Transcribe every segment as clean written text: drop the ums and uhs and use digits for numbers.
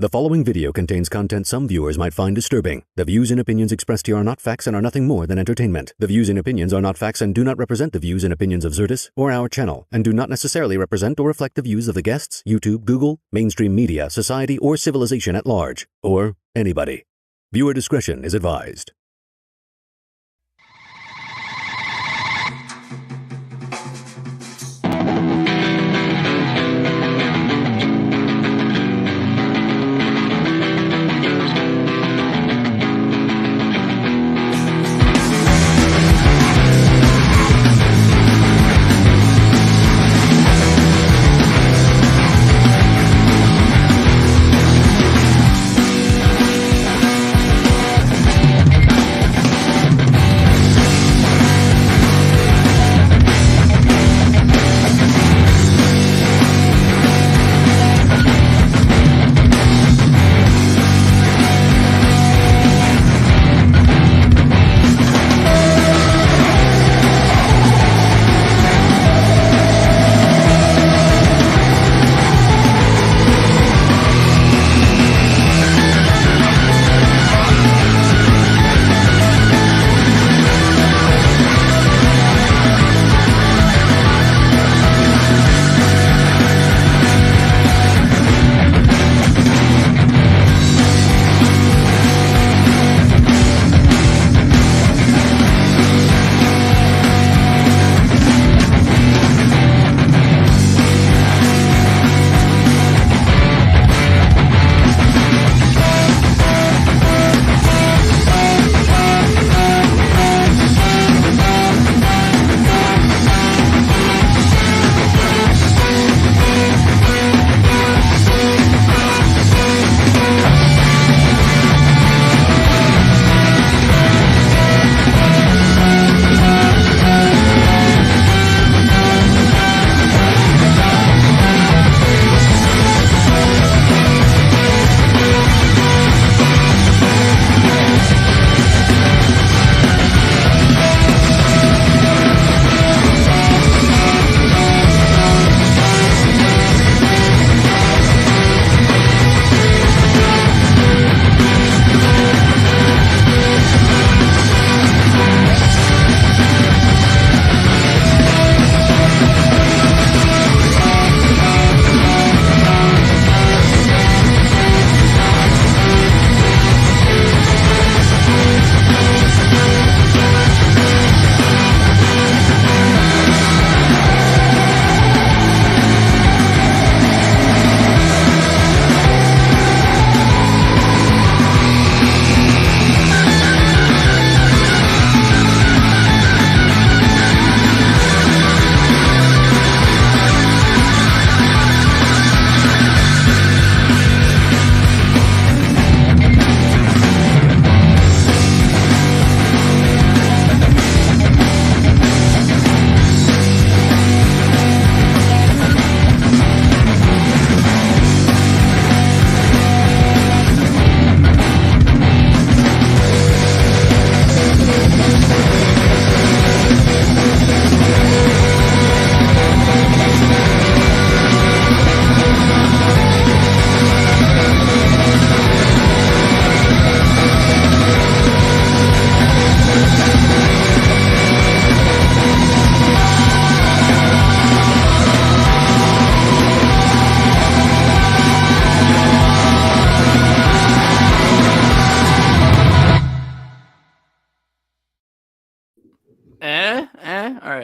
The following video contains content some viewers might find disturbing. The views and opinions expressed here are not facts and are nothing more than entertainment. The views and opinions are not facts and do not represent the views and opinions of Xirtus or our channel, and do not necessarily represent or reflect the views of the guests, YouTube, Google, mainstream media, society, or civilization at large, or anybody. Viewer discretion is advised.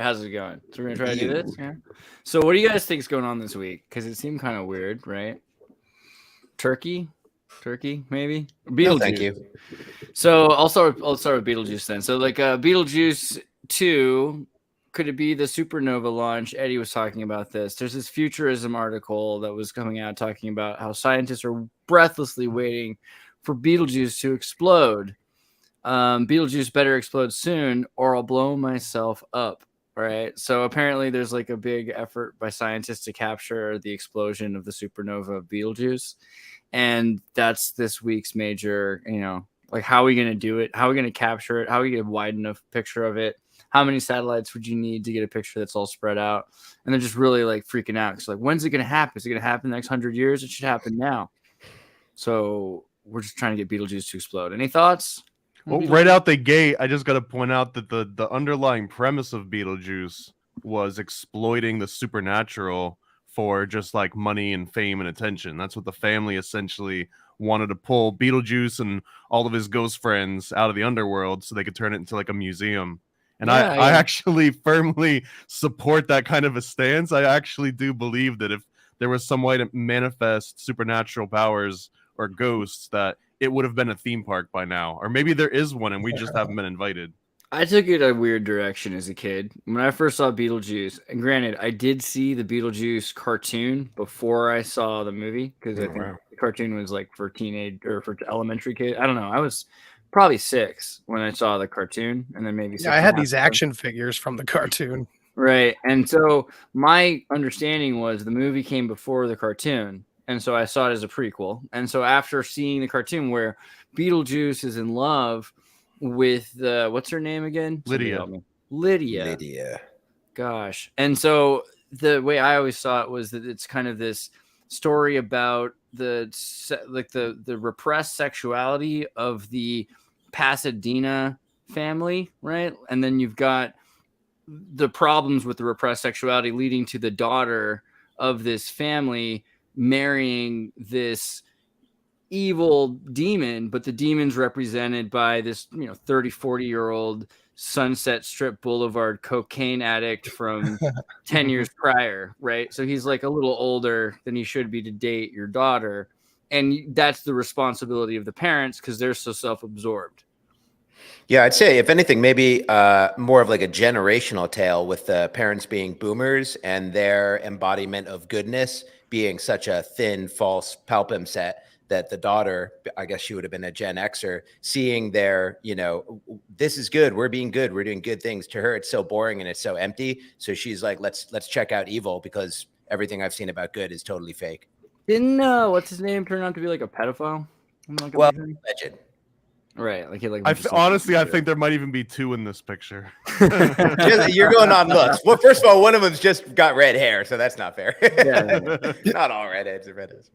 How's it going? So we're gonna try to do this. Yeah. So what do you guys think is going on this week? Because it seemed kind of weird, right? Turkey, maybe. Beetlejuice. No, thank you. So I'll start with Beetlejuice then. So like Beetlejuice 2, could it be the supernova launch? Eddie was talking about this. There's this futurism article that was coming out talking about how scientists are breathlessly waiting for Beetlejuice to explode. Beetlejuice better explode soon or I'll blow myself up. Right. So apparently there's like a big effort by scientists to capture the explosion of the supernova of Beetlejuice. And that's this week's major, like how are we going to do it? How are we going to capture it? How are we going to widen a picture of it? How many satellites would you need to get a picture that's all spread out? And they're just really like freaking out. Because like, when's it going to happen? Is it going to happen in the next 100 years? It should happen now. So we're just trying to get Beetlejuice to explode. Any thoughts? Well, right out the gate, I just got to point out that the underlying premise of Beetlejuice was exploiting the supernatural for just like money and fame and attention. That's what the family essentially wanted, to pull Beetlejuice and all of his ghost friends out of the underworld so they could turn it into like a museum. And I actually firmly support that kind of a stance. I actually do believe that if there was some way to manifest supernatural powers or ghosts, that it would have been a theme park by now. Or maybe there is one and we just haven't been invited. I took it a weird direction as a kid. When I first saw Beetlejuice, and granted, I did see the Beetlejuice cartoon before I saw the movie, because I think the cartoon was like for teenage or for elementary kids. I don't know. I was probably 6 when I saw the cartoon, and then maybe I had these action figures from the cartoon. Right. And so my understanding was the movie came before the cartoon. And so I saw it as a prequel. And so after seeing the cartoon where Beetlejuice is in love with what's her name again? Lydia. Gosh. And so the way I always saw it was that it's kind of this story about the repressed sexuality of the Pasadena family, right? And then you've got the problems with the repressed sexuality leading to the daughter of this family marrying this evil demon, but the demon's represented by this 30-40-year-old Sunset Strip Boulevard cocaine addict from 10 years prior, right? So he's like a little older than he should be to date your daughter, and that's the responsibility of the parents because they're so self-absorbed. Yeah, I'd say if anything, maybe more of like a generational tale, with the parents being boomers and their embodiment of goodness being such a thin, false palimpsest that the daughter, I guess she would have been a Gen Xer, seeing their, this is good, we're being good, we're doing good things. To her, it's so boring and it's so empty. So she's like, let's check out evil because everything I've seen about good is totally fake. Didn't what's his name turn out to be like a pedophile? Well, legend. Right, honestly, I think there might even be 2 in this picture. You're going on looks. Well, first of all, one of them's just got red hair, so that's not fair. Not all redheads are redheads.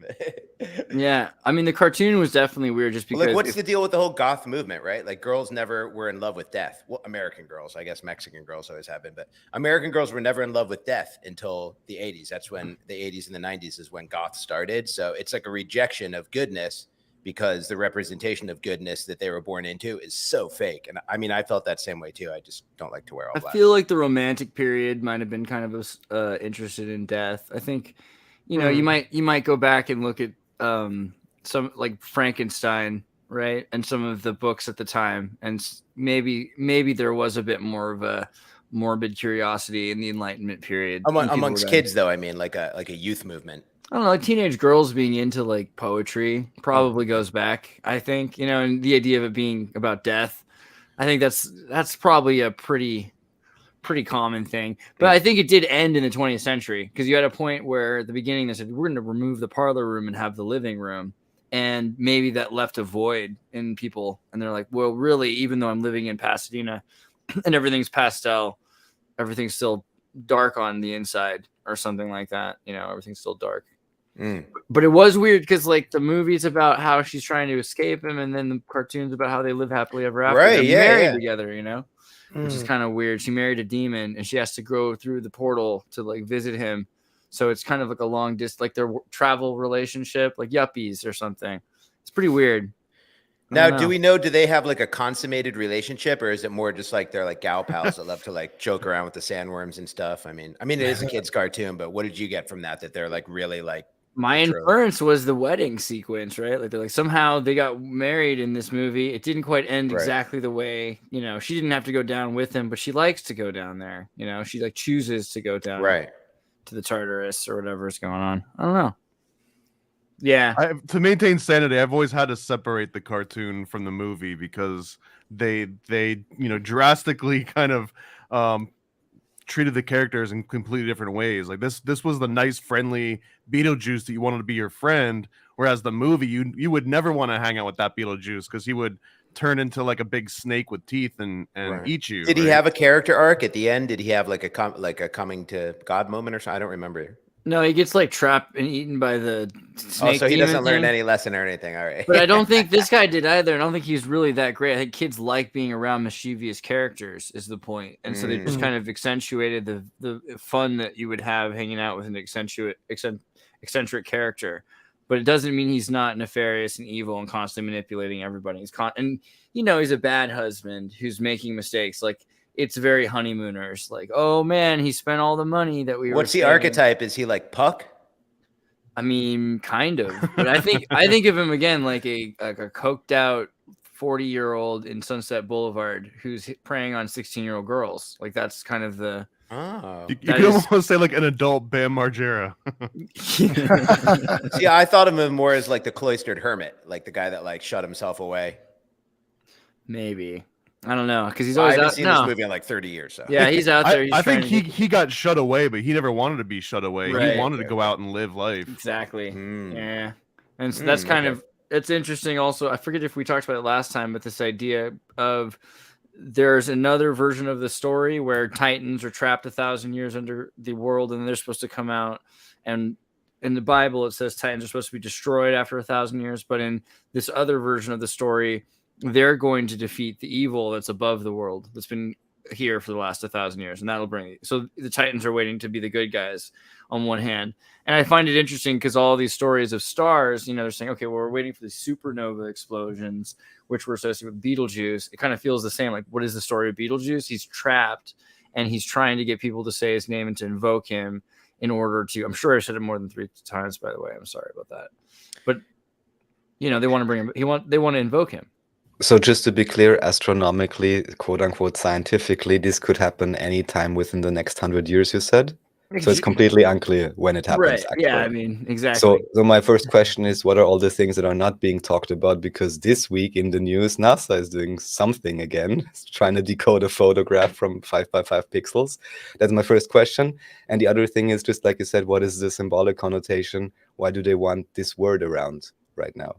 Yeah, I mean, the cartoon was definitely weird just because. Like, what's the deal with the whole goth movement, right? Like, girls never were in love with death. Well, American girls, I guess Mexican girls always have been, but American girls were never in love with death until the 80s. That's when the 80s and the 90s is when goth started. So it's like a rejection of goodness, because the representation of goodness that they were born into is so fake. And I mean, I felt that same way too. I just don't like to wear all black. I feel like the romantic period might have been kind of interested in death. I think, you might go back and look at some like Frankenstein, right? And some of the books at the time. And maybe there was a bit more of a morbid curiosity in the Enlightenment period. Amongst kids though, I mean, like a youth movement. I don't know, like teenage girls being into like poetry probably goes back, I think, and the idea of it being about death, I think that's probably a pretty common thing. But I think it did end in the 20th century because you had a point where at the beginning they said, we're going to remove the parlor room and have the living room. And maybe that left a void in people. And they're like, well, really, even though I'm living in Pasadena and everything's pastel, everything's still dark on the inside or something like that. Everything's still dark. But it was weird because like the movie's about how she's trying to escape him, and then the cartoon's about how they live happily ever after. Right? They're married together, which is kind of weird. She married a demon, and she has to go through the portal to like visit him. So it's kind of like a long distance, like their travel relationship, like yuppies or something. It's pretty weird. Now, do we know? Do they have like a consummated relationship, or is it more just like they're like gal pals that love to like joke around with the sandworms and stuff? I mean, it is a kid's cartoon, but what did you get from that? That they're like really like. My inference was the wedding sequence, right? Like they're like somehow they got married in this movie. It didn't quite end exactly the way, she didn't have to go down with him, but she likes to go down there. She like chooses to go down to the Tartarus or whatever is going on. I don't know. Yeah. To maintain sanity, I've always had to separate the cartoon from the movie because they drastically kind of treated the characters in completely different ways. Like this was the nice, friendly Beetlejuice that you wanted to be your friend, whereas the movie you would never want to hang out with that Beetlejuice because he would turn into like a big snake with teeth and eat you. Did he have a character arc at the end? Did he have like a coming to God moment or something? I don't remember. No, he gets like trapped and eaten by the snake. Oh, so he demon doesn't learn thing. any lesson or anything. All right. But I don't think this guy did either. I don't think he's really that great. I think kids like being around mischievous characters is the point. And so they just kind of accentuated the fun that you would have hanging out with an eccentric character. But it doesn't mean he's not nefarious and evil and constantly manipulating everybody. And he's a bad husband who's making mistakes. Like, it's very honeymooners. Like, oh man, he spent all the money that we were. What's the saving. archetype? Is he like Puck? I mean, kind of. But I think of him again like a coked out 40-year-old in Sunset Boulevard who's preying on 16-year-old girls. Like, that's kind of the. Oh, you could almost say like an adult Bam Margera. See, I thought of him more as like the cloistered hermit, like the guy that like shut himself away. Maybe. I don't know, because he's I always haven't out. seen this movie in like 30 years. So Yeah, he's out there. He's I think trying to he got shut away, but he never wanted to be shut away. Right. He wanted to go out and live life. Exactly. Mm. Yeah. And so that's kind of, it's interesting also. I forget if we talked about it last time, but this idea of there's another version of the story where Titans are trapped 1,000 years under the world and they're supposed to come out. And in the Bible, it says Titans are supposed to be destroyed after 1,000 years. But in this other version of the story, they're going to defeat the evil that's above the world that's been here for the last 1,000 years, and that'll bring it. So the Titans are waiting to be the good guys on one hand, and I find it interesting because all these stories of stars, they're saying, okay, well, we're waiting for the supernova explosions, which were associated with Beetlejuice. It kind of feels the same. Like, what is the story of Beetlejuice? He's trapped, and he's trying to get people to say his name and to invoke him in order to. I'm sure I said it more than 3 times, by the way. I'm sorry about that, but they want to bring him. They want to invoke him. So just to be clear, astronomically, quote unquote, scientifically, this could happen anytime within the next 100 years, you said? So it's completely unclear when it happens. Right. Actually. Yeah, I mean, exactly. So my first question is, what are all the things that are not being talked about? Because this week in the news, NASA is doing something again. It's trying to decode a photograph from 5x5 pixels. That's my first question. And the other thing is, just like you said, what is the symbolic connotation? Why do they want this word around right now?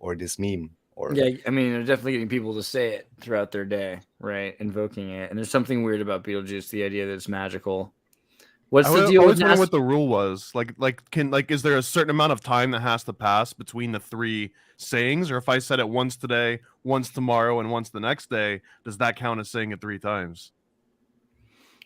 Or this meme? Yeah, I mean, they're definitely getting people to say it throughout their day, right? Invoking it. And there's something weird about Beetlejuice, the idea that it's magical. What's the deal with what the rule was? Is there a certain amount of time that has to pass between the 3 sayings? Or if I said it once today, once tomorrow, and once the next day, does that count as saying it 3 times?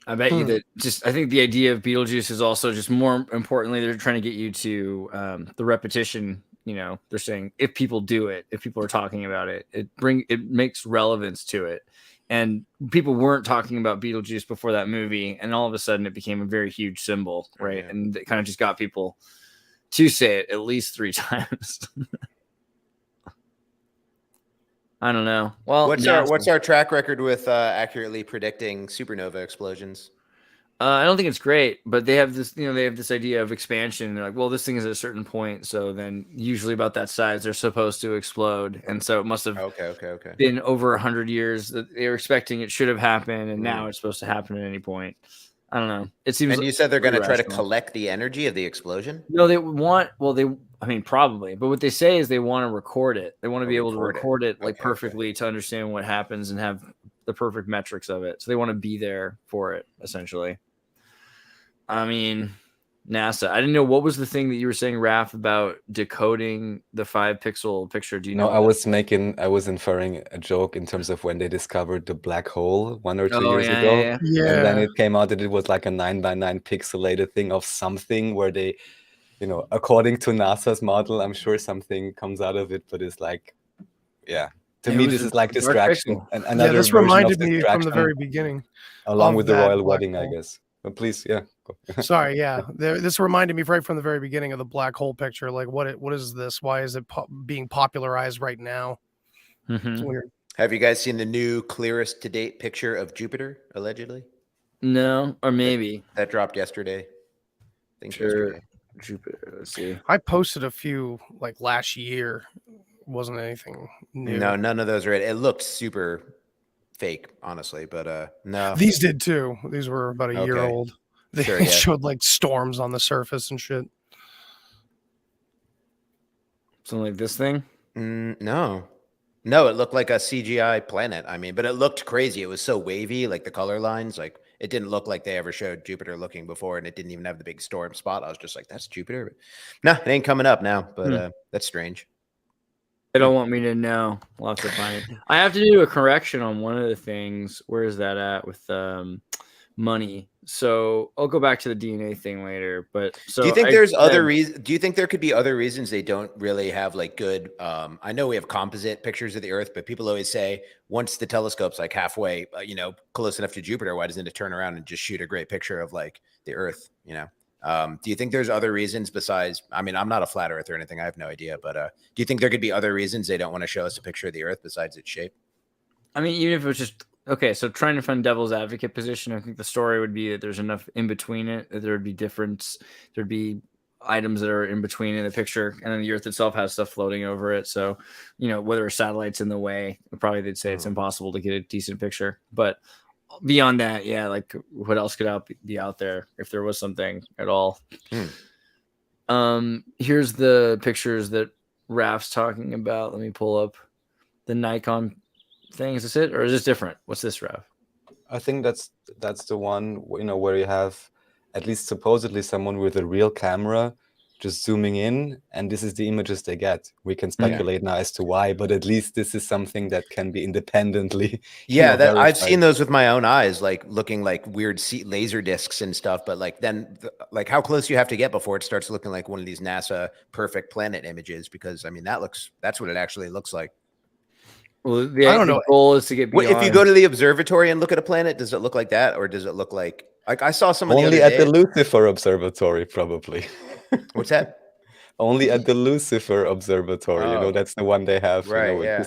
I bet you that I think the idea of Beetlejuice is also just more importantly, they're trying to get you to the repetition. They're saying if people do it, if people are talking about it, it makes relevance to it. And people weren't talking about Beetlejuice before that movie, and all of a sudden it became a very huge symbol, right? Yeah. And it kind of just got people to say it at least 3 times. I don't know. Well, what's our track record with accurately predicting supernova explosions? I don't think it's great, but they have this idea of expansion. They're like, well, this thing is at a certain point, so then usually about that size, they're supposed to explode, and so it must have been over 100 years that they were expecting it should have happened, and now it's supposed to happen at any point. I don't know. It seems. And you said they're going to try to collect the energy of the explosion? No, they want. Well, probably, but what they say is they want to record it. They want to be able to record it like perfectly to understand what happens and have the perfect metrics of it. So they want to be there for it, essentially. I mean, NASA. I didn't know what was the thing that you were saying, Raph, about decoding the 5-pixel picture. Do you know? I was inferring a joke in terms of when they discovered the black hole 1 or 2 years ago. Yeah. And then it came out that it was like a 9x9 pixelated thing of something where they, according to NASA's model, I'm sure something comes out of it, but it's like, yeah. To me, this is like distraction. And another this reminded me from the very beginning. Along with the royal wedding, I guess. But please, yeah. Sorry, yeah. This reminded me right from the very beginning of the black hole picture. Like, what is this? Why is it being popularized right now? Mm-hmm. It's weird. Have you guys seen the new clearest to date picture of Jupiter, allegedly? No, or maybe. That dropped yesterday. I think yesterday. Jupiter, let's see. I posted a few like last year. Wasn't anything new. No, none of those are it. It looked super fake, honestly, but no. These did too. These were about a year old. They showed like storms on the surface and shit. Something like this thing? No, it looked like a CGI planet. I mean, but it looked crazy. It was so wavy, like the color lines. Like it didn't look like they ever showed Jupiter looking before, and it didn't even have the big storm spot. I was just like, that's Jupiter. No, it ain't coming up now, but that's strange. They don't want me to know. We'll have to find it. I have to do a correction on one of the things. Where is that at with money? So I'll go back to the DNA thing later. But so do you think there's other reasons? Do you think there could be other reasons they don't really have like good? I know we have composite pictures of the Earth, but people always say once the telescope's like halfway, close enough to Jupiter, why doesn't it turn around and just shoot a great picture of like the Earth? Do you think there's other reasons besides? I mean, I'm not a flat Earth or anything. I have no idea, but do you think there could be other reasons they don't want to show us a picture of the Earth besides its shape? I mean, even if it was just okay. So trying to find devil's advocate position, I think the story would be that there's enough in between it that there would be difference. There'd be items that are in between in the picture, and then the Earth itself has stuff floating over it. So, whether a satellite's in the way, probably they'd say it's impossible to get a decent picture. But beyond that, yeah, like what else could be out there if there was something at all? Here's the pictures that Raf's talking about. Let me pull up the Nikon thing. Is this it, or is this different? What's this, Raf? I think that's the one, where you have at least supposedly someone with a real camera just zooming in, and this is the images they get. We can speculate now as to why, but at least this is something that can be independently. That I've seen those with my own eyes, like looking like weird laser discs and stuff. But like then, like how close you have to get before it starts looking like one of these NASA perfect planet images? Because I mean, that's what it actually looks like. Well, I don't know. The goal is to get beyond. If you go to the observatory and look at a planet, does it look like that, or does it look like I saw someone only at the Lucifer Observatory, probably? What's that? Only at the Lucifer Observatory. That's the one they have. Right. Yeah.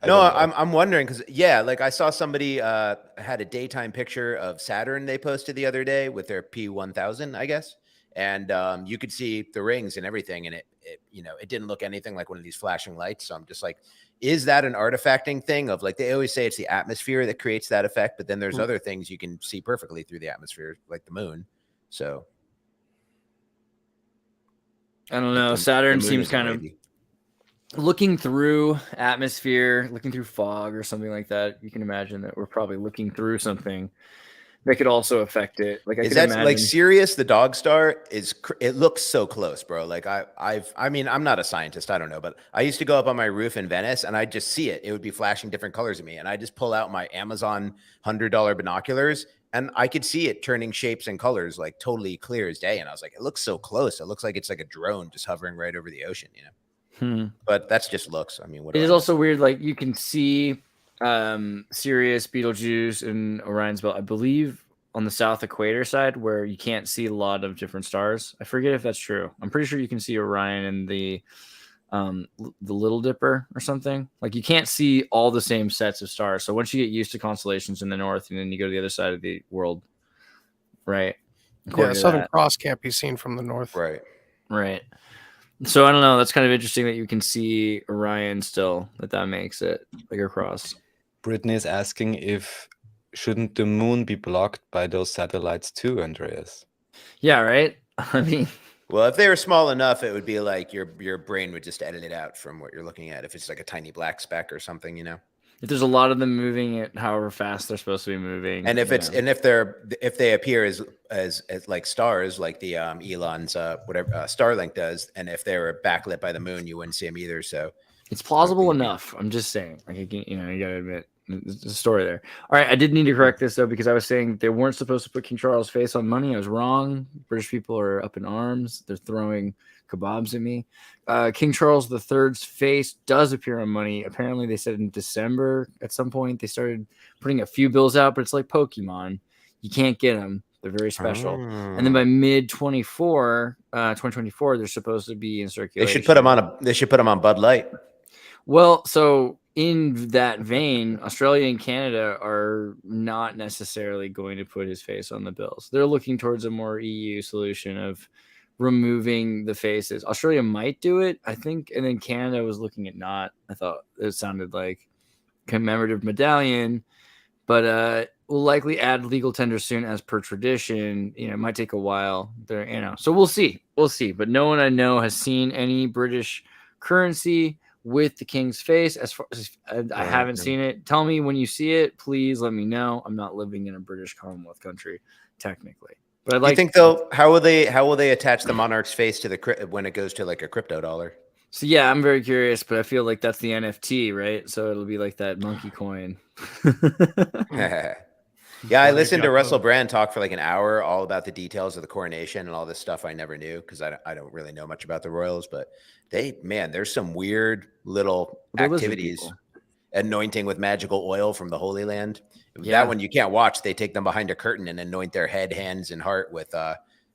No, I'm wondering because like I saw somebody had a daytime picture of Saturn they posted the other day with their P1000, I guess, and you could see the rings and everything, and it didn't look anything like one of these flashing lights. So I'm just like, is that an artifacting thing of like they always say it's the atmosphere that creates that effect, but then there's other things you can see perfectly through the atmosphere, like the moon. So I don't know. Saturn seems kind of looking through atmosphere, looking through fog or something like that. You can imagine that we're probably looking through something that could also affect it. Like, is that like Sirius, the dog star? It looks so close, bro. Like I mean, I'm not a scientist. I don't know, but I used to go up on my roof in Venice and I'd just see it. It would be flashing different colors at me, and I just pull out my Amazon $100 binoculars. And I could see it turning shapes and colors like totally clear as day. And I was like, it looks so close. It looks like it's like a drone just hovering right over the ocean, But that's just looks. I mean, it is also weird. Like you can see Sirius, Beetlejuice, and Orion's Belt, I believe, on the south equator side where you can't see a lot of different stars. I forget if that's true. I'm pretty sure you can see Orion and the Little Dipper or something. Like you can't see all the same sets of stars. So once you get used to constellations in the north, and then you go to the other side of the world, right? Southern Cross can't be seen from the north. Right. So I don't know. That's kind of interesting that you can see Orion still. That makes it like across. Brittany is asking if shouldn't the moon be blocked by those satellites too, Andreas? Yeah. Right. I mean. Well, if they were small enough, it would be like your brain would just edit it out from what you're looking at. If it's like a tiny black speck or something, If there's a lot of them moving it, however fast they're supposed to be moving, and if if they appear as like stars, like the Elon's Starlink does, and if they were backlit by the moon, you wouldn't see them either. So it's plausible enough. I'm just saying, like you gotta admit. There's a story there. All right, I did need to correct this though because I was saying they weren't supposed to put King Charles' face on money. I was wrong. British people are up in arms. They're throwing kebabs at me. King Charles III's face does appear on money. Apparently, they said in December at some point they started putting a few bills out, but it's like Pokemon. You can't get them. They're very special. And then by mid 2024, they're supposed to be in circulation. They should put them on Bud Light. Well, so in that vein, Australia and Canada are not necessarily going to put his face on the bills. They're looking towards a more EU solution of removing the faces. Australia might do it, I think, and then Canada was looking at not. I thought it sounded like commemorative medallion, but we'll likely add legal tender soon as per tradition. It might take a while there, so we'll see. But no one I know has seen any British currency with the king's face. As far as I haven't seen it. Tell me when you see it. Please let me know. I'm not living in a British Commonwealth country, technically. But I'd like. You think though? How will they attach the monarch's face to when it goes to like a crypto dollar? So yeah, I'm very curious, but I feel like that's the NFT, right? So it'll be like that monkey coin. Yeah, I listened to Russell Brand talk for like an hour all about the details of the coronation and all this stuff I never knew because I don't really know much about the royals, but there's some weird little activities. Anointing with magical oil from the Holy Land. Yeah. That one you can't watch. They take them behind a curtain and anoint their head, hands, and heart with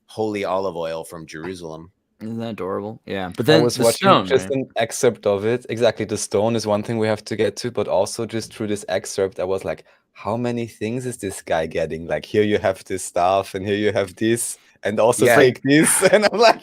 holy olive oil from Jerusalem. Isn't that adorable? Yeah. But then I was the watching stone, just right? an excerpt of it. Exactly. The stone is one thing we have to get to, but also just through this excerpt, I was like, how many things is this guy getting? Like here you have this stuff and here you have this and also take this. And I'm like,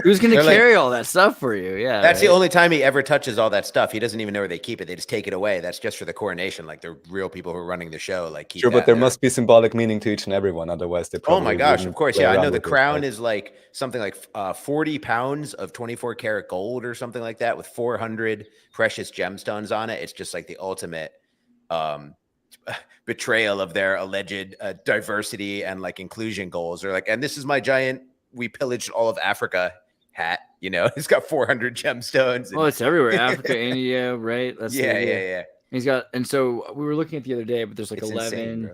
who's going to carry all that stuff for you? Yeah. That's the only time he ever touches all that stuff. He doesn't even know where they keep it. They just take it away. That's just for the coronation. Like the real people who are running the show, like keep sure, but there must be symbolic meaning to each and every one. Otherwise they probably Oh my gosh, of course. Yeah, I know the crown right? is like something like 40 pounds of 24 karat gold or something like that with 400 precious gemstones on it. It's just like the ultimate betrayal of their alleged diversity and like inclusion goals. Or like, and this is my giant, we pillaged all of Africa hat, you know, it's got 400 gemstones. Well, it's everywhere. Africa, India, right? That's yeah. He's got, and so we were looking at the other day, but there's like 11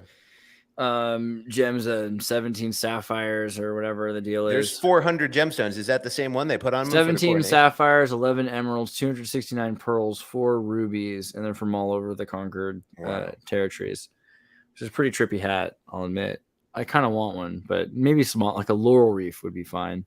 gems and 17 sapphires or whatever the deal is. There's 400 gemstones. Is that the same one they put on? 17 sapphires, 11 emeralds, 269 pearls, 4 rubies, and they're from all over the conquered territories. Which is a pretty trippy hat, I'll admit. I kind of want one, but maybe small, like a laurel wreath would be fine.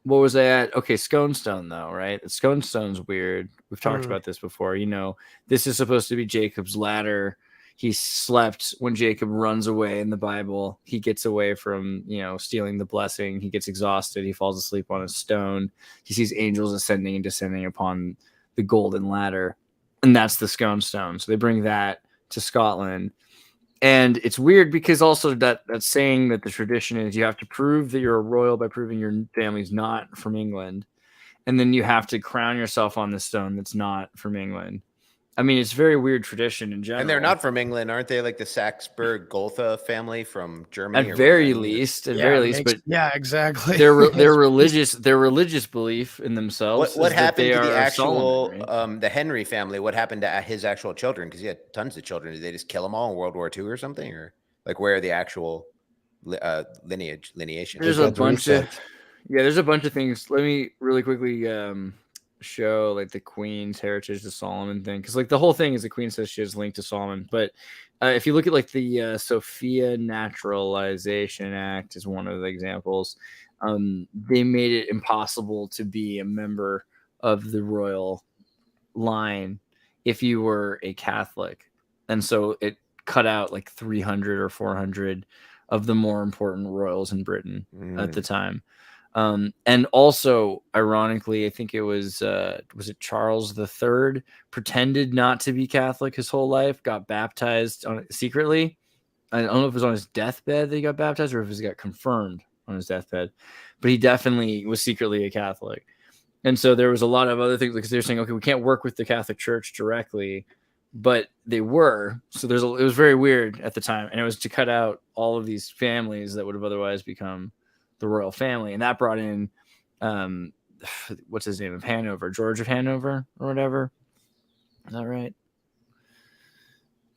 What was I at? Okay, scone stone though, right? Scone stone's weird. We've talked about this before. You know, this is supposed to be Jacob's ladder. He slept when Jacob runs away in the Bible. He gets away from, you know, stealing the blessing. He gets exhausted. He falls asleep on a stone. He sees angels ascending and descending upon the golden ladder. And that's the scone stone. So they bring that to Scotland. And it's weird because also that's saying that the tradition is you have to prove that you're a royal by proving your family's not from England. And then you have to crown yourself on the stone that's not from England. I mean, it's very weird tradition in general. And they're not from England, aren't they? Like the Saxburg-Gotha family from Germany. At very least, but yeah, exactly. Their religious belief in themselves. What happened to the actual the Henry family? What happened to his actual children? Because he had tons of children. Did they just kill them all in World War II or something? Or like where are the actual lineation? There's a bunch of things. Let me really quickly show like the Queen's heritage to Solomon thing, because like the whole thing is the Queen says she has linked to Solomon, but if you look at like the Sophia Naturalization Act is one of the examples. They made it impossible to be a member of the royal line if you were a Catholic, and so it cut out like 300 or 400 of the more important royals in Britain at the time. And also, ironically, I think it was it Charles III pretended not to be Catholic his whole life, got baptized secretly. I don't know if it was on his deathbed that he got baptized or if he got confirmed on his deathbed, but he definitely was secretly a Catholic. And so there was a lot of other things because they're saying, okay, we can't work with the Catholic Church directly, but they were. So it was very weird at the time, and it was to cut out all of these families that would have otherwise become the royal family, and that brought in what's his name of Hanover, George of Hanover or whatever. Is that right?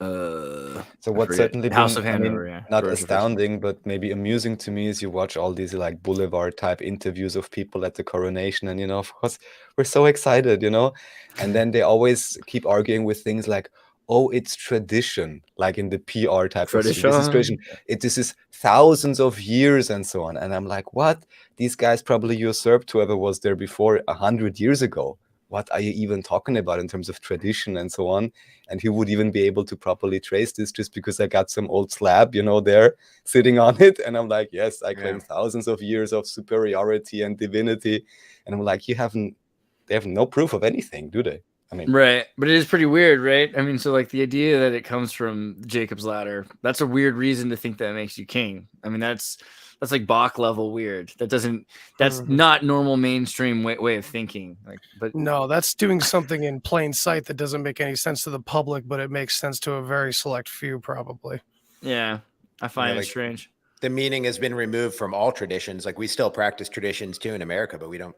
So what's certainly House of Hanover, not George astounding, but maybe amusing to me is you watch all these like boulevard type interviews of people at the coronation, and of course we're so excited, and then they always keep arguing with things like, oh, it's tradition, like in the PR type tradition. Of this is tradition. This is thousands of years and so on. And I'm like, what? These guys probably usurped whoever was there before 100 years ago. What are you even talking about in terms of tradition and so on? And he would even be able to properly trace this just because I got some old slab, there sitting on it. And I'm like, yes, I claim thousands of years of superiority and divinity. And I'm like, they have no proof of anything, do they? I mean, right, but it is pretty weird, right? I mean, so like the idea that it comes from Jacob's ladder, that's a weird reason to think that makes you king. I mean, that's That's like Bach level weird. That's Mhm. not normal mainstream way of thinking. Like, but No, that's doing something in plain sight that doesn't make any sense to the public, but it makes sense to a very select few, probably. yeah, I find it like strange. the meaning has been removed from all traditions. Like we still practice traditions too in America, but we don't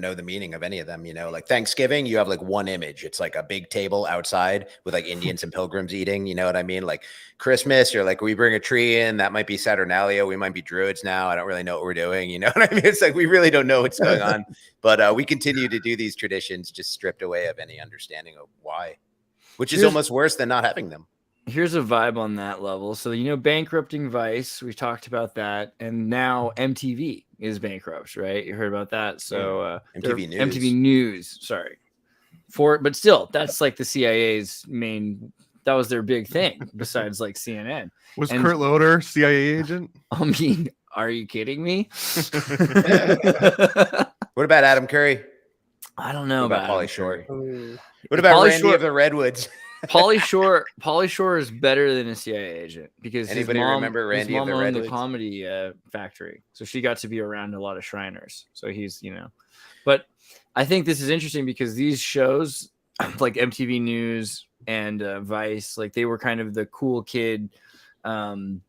know the meaning of any of them. Like Thanksgiving, you have like one image. It's like a big table outside with like Indians and pilgrims eating. You know what I mean? Like Christmas, you're like, we bring a tree in. That might be Saturnalia. We might be Druids now. I don't really know what we're doing. You know what I mean? It's like we really don't know what's going on. But we continue to do these traditions, just stripped away of any understanding of why, which is almost worse than not having them. Here's a vibe on that level. So, bankrupting Vice, we talked about that. And now MTV is bankrupt, right? You heard about that. So MTV News, sorry. But still, that's like the CIA's that was their big thing besides like CNN. Was Kurt Loder CIA agent? I mean, are you kidding me? What about Adam Curry? I don't know about Pauly Shore. Ooh. What about Randy of the Redwoods? Pauly Shore is better than a CIA agent because anybody remember Randy of the owned Redwoods? The comedy factory, so she got to be around a lot of Shriners. So he's but I think this is interesting because these shows like MTV News and Vice, like they were kind of the cool kid, and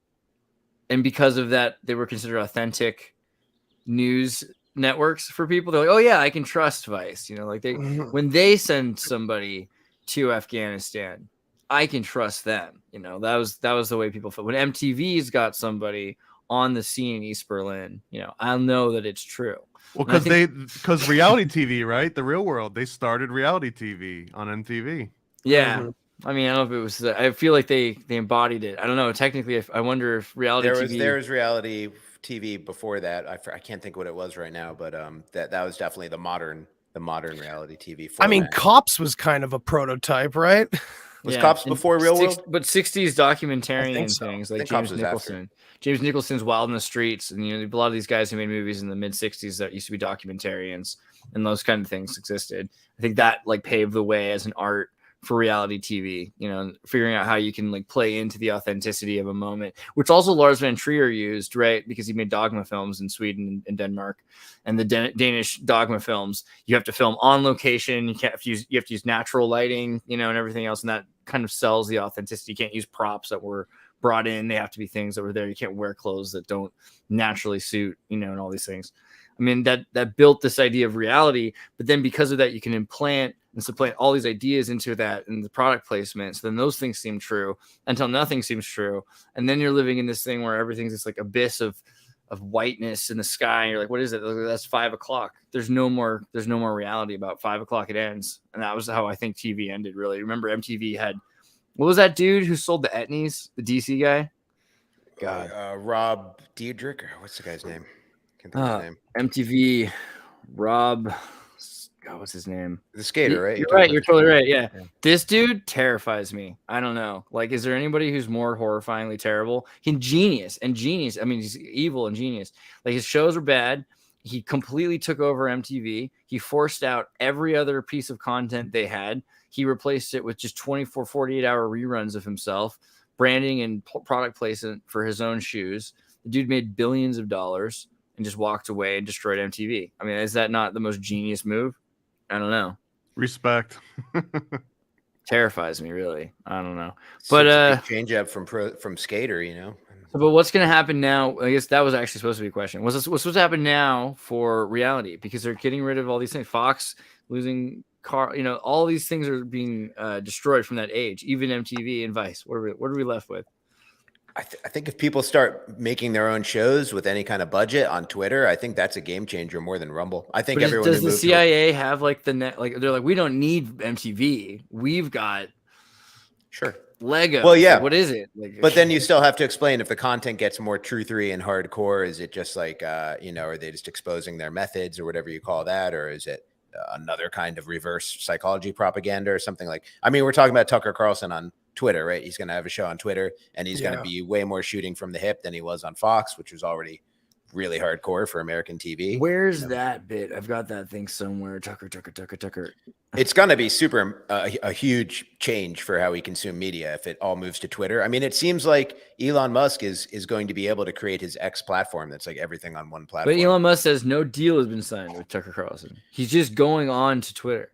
because of that, they were considered authentic news networks for people. They're like, oh yeah, I can trust Vice. Like when they send somebody to Afghanistan, I can trust them. That was the way people felt. When MTV's got somebody on the scene in East Berlin, I'll know that it's true. Well, because reality TV, right? The Real World, they started reality TV on MTV. Yeah. Mm-hmm. I mean, I don't know if it was. I feel like they embodied it. I don't know. Technically, I wonder if reality TV. There was reality TV before that. I can't think what it was right now, but that was definitely the modern reality TV format. I mean, Cops was kind of a prototype, right? Was Cops before Real World? But 60s documentarian things like James Nicholson. James Nicholson's Wild in the Streets, and a lot of these guys who made movies in the mid 60s that used to be documentarians, and those kind of things existed. I think that like paved the way as an art for reality TV, figuring out how you can like play into the authenticity of a moment, which also Lars von Trier used, right? Because he made Dogma films in Sweden and Denmark, and the Danish Dogma films, you have to film on location. You have to use natural lighting, and everything else. And that kind of sells the authenticity. You can't use props that were brought in. They have to be things that were there. You can't wear clothes that don't naturally suit, and all these things. I mean, that built this idea of reality, but then because of that, you can implant and supplant all these ideas into that and the product placement. So then those things seem true until nothing seems true. And then you're living in this thing where everything's this like abyss of whiteness in the sky. And you're like, what is it? That's 5 o'clock. There's no more reality. About 5 o'clock it ends. And that was how I think TV ended, really. Remember MTV had, what was that dude who sold the Etnies, the DC guy? God, Rob Diedrich, or what's the guy's name? Can't think of his name. MTV, Rob. God, what's his name? The skater, right? You're right. You're totally right. Yeah. This dude terrifies me. I don't know. Like, is there anybody who's more horrifyingly terrible? He's genius. I mean, he's evil and genius. Like, his shows are bad. He completely took over MTV. He forced out every other piece of content they had. He replaced it with just 24, 48-hour reruns of himself, branding and product placement for his own shoes. The dude made billions of dollars and just walked away and destroyed MTV. I mean, is that not the most genius move? I don't know. Respect. Terrifies me, really. I don't know. But change up from skater, But what's going to happen now? I guess that was actually supposed to be a question. What's supposed to happen now for reality? Because they're getting rid of all these things. Fox losing all these things are being destroyed from that age. Even MTV and Vice. What are we left with? I think if people start making their own shows with any kind of budget on Twitter, I think that's a game changer more than Rumble. I think everyone does the CIA have like the net? Like they're like, we don't need MTV. We've got Lego. Well, yeah. Like, what is it? Like, but then you still have to explain if the content gets more truthery and hardcore. Is it just like are they just exposing their methods or whatever you call that, or is it another kind of reverse psychology propaganda or something like? I mean, we're talking about Tucker Carlson on Twitter, right? He's going to have a show on Twitter, and he's going to be way more shooting from the hip than he was on Fox, which was already really hardcore for American TV. Where's that bit? I've got that thing somewhere. Tucker. It's going to be super a huge change for how we consume media if it all moves to Twitter. I mean, it seems like Elon Musk is going to be able to create his X platform that's like everything on one platform. But Elon Musk says no deal has been signed with Tucker Carlson. He's just going on to Twitter,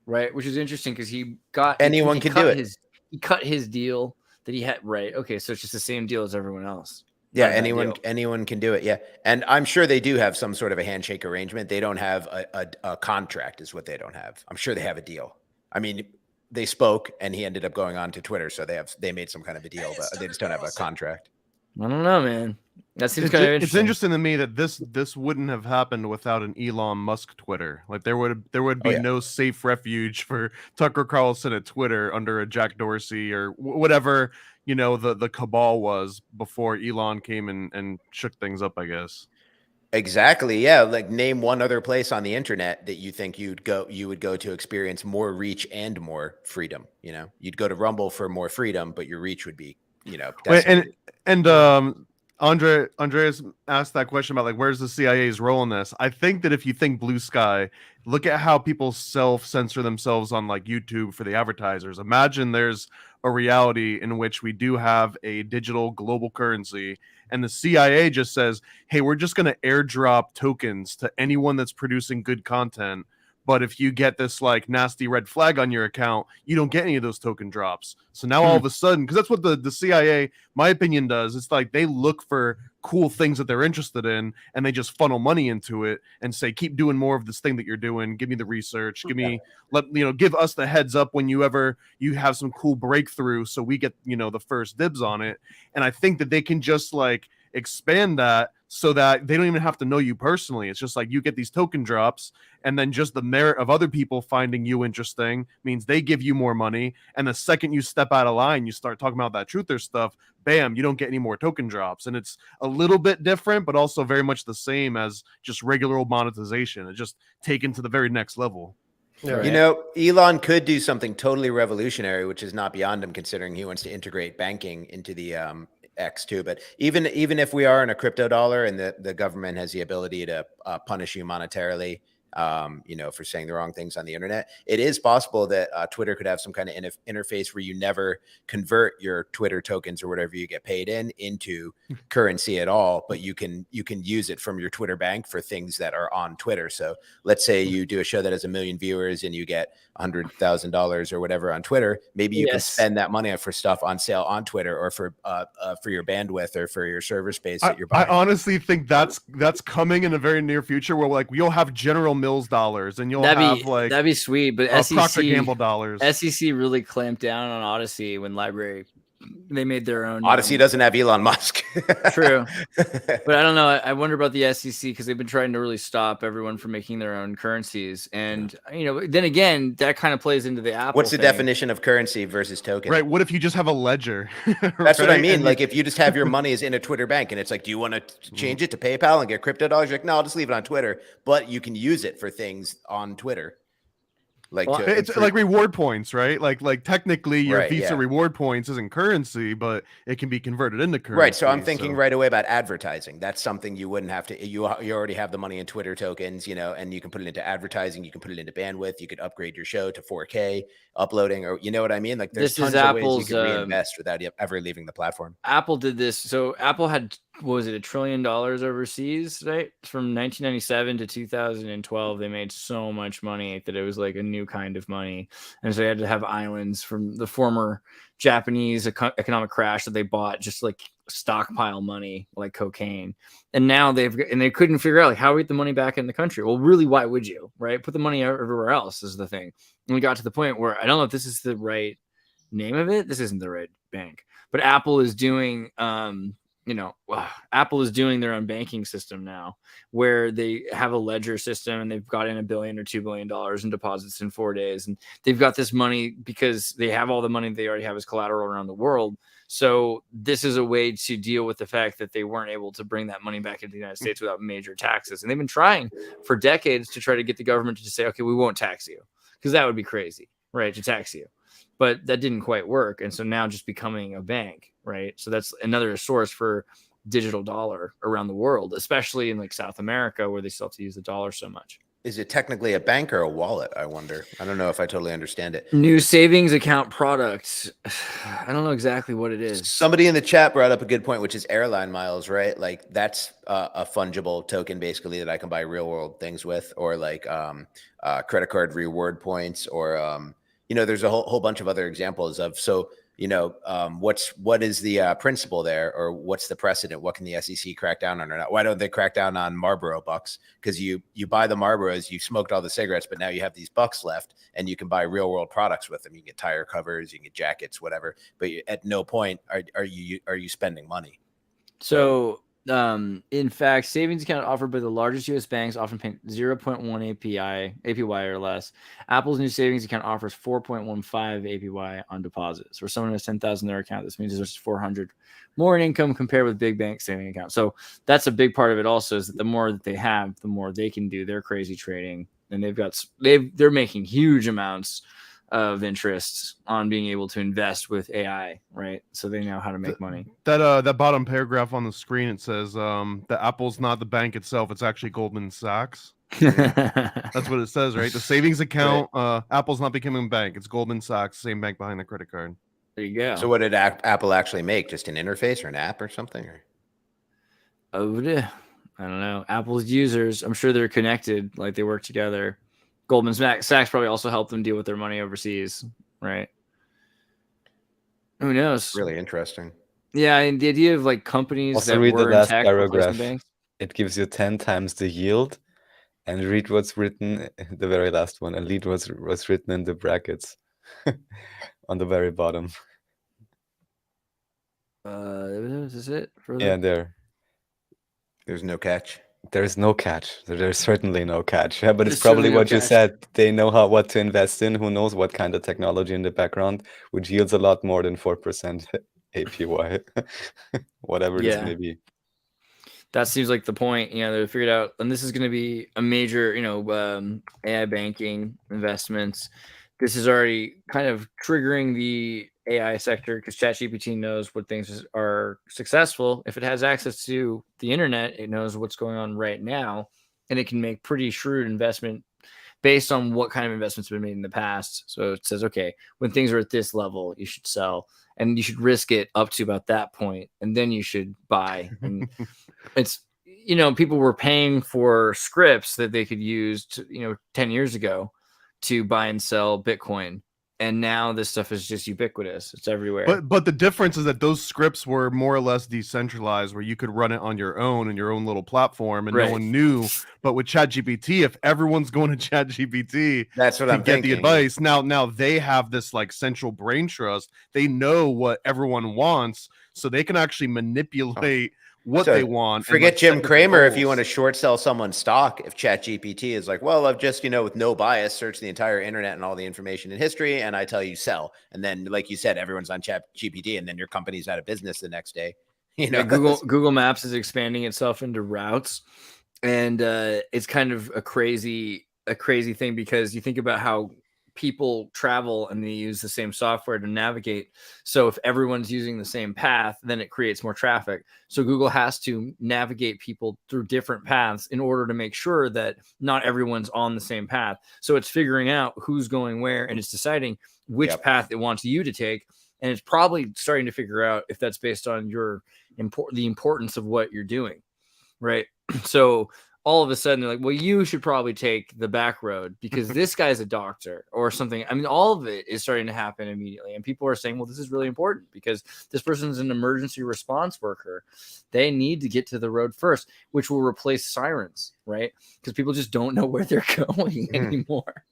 right? Which is interesting because he got anyone can do it. He cut his deal that he had. Right? Okay, so it's just the same deal as everyone else. Yeah, anyone can do it. Yeah, and I'm sure they do have some sort of a handshake arrangement. They don't have a contract, is what they don't have. I'm sure they have a deal. I mean, they spoke, and he ended up going on to Twitter, so they made some kind of a deal, but they just don't have a contract. I don't know, man. That seems kind of interesting. It's interesting to me that this wouldn't have happened without an Elon Musk Twitter. Like there would be no safe refuge for Tucker Carlson at Twitter under a Jack Dorsey or whatever, you know, the cabal was before Elon came and shook things up, I guess. Exactly. Yeah. Like name one other place on the internet that you think you would go to experience more reach and more freedom. You know, you'd go to Rumble for more freedom, but your reach would be, you know, Andreas asked that question about like where's the CIA's role in this. I think that if you think blue sky, look at how people self-censor themselves on like YouTube for the advertisers. Imagine there's a reality in which we do have a digital global currency and the CIA just says, hey, we're just going to airdrop tokens to anyone that's producing good content. But if you get this like nasty red flag on your account, you don't get any of those token drops. So now all of a sudden, because that's what the CIA, my opinion, does. It's like they look for cool things that they're interested in and they just funnel money into it and say, keep doing more of this thing that you're doing. Give me the research. Give us the heads up when you have some cool breakthrough so we get, you know, the first dibs on it. And I think that they can just like expand that so that they don't even have to know you personally. It's just like you get these token drops and then just the merit of other people finding you interesting means they give you more money. And the second you step out of line, you start talking about that truther stuff, bam, you don't get any more token drops. And it's a little bit different, but also very much the same as just regular old monetization. It's just taken to the very next level. Yeah, right. You know, Elon could do something totally revolutionary, which is not beyond him considering he wants to integrate banking into the X too. But even if we are in a crypto dollar and the government has the ability to punish you monetarily, you know, for saying the wrong things on the internet, it is possible that Twitter could have some kind of interface where you never convert your Twitter tokens or whatever you get paid into currency at all, but you can use it from your Twitter bank for things that are on Twitter. So let's say you do a show that has 1 million viewers and you get $100,000 or whatever on Twitter. Maybe you can spend that money for stuff on sale on Twitter or for your bandwidth or for your server space that you're buying. I honestly think that's coming in a very near future where like you'll have General Mills dollars and that'd be sweet, but Procter Gamble dollars. SEC really clamped down on Odyssey when they made their own. Odyssey doesn't have Elon Musk. True. But I don't know. I wonder about the SEC because they've been trying to really stop everyone from making their own currencies. And, you know, then again, that kind of plays into the Apple What's the definition of currency versus token? Right. What if you just have a ledger? That's what I mean. And like if you just have your money is in a Twitter bank and it's like, do you want to change it to PayPal and get crypto dollars? You're like, no, I'll just leave it on Twitter. But you can use it for things on Twitter. It's like reward points, right? Like technically your Visa reward points isn't currency, but it can be converted into currency. Right. So I'm thinking right away about advertising. That's something you wouldn't have to. You already have the money in Twitter tokens, you know, and you can put it into advertising. You can put it into bandwidth. You could upgrade your show to 4K uploading, or you know what I mean? Like there's tons of ways you can reinvest without ever leaving the platform. Apple did this. So Apple had, what was it, $1 trillion overseas, right? From 1997 to 2012, they made so much money that it was like a new kind of money. And so they had to have islands from the former Japanese economic crash that they bought, just like stockpile money like cocaine. And now they couldn't figure out like how we get the money back in the country. Well, really, why would you, right? Put the money everywhere else is the thing. And we got to the point where I don't know if this is the right name of it. This isn't the right bank, but Apple is doing, Apple is doing their own banking system now where they have a ledger system and they've got in $1 billion or $2 billion in deposits in 4 days. And they've got this money because they have all the money they already have as collateral around the world. So this is a way to deal with the fact that they weren't able to bring that money back into the United States without major taxes. And they've been trying for decades to try to get the government to say, okay, we won't tax you, because that would be crazy, right? To tax you. But that didn't quite work. And so now just becoming a bank, right? So that's another source for digital dollar around the world, especially in like South America where they still have to use the dollar so much. Is it technically a bank or a wallet? I wonder. I don't know if I totally understand it. New savings account product. I don't know exactly what it is. Somebody in the chat brought up a good point, which is airline miles, right? Like that's a fungible token basically that I can buy real world things with, or like credit card reward points, or there's a whole bunch of other examples of. So what is the principle there, or what's the precedent? What can the SEC crack down on or not? Why don't they crack down on Marlboro bucks? Because you buy the Marlboros, you smoked all the cigarettes, but now you have these bucks left, and you can buy real world products with them. You can get tire covers, you can get jackets, whatever. But at no point are you spending money. So in fact, savings account offered by the largest U.S. banks often pay 0.1 APY or less. Apple's new savings account offers 4.15 APY on deposits. For someone who has 10,000 in their account, this means there's 400 more in income compared with big bank saving accounts. So that's a big part of it. Also, is that the more that they have, the more they can do their crazy trading, and they're making huge amounts of interest on being able to invest with AI, right? So they know how to make money. That bottom paragraph on the screen, it says that Apple's not the bank itself; it's actually Goldman Sachs. That's what it says, right? The savings account, right. Apple's not becoming a bank; it's Goldman Sachs, same bank behind the credit card. There you go. So what did Apple actually make? Just an interface or an app or something? Or? Oh, I don't know. Apple's users, I'm sure they're connected, like they work together. Goldman Sachs probably also helped them deal with their money overseas, right? Who knows? Really interesting. Yeah, and the idea of like companies Also that read the were last in tech paragraph. Banks. It gives you 10 times the yield, and read what's written, the very last one, and read what's written in the brackets on the very bottom. Is this it? Further? Yeah, there. There's no catch. There's no catch. There's certainly no catch. Yeah, but There's it's probably certainly no what you catch. said. They know what to invest in. Who knows what kind of technology in the background, which yields a lot more than 4% APY, whatever this may be. That seems like the point. They figured out, and this is going to be a major, AI banking investments. This is already kind of triggering the AI sector because ChatGPT knows what things are successful. If it has access to the internet, it knows what's going on right now, and it can make pretty shrewd investment based on what kind of investments have been made in the past. So it says, okay, when things are at this level, you should sell, and you should risk it up to about that point, and then you should buy. And it's, people were paying for scripts that they could use to, 10 years ago to buy and sell Bitcoin. And now this stuff is just ubiquitous. It's everywhere. But the difference is that those scripts were more or less decentralized, where you could run it on your own in your own little platform, and no one knew. But with ChatGPT, if everyone's going to ChatGPT, that's what I'm get thinking. The advice. Now they have this like central brain trust. They know what everyone wants, so they can actually manipulate what they want. Forget Jim Cramer if you want to short sell someone's stock. If ChatGPT is like, well, I've just, with no bias, searched the entire internet and all the information in history, and I tell you sell. And then, like you said, everyone's on ChatGPT, and then your company's out of business the next day. Google Maps is expanding itself into routes, and it's kind of a crazy thing because you think about how people travel and they use the same software to navigate. So if everyone's using the same path, then it creates more traffic. So Google has to navigate people through different paths in order to make sure that not everyone's on the same path. So it's figuring out who's going where, and it's deciding which path it wants you to take. And it's probably starting to figure out if that's based on the importance of what you're doing, right? So all of a sudden they're like, well, you should probably take the back road because this guy's a doctor or something. I mean, all of it is starting to happen immediately. And people are saying, well, this is really important because this person's an emergency response worker. They need to get to the road first, which will replace sirens, right? Because people just don't know where they're going anymore.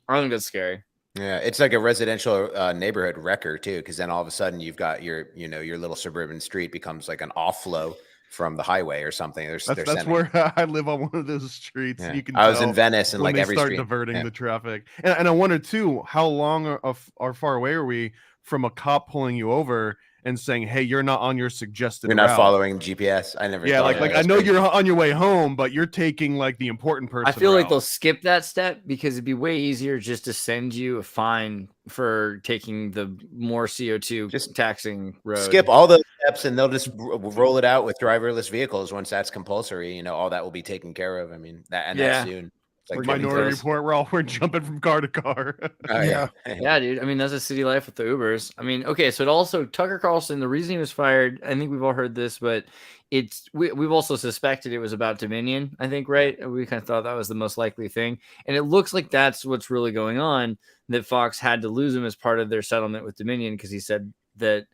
I think that's scary. Yeah, it's like a residential neighborhood wrecker too, because then all of a sudden you've got your little suburban street becomes like an offlow from the highway or something. That's where I live, on one of those streets. Yeah. You can. I was in Venice, and like every start street diverting the traffic, and I wonder too, how long or far away are we from a cop pulling you over and saying, "Hey, you're not on your suggested You're not route." following GPS. I never. Yeah, thought like of that. I know That's you're crazy. on your way home, but you're taking like the important person. I feel like route. they'll skip that step because it'd be way easier just to send you a fine for taking the more CO2 Just taxing road. skip all those steps, and they'll just roll it out with driverless vehicles once that's compulsory. You know, all that will be taken care of. I mean, that's soon. It's like Minority Report. We're jumping from car to car. Oh, Yeah. Yeah, dude. I mean, that's a city life with the Ubers. I mean, okay, so it also Tucker Carlson. The reason he was fired, I think we've all heard this, but we've also suspected it was about Dominion. I think, right? We kind of thought that was the most likely thing, and it looks like that's what's really going on. That Fox had to lose him as part of their settlement with Dominion because he said that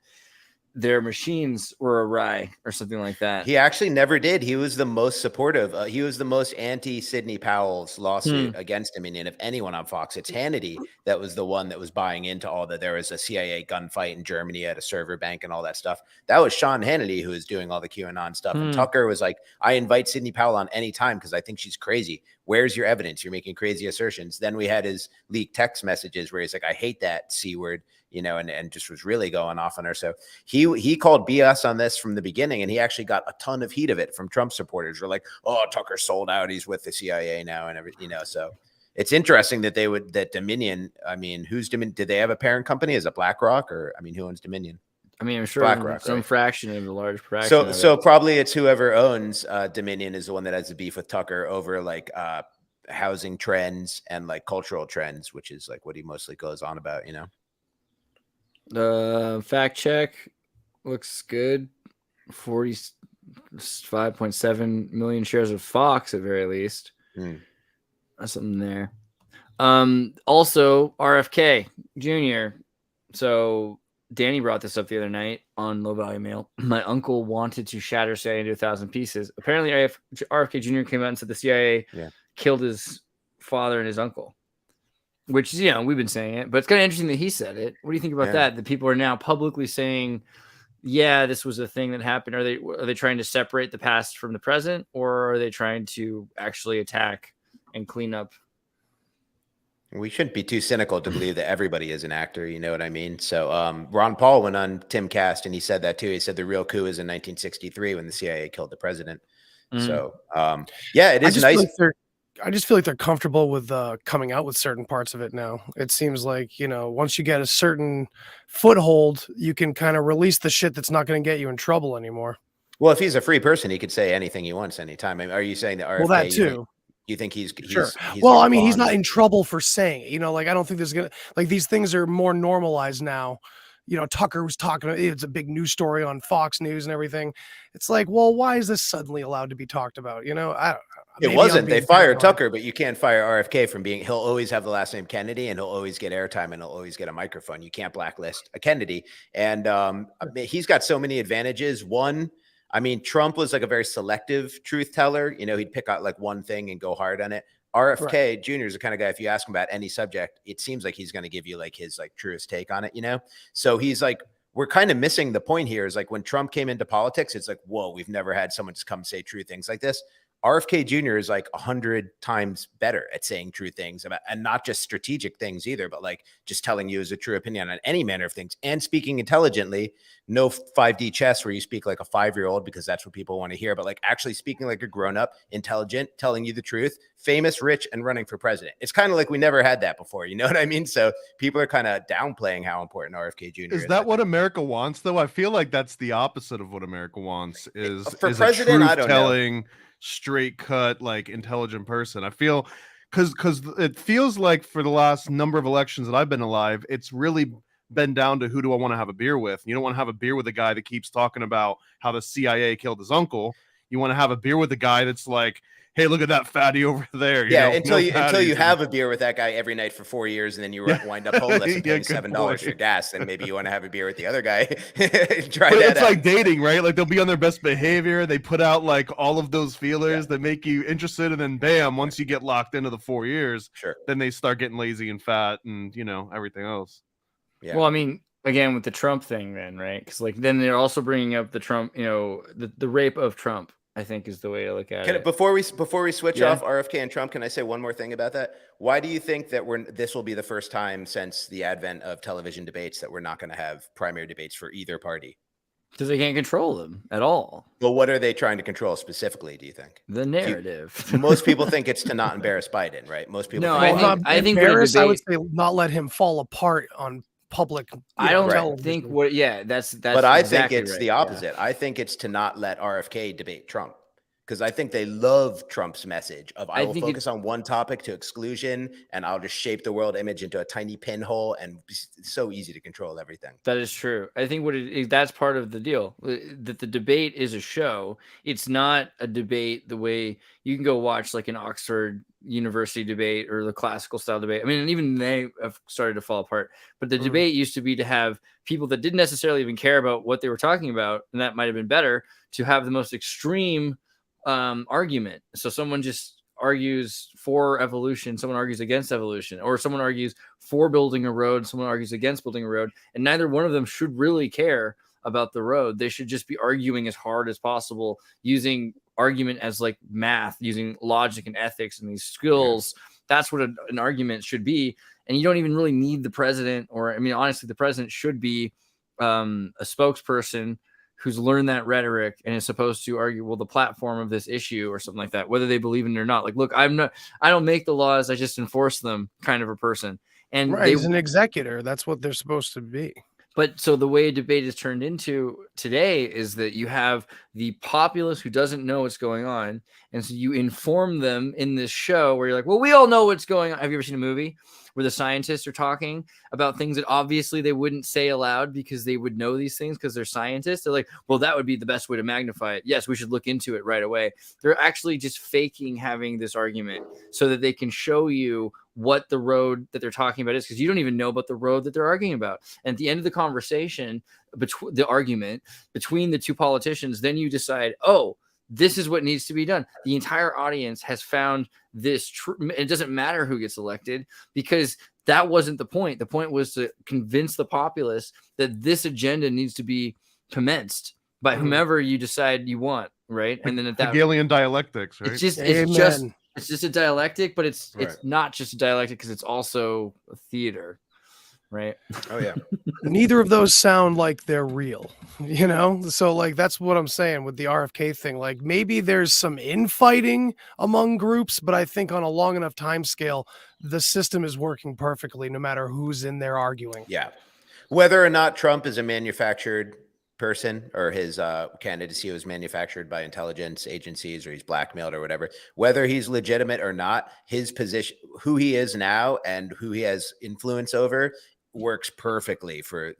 their machines were awry or something like that. He actually never did. He was the most supportive. He was the most anti-Sidney Powell's lawsuit against Dominion. If anyone on Fox, it's Hannity that was the one that was buying into all that. There was a CIA gunfight in Germany at a server bank and all that stuff. That was Sean Hannity who was doing all the QAnon stuff. And Tucker was like, I invite Sidney Powell on any time because I think she's crazy. Where's your evidence? You're making crazy assertions. Then we had his leaked text messages where he's like, I hate that C word, you know, and just was really going off on her. So he called BS on this from the beginning, and he actually got a ton of heat of it from Trump supporters. Were like, oh, Tucker sold out. He's with the CIA now and everything, you know. So it's interesting that that Dominion, I mean, who's Dominion? Did they have a parent company? Is it BlackRock, or I mean, who owns Dominion? I mean, I'm sure BlackRock, some right? fraction of the large fraction. So probably it's whoever owns Dominion is the one that has the beef with Tucker over like housing trends and like cultural trends, which is like what he mostly goes on about, you know. Fact check looks good. 45.7 million shares of Fox at very least. That's something there. Also RFK Jr. So Danny brought this up the other night on Low Value Mail. My uncle wanted to shatter CIA into 1,000 pieces. Apparently RFK Jr. came out and said the CIA killed his father and his uncle, which, you know, we've been saying it, but it's kind of interesting that he said it. What do you think about that? That people are now publicly saying, yeah, this was a thing that happened. Are they trying to separate the past from the present, or are they trying to actually attack and clean up? We shouldn't be too cynical to believe that everybody is an actor. You know what I mean? So Ron Paul went on Tim Cast and he said that too. He said the real coup is in 1963 when the CIA killed the president. So yeah, it is nice. I just feel like they're comfortable with coming out with certain parts of it now. It seems like, you know, once you get a certain foothold, you can kind of release the shit that's not going to get you in trouble anymore. Well, if he's a free person, he could say anything he wants anytime. I mean, are you saying that RFK, well, that too. You think he's sure? He's well, like I mean, he's not in trouble for saying it. You know, like I don't think there's gonna like these things are more normalized now. You know, Tucker was talking. It's a big news story on Fox News and everything. It's like, well, why is this suddenly allowed to be talked about? You know, it wasn't. They fired Tucker, but you can't fire RFK from being. He'll always have the last name Kennedy, and he'll always get airtime, and he'll always get a microphone. You can't blacklist a Kennedy, and he's got so many advantages. One, I mean, Trump was like a very selective truth teller. You know, he'd pick out like one thing and go hard on it. RFK Jr. is the kind of guy, if you ask him about any subject, it seems like he's going to give you like his like truest take on it, you know? So he's like, we're kind of missing the point here is like when Trump came into politics, it's like, whoa, we've never had someone just come say true things like this. RFK Jr. is like 100 times better at saying true things about, and not just strategic things either, but like just telling you as a true opinion on any manner of things and speaking intelligently. No 5D chess where you speak like a 5-year-old because that's what people want to hear, but like actually speaking like a grown-up, intelligent, telling you the truth, famous, rich, and running for president. It's kind of like we never had that before. You know what I mean? So people are kind of downplaying how important RFK Jr. Is that what America wants, though? I feel like that's the opposite of what America wants. Is for president? I don't know. Straight cut, like intelligent person. I feel because it feels like for the last number of elections that I've been alive, it's really been down to who do I want to have a beer with. You don't want to have a beer with a guy that keeps talking about how the CIA killed his uncle. You want to have a beer with a guy that's like, hey, look at that fatty over there. Yeah, until you have a beer with that guy every night for 4 years, and then you wind up homeless and paying $7 for gas, and maybe you want to have a beer with the other guy. It's like dating, right? Like they'll be on their best behavior. They put out like all of those feelers that make you interested, and then bam, once you get locked into the 4 years, then they start getting lazy and fat, and you know everything else. Yeah. Well, I mean, again with the Trump thing, then right? Because like then they're also bringing up the Trump, you know, the rape of Trump. I think is the way to look at it. Before we switch Yeah. off RFK and Trump, can I say one more thing about that? Why do you think that this will be the first time since the advent of television debates that we're not going to have primary debates for either party? Because they can't control them at all. Well, what are they trying to control specifically, do you think? The narrative. Most people think it's to not embarrass Biden, right? Most people No, think, I think what a embarrass, I would debate- say not let him fall apart on public. I don't television. think what. Yeah, that's. but I exactly think it's right, the opposite. I think it's to not let RFK debate Trump. Because I think they love Trump's message of I will focus on one topic to exclusion, and I'll just shape the world image into a tiny pinhole, and it's so easy to control everything. That is true. I think that's part of the deal. That the debate is a show. It's not a debate the way you can go watch like an Oxford University debate or the classical style debate. I mean, and even they have started to fall apart. But the debate used to be to have people that didn't necessarily even care about what they were talking about, and that might have been better to have the most extreme argument. So someone just argues for evolution, someone argues against evolution, or someone argues for building a road, someone argues against building a road, and neither one of them should really care about the road. They should just be arguing as hard as possible, using argument as like math, using logic and ethics and these skills. That's what an argument should be. And you don't even really need the president, or I mean, honestly, the president should be a spokesperson who's learned that rhetoric and is supposed to argue, well, the platform of this issue or something like that, whether they believe in it or not. Like, look, I don't make the laws, I just enforce them, kind of a person. And he's an executor. That's what they're supposed to be. But so the way a debate is turned into today is that you have the populace who doesn't know what's going on. And so you inform them in this show where you're like, well, we all know what's going on. Have you ever seen a movie where the scientists are talking about things that obviously they wouldn't say aloud because they would know these things because they're scientists? They're like, well, that would be the best way to magnify it. Yes, we should look into it right away. They're actually just faking having this argument so that they can show you what the road that they're talking about is, because you don't even know about the road that they're arguing about. And at the end of the conversation, between the argument between the two politicians, then you decide, oh, this is what needs to be done. The entire audience has found this. It doesn't matter who gets elected, because that wasn't the point. The point was to convince the populace that this agenda needs to be commenced by whomever you decide you want, right? And then at that Hegelian dialectics, right? It's just a dialectic, but it's not just a dialectic because it's also a theater, right? Oh yeah. Neither of those sound like they're real, you know? So like that's what I'm saying with the RFK thing. Like maybe there's some infighting among groups, but I think on a long enough time scale, the system is working perfectly no matter who's in there arguing. Yeah. Whether or not Trump is a manufactured person or his candidacy was manufactured by intelligence agencies or he's blackmailed or whatever, whether he's legitimate or not, his position, who he is now and who he has influence over, works perfectly for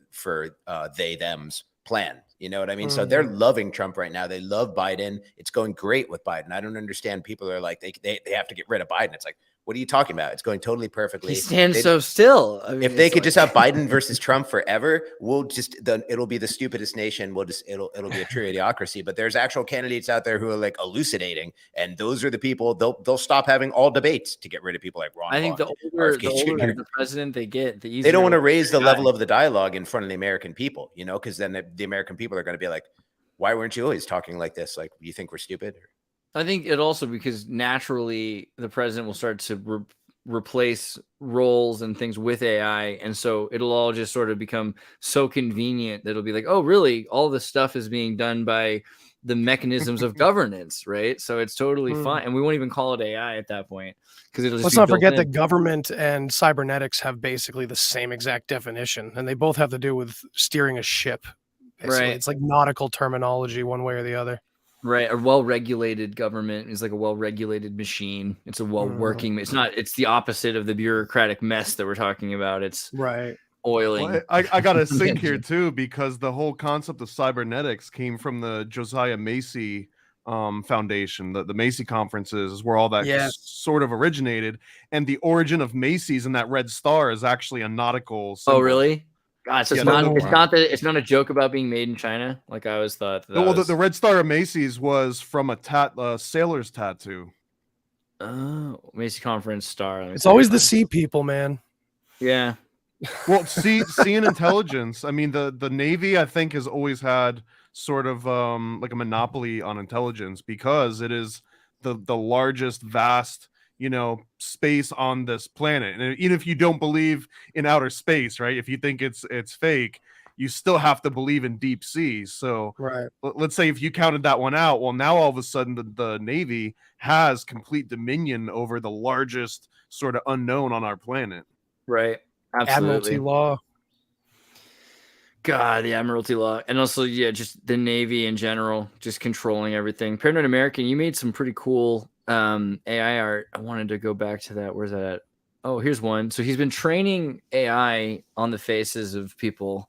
they them's plan. You know what I mean? So they're loving Trump right now. They love Biden. It's going great with Biden. I don't understand. People are like, they have to get rid of Biden. It's like, what are you talking about? It's going totally perfectly. He stands so still. I mean, if they could just have Biden versus Trump forever, it'll be the stupidest nation. It'll be a true idiocracy. But there's actual candidates out there who are like elucidating, and those are the people. They'll stop having all debates to get rid of people like Ron. I think the older the president they get, the easier. They don't want to raise the level of the dialogue in front of the American people, you know, because then the American people are going to be like, why weren't you always talking like this? Like, you think we're stupid? I think it also because naturally the president will start to replace roles and things with AI. And so it'll all just sort of become so convenient that it'll be like, oh, really? All this stuff is being done by the mechanisms of governance, right? So it's totally fine. And we won't even call it AI at that point because it'll just Let's not forget that government and cybernetics have basically the same exact definition, and they both have to do with steering a ship. Basically. Right. It's like nautical terminology one way or the other. Right. A well-regulated government is like a well-regulated machine. It's a well-working. It's the opposite of the bureaucratic mess that we're talking about. It's oiling. Well, I got to think here too, because the whole concept of cybernetics came from the Josiah Macy Foundation. The Macy conferences is where all that sort of originated. And the origin of Macy's and that red star is actually a nautical symbol. Oh, really? God, so it's not a joke about being made in China, like I always thought. The red star of Macy's was from a sailor's tattoo. Oh, Macy conference star. It's always the sea people, man. Yeah. Well, sea and intelligence. I mean, the Navy, I think, has always had sort of like a monopoly on intelligence, because it is the largest vast, you know, space on this planet. And even if you don't believe in outer space, right, if you think it's fake, you still have to believe in deep sea. So Right. let's say if you counted that one out, well, now all of a sudden the Navy has complete dominion over the largest sort of unknown on our planet. Right. Admiralty Absolutely. law. God, the Admiralty law. And also, yeah, just the Navy in general, just controlling everything. Paranoid American, you made some pretty cool AI art. I wanted to go back to that. Where's that at? Oh, here's one. So he's been training AI on the faces of people.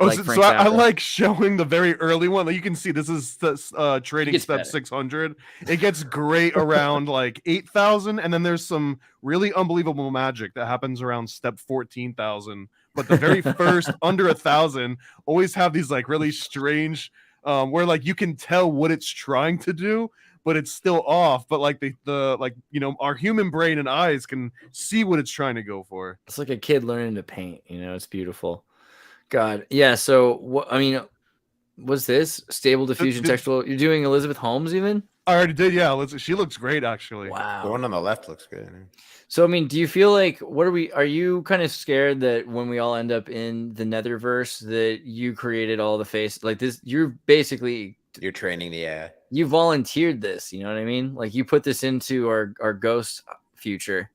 Oh, like so Frank I Zappa. like showing the very early one. Like you can see, this is trading gets step better. 600. It gets great around like 8,000, and then there's some really unbelievable magic that happens around step 14,000. But the very first under 1,000 always have these like really strange, where like you can tell what it's trying to do, but it's still off. But like the like, you know, our human brain and eyes can see what it's trying to go for. It's like a kid learning to paint, you know, it's beautiful. God. Yeah. So what, I mean, what's this? Stable diffusion did- textual. You're doing Elizabeth Holmes even? I already did, yeah. She looks great actually. The Wow. one on the left looks good. So, I mean, do you feel like, are you kind of scared that when we all end up in the Netherverse that you created all the face like this? You're training the AI. you volunteered this, you know what I mean? Like you put this into our ghost future.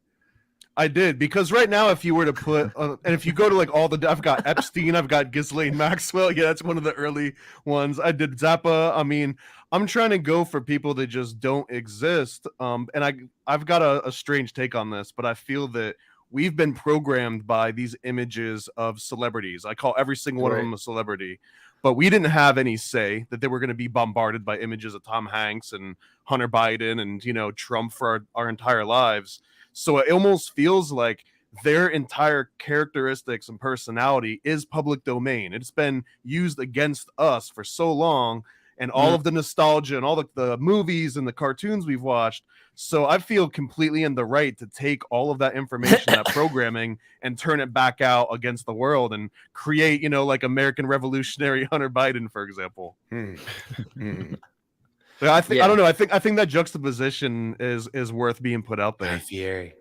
I did, because right now, if you were to put, and if you go to like all the, I've got Epstein, I've got Ghislaine Maxwell. Yeah, that's one of the early ones. I did Zappa. I mean, I'm trying to go for people that just don't exist. And I've got a strange take on this, but I feel that we've been programmed by these images of celebrities. I call every single one of them a celebrity, but we didn't have any say that they were going to be bombarded by images of Tom Hanks and Hunter Biden and, you know, Trump for our entire lives. So it almost feels like their entire characteristics and personality is public domain. It's been used against us for so long, and all of the nostalgia and all the movies and the cartoons we've watched. So I feel completely in the right to take all of that information, that programming, and turn it back out against the world and create, you know, like American revolutionary Hunter Biden, for example. I think I don't know. I think that juxtaposition is worth being put out there. Fury.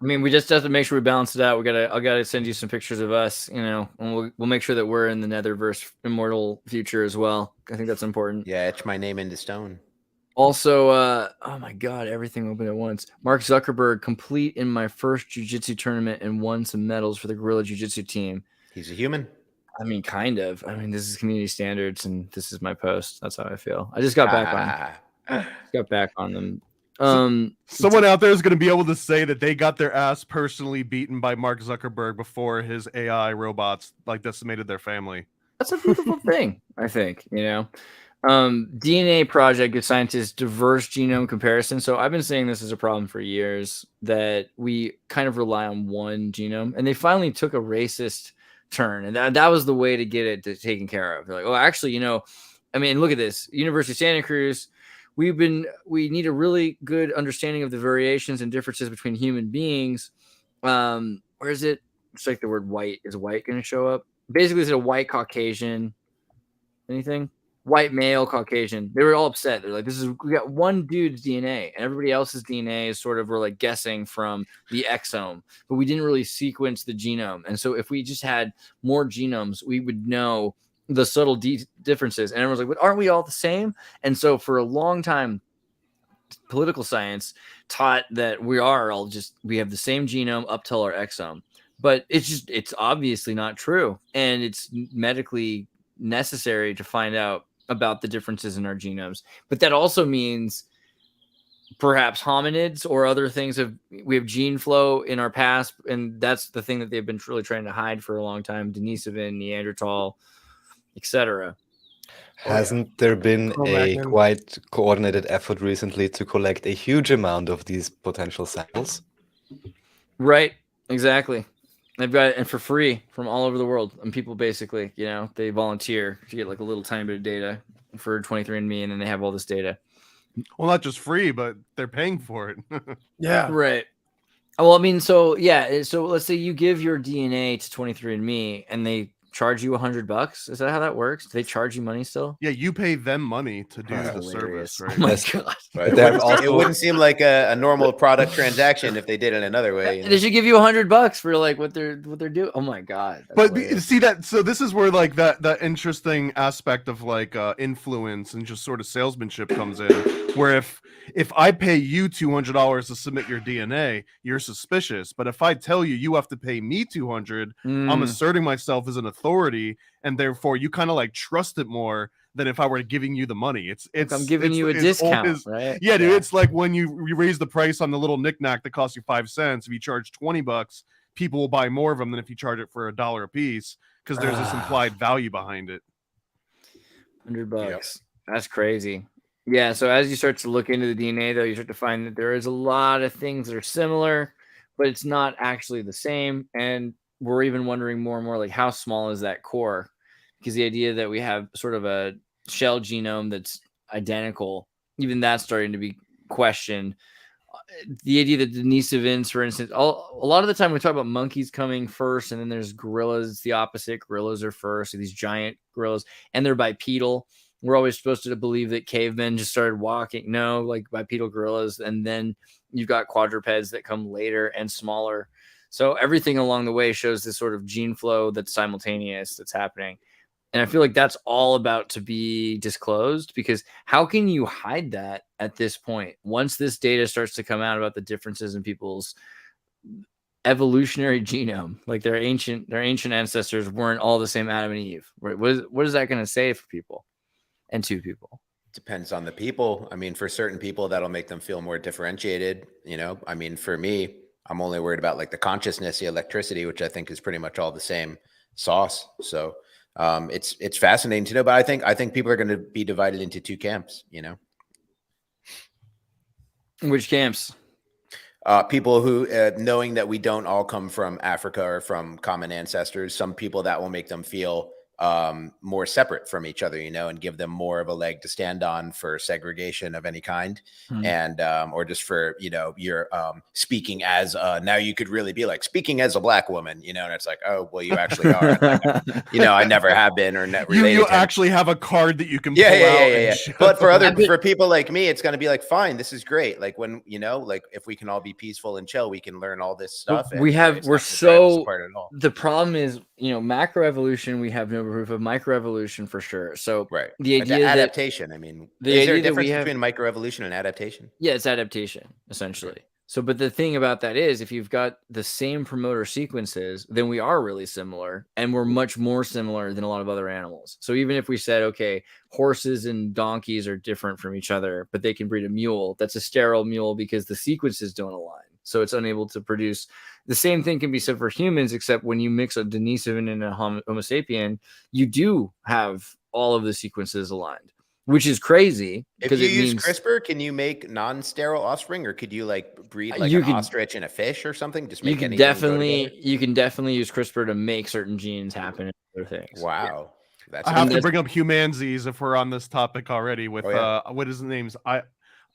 I mean, we just have to make sure we balance it out. I gotta send you some pictures of us, you know, and we'll make sure that we're in the Netherverse immortal future as well. I think that's important. Yeah, etch my name into stone. Also, oh my God, everything open at once. Mark Zuckerberg complete in my first jiu-jitsu tournament and won some medals for the Guerrilla Jiu-Jitsu team. He's a human. I mean, kind of. I mean, this is community standards, and this is my post. That's how I feel. I just got back on them. Someone out there is going to be able to say that they got their ass personally beaten by Mark Zuckerberg before his AI robots like decimated their family. That's a beautiful thing, I think, you know. DNA project gives scientists diverse genome comparison. So I've been saying this is a problem for years, that we kind of rely on one genome, and they finally took a racist turn, and that was the way to get it taken care of. They're like, oh, actually, you know, I mean, look at this. University of Santa Cruz, we need a really good understanding of the variations and differences between human beings. Where is it? It's like the word white. Is white going to show up? Basically, it's a white Caucasian. Anything? White male Caucasian. They were all upset. They're like, we got one dude's DNA, and everybody else's DNA is sort of, we're like guessing from the exome, but we didn't really sequence the genome. And so if we just had more genomes, we would know the subtle differences. And everyone's like, but aren't we all the same? And so for a long time, political science taught that we have the same genome up till our exome, but it's obviously not true. And it's medically necessary to find out about the differences in our genomes. But that also means perhaps hominids or other things we have gene flow in our past, and that's the thing that they've been really trying to hide for a long time. Denisovan, Neanderthal, etc. Hasn't there been a quite coordinated effort recently to collect a huge amount of these potential samples? Right, exactly. They've got it, and for free from all over the world. And people basically, you know, they volunteer to get like a little tiny bit of data for 23andMe, and then they have all this data. Well, not just free, but they're paying for it. Yeah. Right. Well, I mean, so yeah. So let's say you give your DNA to 23andMe, and they charge you $100? Is that how that works? Do they charge you money still? Yeah, you pay them money to do That's the hilarious. service, right? Oh my Yes. god. Right. They have It also- wouldn't seem like a normal product transaction if they did it another way. You know? They should give you $100 for like what they're doing. Oh my god. That's But hilarious. see that, so this is where like that interesting aspect of like influence and just sort of salesmanship comes in, where if I pay you $200 to submit your DNA, you're suspicious. But if I tell you you have to pay me $200, I'm asserting myself as an authority, and therefore you kind of like trust it more than if I were giving you the money. It's I'm giving you a discount, right? Yeah, dude. It's like when you raise the price on the little knickknack that costs you 5 cents. If you charge $20, people will buy more of them than if you charge it for $1 a piece, because there's this implied value behind it. $100. Yep. That's crazy. Yeah. So as you start to look into the DNA, though, you start to find that there is a lot of things that are similar, but it's not actually the same. And we're even wondering more and more, like, how small is that core? Because the idea that we have sort of a shell genome that's identical, even that's starting to be questioned. The idea that Denisovans, for instance, a lot of the time we talk about monkeys coming first, and then there's gorillas. It's the opposite. Gorillas are first. So these giant gorillas, and they're bipedal. We're always supposed to believe that cavemen just started walking. No, like bipedal gorillas, and then you've got quadrupeds that come later and smaller. So everything along the way shows this sort of gene flow that's simultaneous that's happening. And I feel like that's all about to be disclosed, because how can you hide that at this point? Once this data starts to come out about the differences in people's evolutionary genome, like their ancient ancestors weren't all the same Adam and Eve. What is that going to say for people and to people? Depends on the people. I mean, for certain people, that'll make them feel more differentiated. You know, I mean, for me, I'm only worried about like the consciousness, the electricity, which I think is pretty much all the same sauce. So it's fascinating to know, but I think people are going to be divided into two camps, you know. Which camps? People who, knowing that we don't all come from Africa or from common ancestors, some people that will make them feel more separate from each other, you know, and give them more of a leg to stand on for segregation of any kind. And or just for, you know, you're speaking as now you could really be like speaking as a black woman, you know, and it's like, oh, well, you actually are. Like, you know, I never have been or not related. You actually have a card that you can pull out. Yeah. But for people like me, it's going to be like, fine, this is great. Like when, you know, like if we can all be peaceful and chill, we can learn all this stuff. The problem is, you know, macroevolution, we have no proof of microevolution for sure. So right, the idea adaptation. I mean, is there a difference between microevolution and adaptation? Yeah, it's adaptation essentially. Right. So, but the thing about that is, if you've got the same promoter sequences, then we are really similar, and we're much more similar than a lot of other animals. So even if we said, okay, horses and donkeys are different from each other, but they can breed a mule, that's a sterile mule because the sequences don't align. So it's unable to produce. The same thing can be said for humans, except when you mix a Denisovan and a Homo sapien, you do have all of the sequences aligned, which is crazy. If you use CRISPR, can you make non-sterile offspring, or could you like breed like an ostrich and a fish or something? Just make you can definitely use CRISPR to make certain genes happen and other things. Wow. Yeah. I have to bring up humansies if we're on this topic already with what is the name's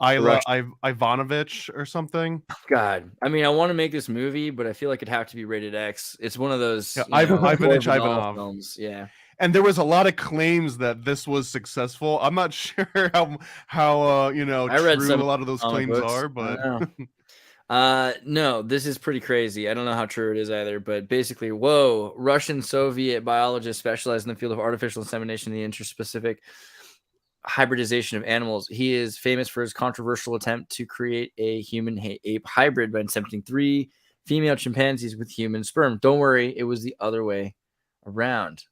Ivanovich or something. God, I mean, I want to make this movie, but I feel like it'd have to be rated X. It's one of those Ivanov films. Yeah. And there was a lot of claims that this was successful. I'm not sure how I read true a lot of those claims are, but no, this is pretty crazy. I don't know how true it is either, but basically, Russian Soviet biologist specialized in the field of artificial insemination and the interspecific hybridization of animals. He is famous for his controversial attempt to create a human ape hybrid by inseminating 3 female chimpanzees with human sperm. Don't worry, it was the other way around,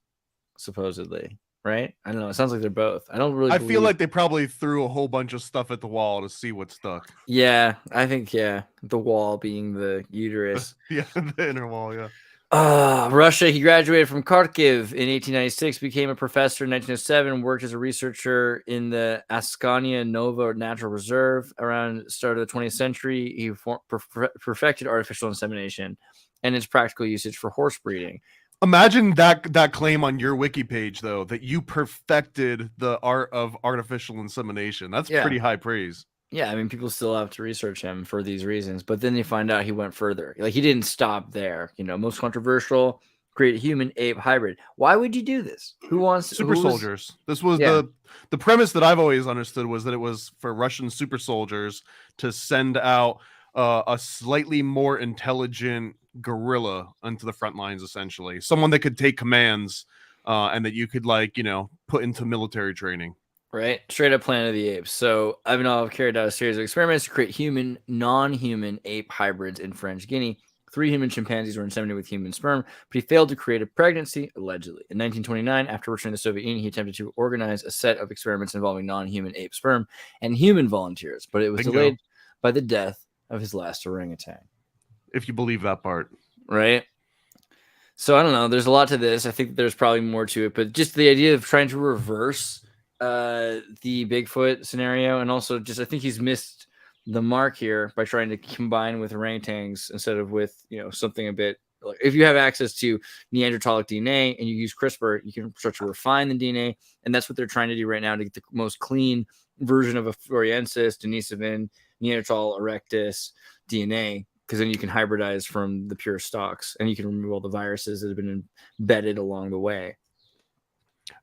supposedly. Right? I don't know. It sounds like they're both. I feel like they probably threw a whole bunch of stuff at the wall to see what stuck. Yeah, I think the wall being the uterus. Yeah, the inner wall. Yeah. Russia. He graduated from Kharkiv in 1896, became a professor in 1907, worked as a researcher in the Askania Nova Natural Reserve. Around the start of the 20th century, he perfected artificial insemination and its practical usage for horse breeding. Imagine that claim on your wiki page, though, that you perfected the art of artificial insemination. That's pretty high praise. Yeah, I mean, people still have to research him for these reasons, but then you find out he went further. Like, he didn't stop there. You know, most controversial, create a human-ape hybrid. Why would you do this? Who wants super soldiers? This was Yeah. the premise that I've always understood was that it was for Russian super soldiers to send out a slightly more intelligent guerrilla onto the front lines, essentially someone that could take commands and that you could put into military training. Right, straight up Planet of the Apes. So Ivanov carried out a series of experiments to create human, non-human ape hybrids in French Guinea. 3 human chimpanzees were inseminated with human sperm, but he failed to create a pregnancy, allegedly. In 1929, after returning to the Soviet Union, he attempted to organize a set of experiments involving non-human ape sperm and human volunteers, but it was delayed by the death of his last orangutan. If you believe that part. Right? So I don't know. There's a lot to this. I think there's probably more to it, but just the idea of trying to reverse the Bigfoot scenario, and also just I think he's missed the mark here by trying to combine with orangutans instead of with something a bit like, if you have access to Neanderthalic DNA and you use CRISPR, you can start to refine the DNA, and that's what they're trying to do right now to get the most clean version of a Floriensis, Denisovan, Neanderthal erectus DNA, because then you can hybridize from the pure stocks and you can remove all the viruses that have been embedded along the way.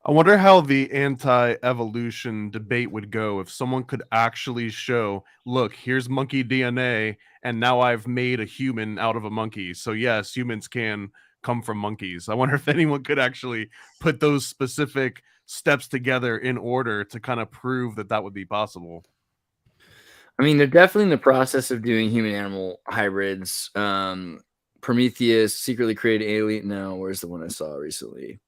I wonder how the anti-evolution debate would go if someone could actually show, look, here's monkey DNA, and now I've made a human out of a monkey. So yes, humans can come from monkeys. I wonder if anyone could actually put those specific steps together in order to kind of prove that that would be possible. I mean, they're definitely in the process of doing human-animal hybrids. Prometheus secretly created alien. No, where's the one I saw recently?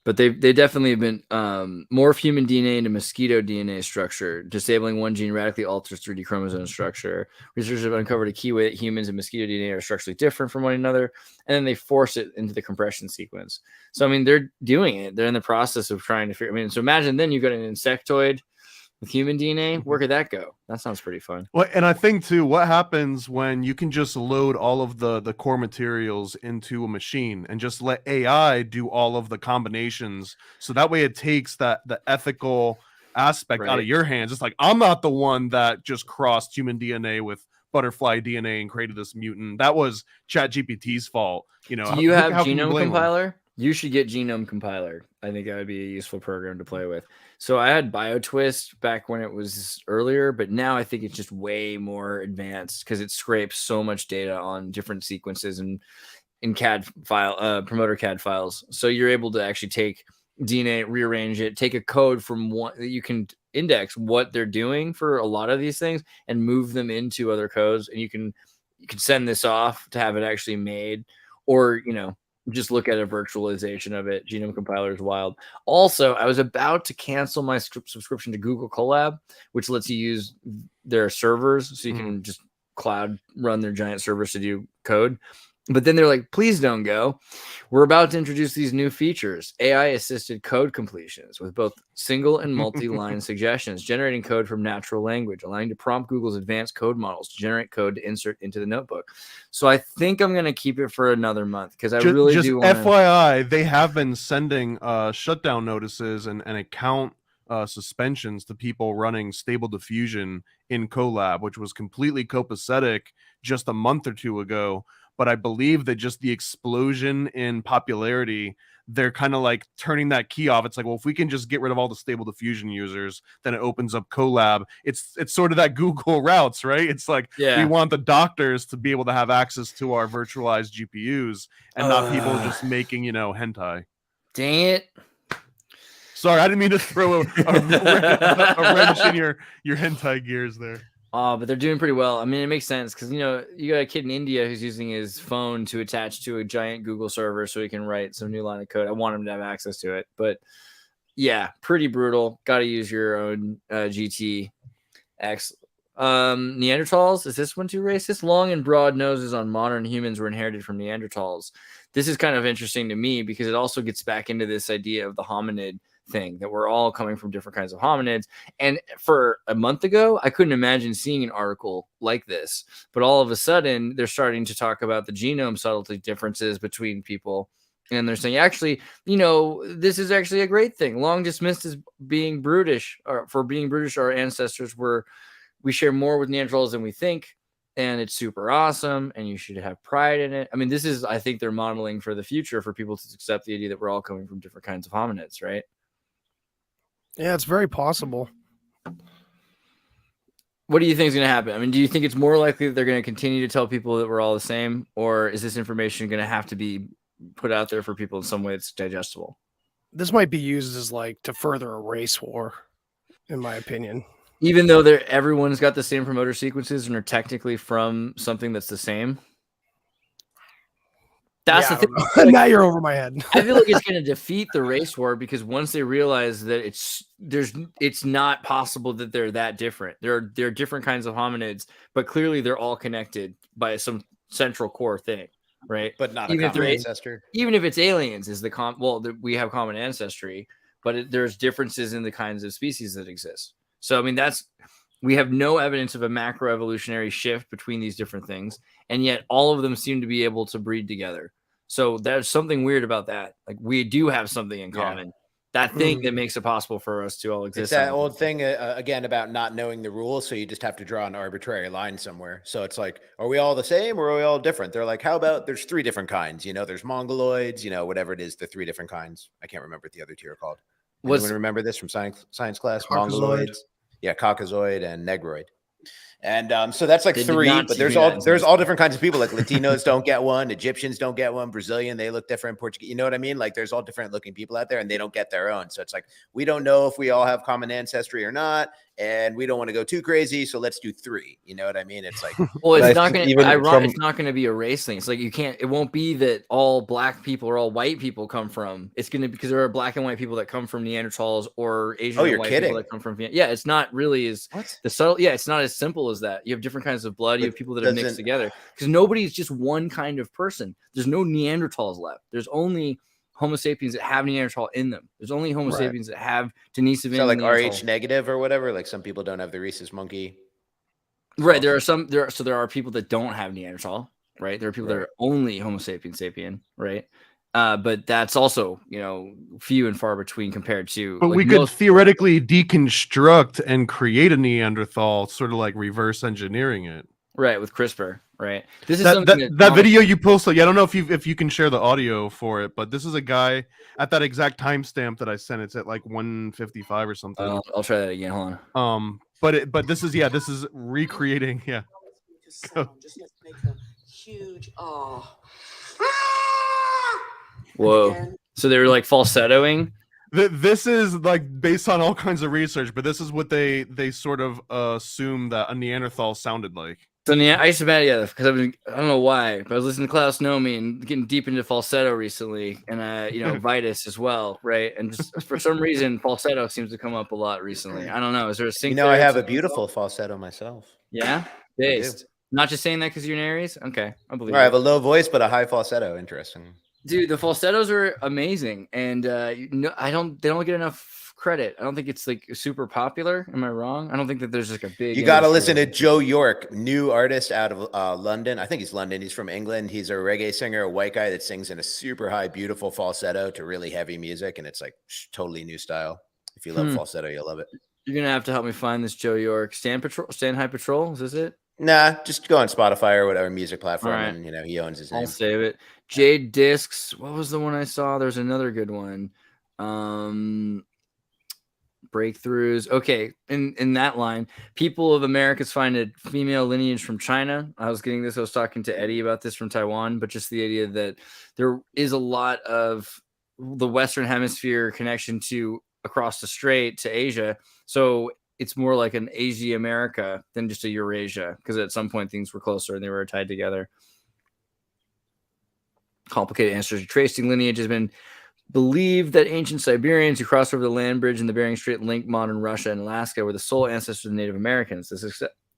But they definitely have been morph human DNA into mosquito DNA structure. Disabling one gene radically alters 3D chromosome structure. Researchers have uncovered a key way that humans and mosquito DNA are structurally different from one another, and then they force it into the compression sequence. So, I mean, they're doing it. They're in the process of trying to figure. I mean, so imagine then you've got an insectoid with human DNA. Where could that go? That sounds pretty fun. Well, and I think too, what happens when you can just load all of the core materials into a machine and just let AI do all of the combinations, so that way it takes the ethical aspect out of your hands. It's like, I'm not the one that just crossed human DNA with butterfly DNA and created this mutant. That was ChatGPT's fault. Do you have Genome Compiler? You should get Genome Compiler. I think that would be a useful program to play with. So I had BioTwist back when it was earlier, but now I think it's just way more advanced because it scrapes so much data on different sequences and in CAD file, promoter CAD files. So you're able to actually take DNA, rearrange it, take a code from one that you can index what they're doing for a lot of these things and move them into other codes. And you can send this off to have it actually made, or, just look at a virtualization of it. Genome Compiler is wild. Also, I was about to cancel my subscription to Google Colab, which lets you use their servers. So you can just cloud run their giant servers to do code. But then they're like, please don't go. We're about to introduce these new features, AI-assisted code completions with both single and multi-line suggestions, generating code from natural language, allowing you to prompt Google's advanced code models to generate code to insert into the notebook. So I think I'm going to keep it for another month because I really do want to... FYI, they have been sending shutdown notices and account suspensions to people running Stable Diffusion in Colab, which was completely copacetic just a month or two ago. But I believe that just the explosion in popularity, they're kind of like turning that key off. It's like, well, if we can just get rid of all the Stable Diffusion users, then it opens up Colab. It's sort of that Google routes, right? It's like, we want the doctors to be able to have access to our virtualized GPUs and not people just making, hentai. Dang it. Sorry, I didn't mean to throw a wrench in your hentai gears there. Oh, but they're doing pretty well. I mean, it makes sense because, you got a kid in India who's using his phone to attach to a giant Google server so he can write some new line of code. I want him to have access to it. But, yeah, pretty brutal. Got to use your own GTX. Neanderthals, is this one too racist? Long and broad noses on modern humans were inherited from Neanderthals. This is kind of interesting to me because it also gets back into this idea of the hominid thing, that we're all coming from different kinds of hominids. And for a month ago, I couldn't imagine seeing an article like this, but all of a sudden they're starting to talk about the genome subtlety differences between people. And they're saying, actually, this is actually a great thing. Long dismissed as being brutish, or for being brutish, our ancestors we share more with Neanderthals than we think. and it's super awesome, and you should have pride in it. I mean, this is, I think they're modeling for the future for people to accept the idea that we're all coming from different kinds of hominids, right? Yeah, it's very possible. What do you think is going to happen? I mean, do you think it's more likely that they're going to continue to tell people that we're all the same, or is this information going to have to be put out there for people in some way that's digestible? This might be used as like to further a race war, in my opinion. Even though everyone's got the same promoter sequences and are technically from something that's the same. That's the thing. Now you're over my head. I feel like it's going to defeat the race war, because once they realize that it's not possible that they're that different. There are different kinds of hominids, but clearly they're all connected by some central core thing, right? But not even a common ancestor. Even if it's aliens, is we have common ancestry, but there's differences in the kinds of species that exist. So I mean, we have no evidence of a macroevolutionary shift between these different things, and yet all of them seem to be able to breed together. So there's something weird about that. Like, we do have something in common. That thing that makes it possible for us to all exist. It's that old thing again about not knowing the rules, so you just have to draw an arbitrary line somewhere. So it's like, are we all the same or are we all different? They're like, how about there's 3 different kinds? There's Mongoloids, whatever it is, the 3 different kinds. I can't remember what the other 2 are called. Anyone remember this from science class? Caucasoid. Mongoloids, Caucasoid and Negroid. And so that's like They did 3, not but teach there's me all that. different kinds of people. Like Latinos don't get one, Egyptians don't get one, Brazilian, they look different, Portuguese, you know what I mean? Like, there's all different looking people out there, and they don't get their own. So it's like, we don't know if we all have common ancestry or not, and we don't want to go too crazy, so let's do 3. You know what I mean? It's like, well, I it's not think going even to. from- It's not going to be a race thing. It's like, it won't be that all black people or all white people come from. It's going to, because there are black and white people that come from Neanderthals, or Asian and you're white kidding. people that come from. Yeah, it's not really as the subtle. Yeah, it's not as simple as that. You have different kinds of blood. You have people that are mixed together, because nobody's just one kind of person. There's no Neanderthals left. There's only Homo sapiens that have Neanderthal in them. There's only Homo sapiens that have Denisovans. So like Rh negative or whatever. Like, some people don't have the rhesus monkey. Right. There are people that don't have Neanderthal. Right. There are people that are only Homo sapiens sapien. Right. But that's also, few and far between compared to. But we could theoretically deconstruct and create a Neanderthal, sort of like reverse engineering it. Right, with CRISPR. Right. This is that video you posted. I don't know if you can share the audio for it, but this is a guy at that exact timestamp that I sent. It's at like 1:55 or something. I'll try that again. Hold on. But this is recreating. Yeah. Just make a huge Whoa. So they were like falsettoing. This is like based on all kinds of research, but this is what they sort of assume that a Neanderthal sounded like. So I used to imagine, because I don't know why, but I was listening to Klaus Nomi and getting deep into falsetto recently, and Vitus as well, right? And just for some reason, falsetto seems to come up a lot recently. I don't know. Is there a sync? I have a beautiful falsetto myself. Yeah, based. Not just saying that because you're an Aries. Okay, I believe. I have a low voice but a high falsetto. Interesting. Dude, the falsettos are amazing, and they don't get enough credit. I don't think it's like super popular. Am I wrong? I don't think that there's like a big. You got to listen to Joe York, new artist out of London. I think he's London. He's from England. He's a reggae singer, a white guy that sings in a super high, beautiful falsetto to really heavy music, and it's like totally new style. If you love falsetto, you'll love it. You're gonna have to help me find this Joe York. Stand High Patrol. Is this it? Nah, just go on Spotify or whatever music platform, and he owns his name. I'll save it. Jade Discs. What was the one I saw? There's another good one. Breakthroughs. Okay, in that line, people of Americas find a female lineage from China. I was talking to Eddie about this from Taiwan, but just the idea that there is a lot of the Western Hemisphere connection to across the strait to Asia. So it's more like an Asia America than just a Eurasia, because at some point things were closer and they were tied together. Complicated ancestry tracing lineage has been believed that ancient Siberians who crossed over the land bridge in the Bering Strait linked modern Russia and Alaska were the sole ancestors of Native Americans.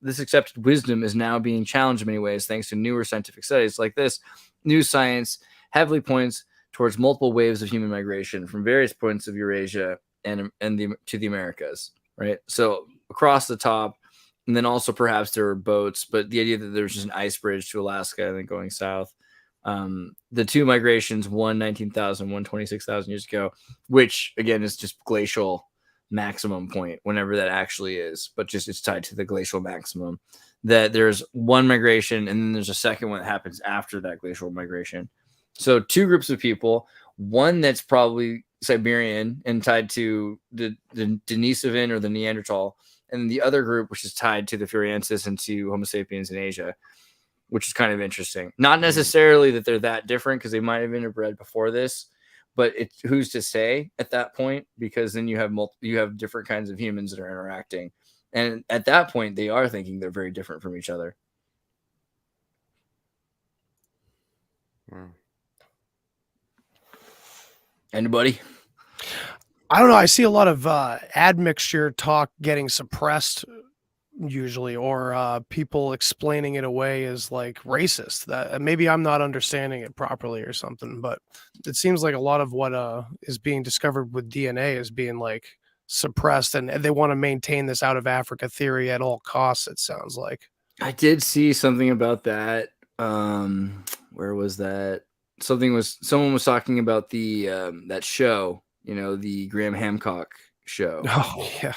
This accepted wisdom is now being challenged in many ways thanks to newer scientific studies. Like this, new science heavily points towards multiple waves of human migration from various points of Eurasia and to the Americas, right? So across the top, and then also perhaps there were boats, but the idea that there's just an ice bridge to Alaska and then going south. The two migrations, one 19,000, one 26,000 years ago, which again is just glacial maximum point, whenever that actually is, but just it's tied to the glacial maximum. That there's one migration and then there's a second one that happens after that glacial migration. So two groups of people, one that's probably Siberian and tied to the Denisovan or the Neanderthal, and the other group which is tied to the Furiensis and to Homo sapiens in Asia, which is kind of interesting. Not necessarily that they're that different because they might have interbred before this, but it's who's to say at that point, because then you have different kinds of humans that are interacting, and at that point they are thinking they're very different from each other. Anybody? I don't know. I see a lot of admixture talk getting suppressed usually, or people explaining it away as like racist. That maybe I'm not understanding it properly or something, but it seems like a lot of what is being discovered with DNA is being like suppressed, and they want to maintain this out of Africa theory at all costs, it sounds like. I did see something about that. Where was that? Someone was talking about the that show, the Graham Hancock show. Oh yeah.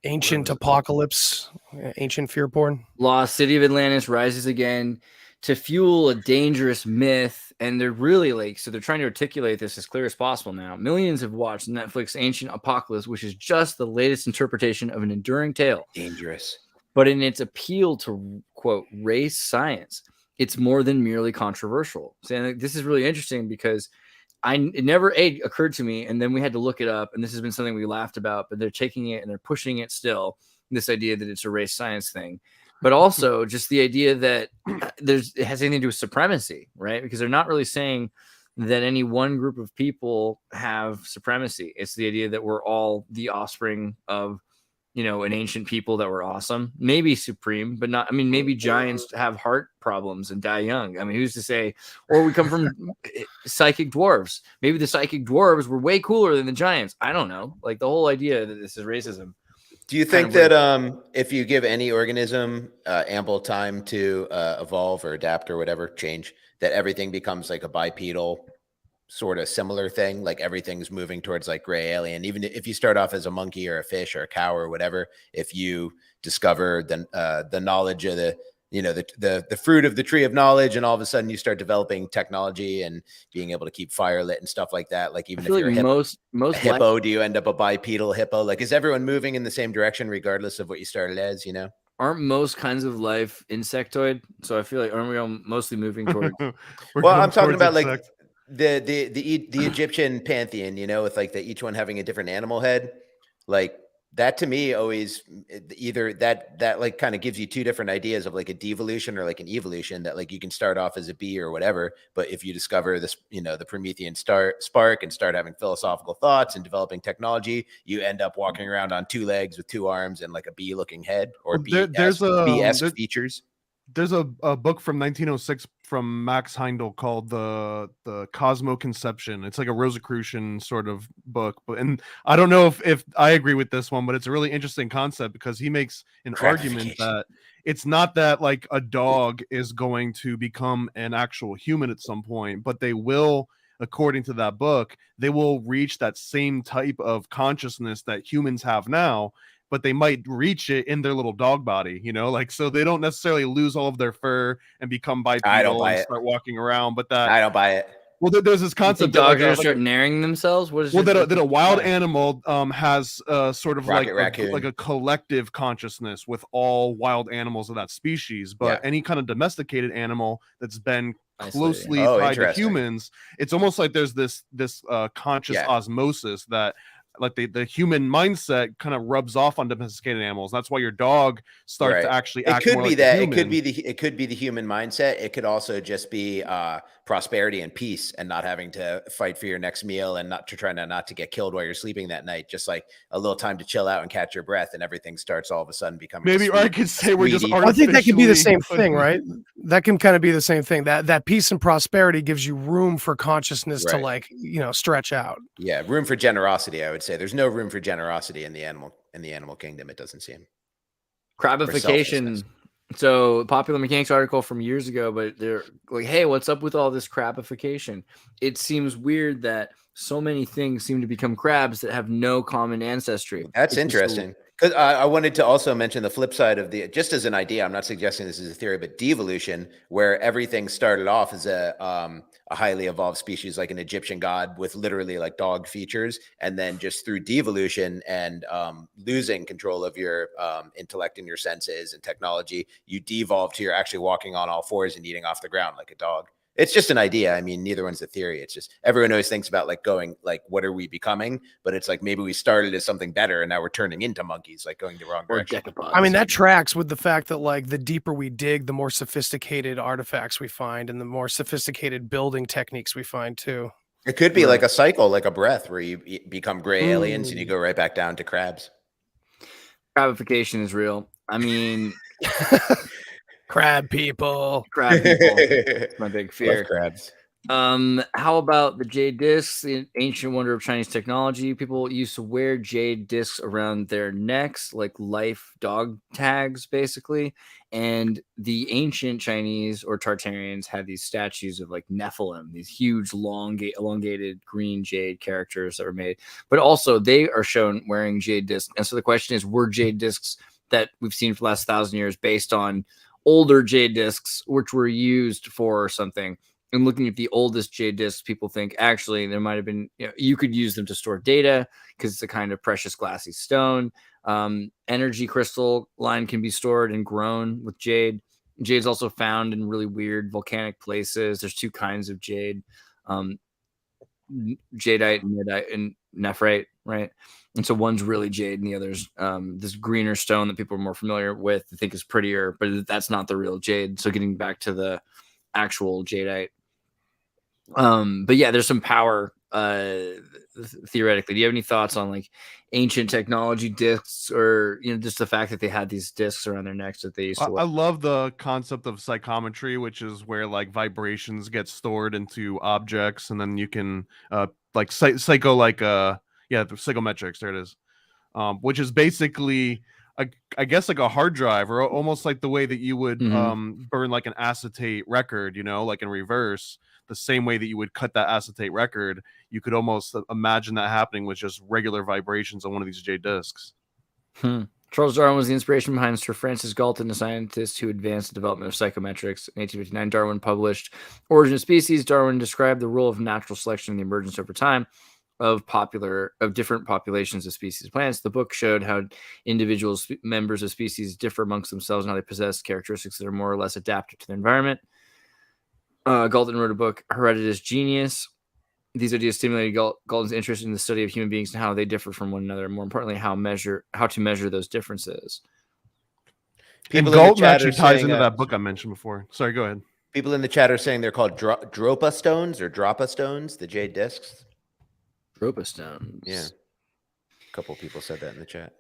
Ancient apocalypse, ancient fear porn. Lost City of Atlantis rises again to fuel a dangerous myth, and they're really so they're trying to articulate this as clear as possible now. Millions have watched Netflix Ancient Apocalypse, which is just the latest interpretation of an enduring tale. Dangerous. But in its appeal to, quote, race science, it's more than merely controversial. So this is really interesting because it never occurred to me, and then we had to look it up, and this has been something we laughed about, but they're taking it and they're pushing it still, this idea that it's a race science thing, but also just the idea that it has anything to do with supremacy, right? Because they're not really saying that any one group of people have supremacy. It's the idea that we're all the offspring of an ancient people that were awesome, maybe supreme, but not, maybe giants have heart problems and die young. Who's to say? Or we come from psychic dwarves. Maybe the psychic dwarves were way cooler than the giants. I don't know. Like the whole idea that this is racism. Do you think that if you give any organism ample time to evolve or adapt or whatever, change, that everything becomes like a bipedal sort of similar thing, like everything's moving towards like gray alien? Even if you start off as a monkey or a fish or a cow or whatever, if you discover the knowledge of the fruit of the tree of knowledge, and all of a sudden you start developing technology and being able to keep fire lit and stuff like that, like even if you're a hippo, do you end up a bipedal hippo? Like, is everyone moving in the same direction regardless of what you started as? Aren't most kinds of life insectoid? So I feel like aren't we all mostly moving towards? Well, I'm talking about like the Egyptian pantheon, with like each one having a different animal head. Like that to me always either that like kind of gives you two different ideas of like a devolution or like an evolution, that like you can start off as a bee or whatever, but if you discover this, the Promethean spark and start having philosophical thoughts and developing technology, you end up walking around on two legs with two arms and like a bee looking head, or bee-esque features. There's a book from 1906 from Max Heindel called the Cosmoconception. It's like a Rosicrucian sort of book, and I don't know if I agree with this one, but it's a really interesting concept because he makes an argument that it's not that like a dog is going to become an actual human at some point, but they will, according to that book, they will reach that same type of consciousness that humans have now, but they might reach it in their little dog body, so they don't necessarily lose all of their fur and become bipedal and start walking around. But that I don't buy it. Well, there's this concept dogs are going to start narrowing themselves. What is that a wild animal has sort of like a collective consciousness with all wild animals of that species, but any kind of domesticated animal that's been closely tied to humans, it's almost like there's this conscious osmosis that like the human mindset kind of rubs off on domesticated animals. That's why your dog starts to actually act more like a human. It could be the human mindset. It could also just be prosperity and peace, and not having to fight for your next meal, and not to get killed while you're sleeping that night. Just like a little time to chill out and catch your breath, and everything starts all of a sudden becoming maybe. Or I could say we're just I think that could be the same thing, right? That can kind of be the same thing. That peace and prosperity gives you room for consciousness to like stretch out. Yeah, room for generosity. I would say there's no room for generosity in the animal kingdom. It doesn't seem. Crabification So Popular Mechanics article from years ago, but they're like, hey, what's up with all this crabification? It seems weird that so many things seem to become crabs that have no common ancestry. That's It's just interesting. Because I wanted to also mention the flip side of just as an idea. I'm not suggesting this is a theory, but devolution, where everything started off as a highly evolved species, like an Egyptian god with literally like dog features, and then just through devolution and losing control of your intellect and your senses and technology, you devolve to you're actually walking on all fours and eating off the ground like a dog. It's just an idea. I mean, neither one's a theory. It's just everyone always thinks about like going like, what are we becoming? But it's like maybe we started as something better and now we're turning into monkeys, like going the wrong or direction. decapods. I mean, that tracks with the fact that like the deeper we dig, the more sophisticated artifacts we find and the more sophisticated building techniques we find too. It could be like a cycle, like a breath, where you become gray aliens and you go right back down to crabs. Crabification is real. I mean, Crab people. crab people. It's my big fear. Love crabs. How about the jade discs, the ancient wonder of Chinese technology? People used to wear jade discs around their necks, like life dog tags, basically. And the ancient Chinese or Tartarians had these statues of like Nephilim, these huge, elongated green jade characters that were made. But also, they are shown wearing jade discs. And so the question is, were jade discs that we've seen for the last 1,000 years based on older jade discs, which were used for something? And looking at the oldest jade discs, people think actually there might have been, you could use them to store data because it's a kind of precious glassy stone. Energy crystal line can be stored and grown with jade. Jade's also found in really weird volcanic places. There's two kinds of jade, jadeite and nephrite, right? And so one's really jade and the other's this greener stone that people are more familiar with, I think is prettier, but that's not the real jade. So getting back to the actual jadeite. But yeah, there's some power theoretically. Do you have any thoughts on like ancient technology discs, or just the fact that they had these discs around their necks that they used to wear? I love the concept of psychometry, which is where like vibrations get stored into objects, and then you can like the psychometrics. There it is, which is basically I guess like a hard drive, or almost like the way that you would burn like an acetate record, like in reverse. The same way that you would cut that acetate record, you could almost imagine that happening with just regular vibrations on one of these jade discs. Charles Darwin was the inspiration behind Sir Francis Galton, a scientist who advanced the development of psychometrics. In 1859, Darwin published Origin of Species. Darwin described the role of natural selection in the emergence over time of different populations of species of plants. The book showed how individuals, members of species, differ amongst themselves and how they possess characteristics that are more or less adapted to their environment. Galton wrote a book, Hereditous Genius. These ideas stimulated Galton's interest in the study of human beings and how they differ from one another. More importantly, how to measure those differences. And Galton actually ties into that book I mentioned before. Sorry, go ahead. People in the chat are saying they're called Dropa stones or Dropa stones, the jade discs. Dropa stones. Yeah. A couple people said that in the chat.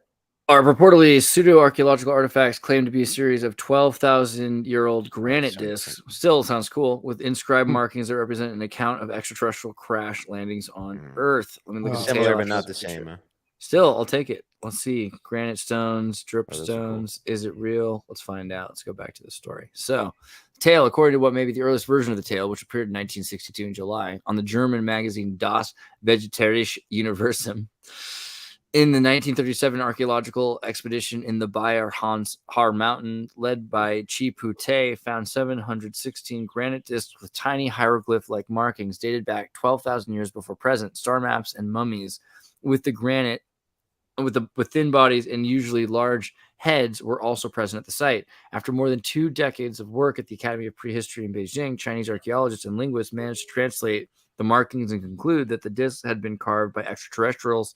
Are purportedly pseudo-archaeological artifacts claimed to be a series of 12,000-year-old granite discs. Still sounds cool, with inscribed markings that represent an account of extraterrestrial crash landings on Earth. Let me look at Similar, but not the same. Huh? Still, I'll take it. Let's see. Granite stones, drip stones. Cool. Is it real? Let's find out. Let's go back to the story. So, tale, according to what may be the earliest version of the tale, which appeared in 1962 in July on the German magazine Das Vegetarische Universum. In the 1937 archaeological expedition in the Bayer Har Mountain, led by Chi Pute, found 716 granite discs with tiny hieroglyph-like markings dated back 12,000 years before present, star maps and mummies with the granite with thin bodies and usually large heads were also present at the site. After more than 2 decades of work at the Academy of Prehistory in Beijing, Chinese archaeologists and linguists managed to translate the markings and conclude that the discs had been carved by extraterrestrials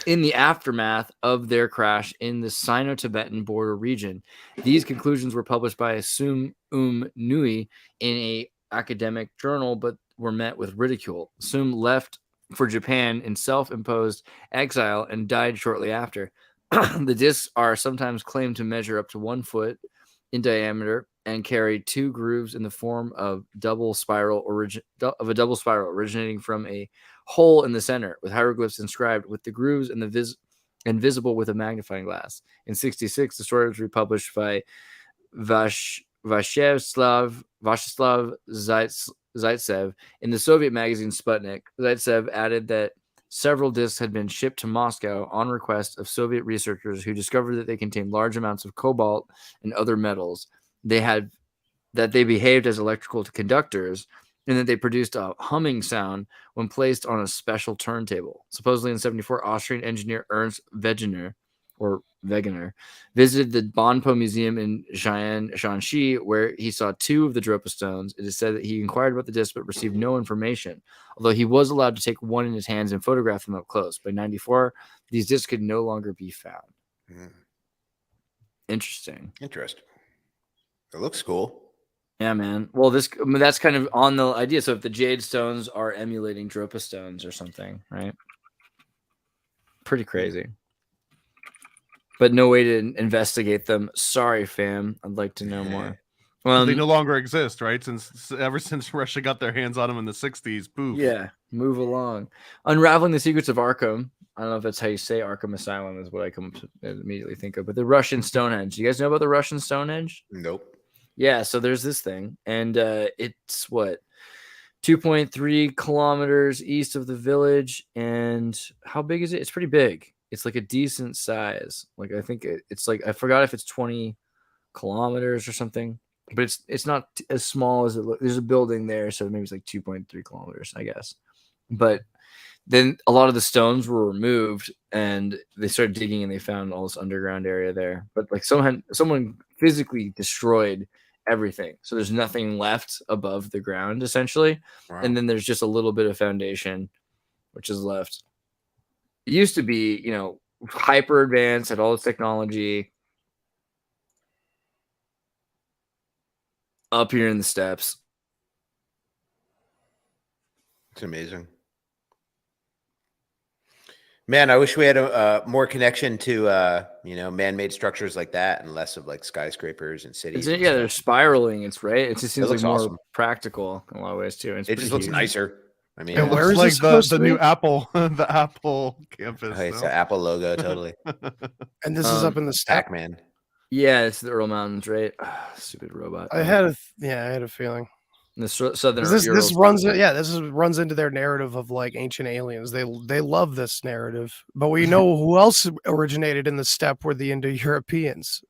in the aftermath of their crash in the Sino-Tibetan border region. These conclusions were published by Sum Nui in an academic journal, but were met with ridicule. Sum left for Japan in self-imposed exile and died shortly after. The discs are sometimes claimed to measure up to 1 foot in diameter and carry 2 grooves in the form of a double spiral originating from a hole in the center, with hieroglyphs inscribed with the grooves and visible with a magnifying glass. In 1966, the story was republished by Vyacheslav Zaitsev in the Soviet magazine Sputnik. Zaitsev added that several disks had been shipped to Moscow on request of Soviet researchers who discovered that they contained large amounts of cobalt and other metals. That they behaved as electrical conductors, and that they produced a humming sound when placed on a special turntable. Supposedly in 1974, Austrian engineer Ernst Wegener visited the Bonpo Museum in Jiangxi, where he saw 2 of the Dropa stones. It is said that he inquired about the disc but received no information, although he was allowed to take one in his hands and photograph them up close. By 1994, these discs could no longer be found. Interesting. It looks cool. Yeah, man. Well, that's kind of on the idea. So if the jade stones are emulating Dropa stones or something, right? Pretty crazy. But no way to investigate them. Sorry, fam. I'd like to know more. They no longer exist, right? Ever since Russia got their hands on them in the 60s, poof. Yeah, move along. Unraveling the Secrets of Arkham. I don't know if that's how you say Arkham Asylum is what I come to immediately think of. But the Russian Stonehenge. You guys know about the Russian Stonehenge? Nope. Yeah, so there's this thing. And it's what? 2.3 kilometers east of the village. And how big is it? It's pretty big. It's like a decent size. Like I think it's like, I forgot if it's 20 kilometers or something, but it's not as small as it looks. There's a building there, so maybe it's like 2.3 kilometers, I guess. But then a lot of the stones were removed, and they started digging, and they found all this underground area there. But like someone physically destroyed everything, so there's nothing left above the ground essentially. Wow. And then there's just a little bit of foundation, which is left. It used to be, hyper advanced, had all this technology. Up here in the steppes. It's amazing. Man, I wish we had a more connection to man-made structures like that, and less of like skyscrapers and cities. Yeah, they're spiraling. It's right. It just seems like more awesome. Practical in a lot of ways too. It just looks nicer. I mean, And where is like this supposed the to be? new Apple, the Apple campus. It's no? an Apple logo, totally. And this is up in the steppe. Pac-Man. Yeah, it's the Ural Mountains, right? Stupid robot. I had a feeling. In the southern. This runs into their narrative of like ancient aliens. They love this narrative, but we know who else originated in the steppe were the Indo-Europeans.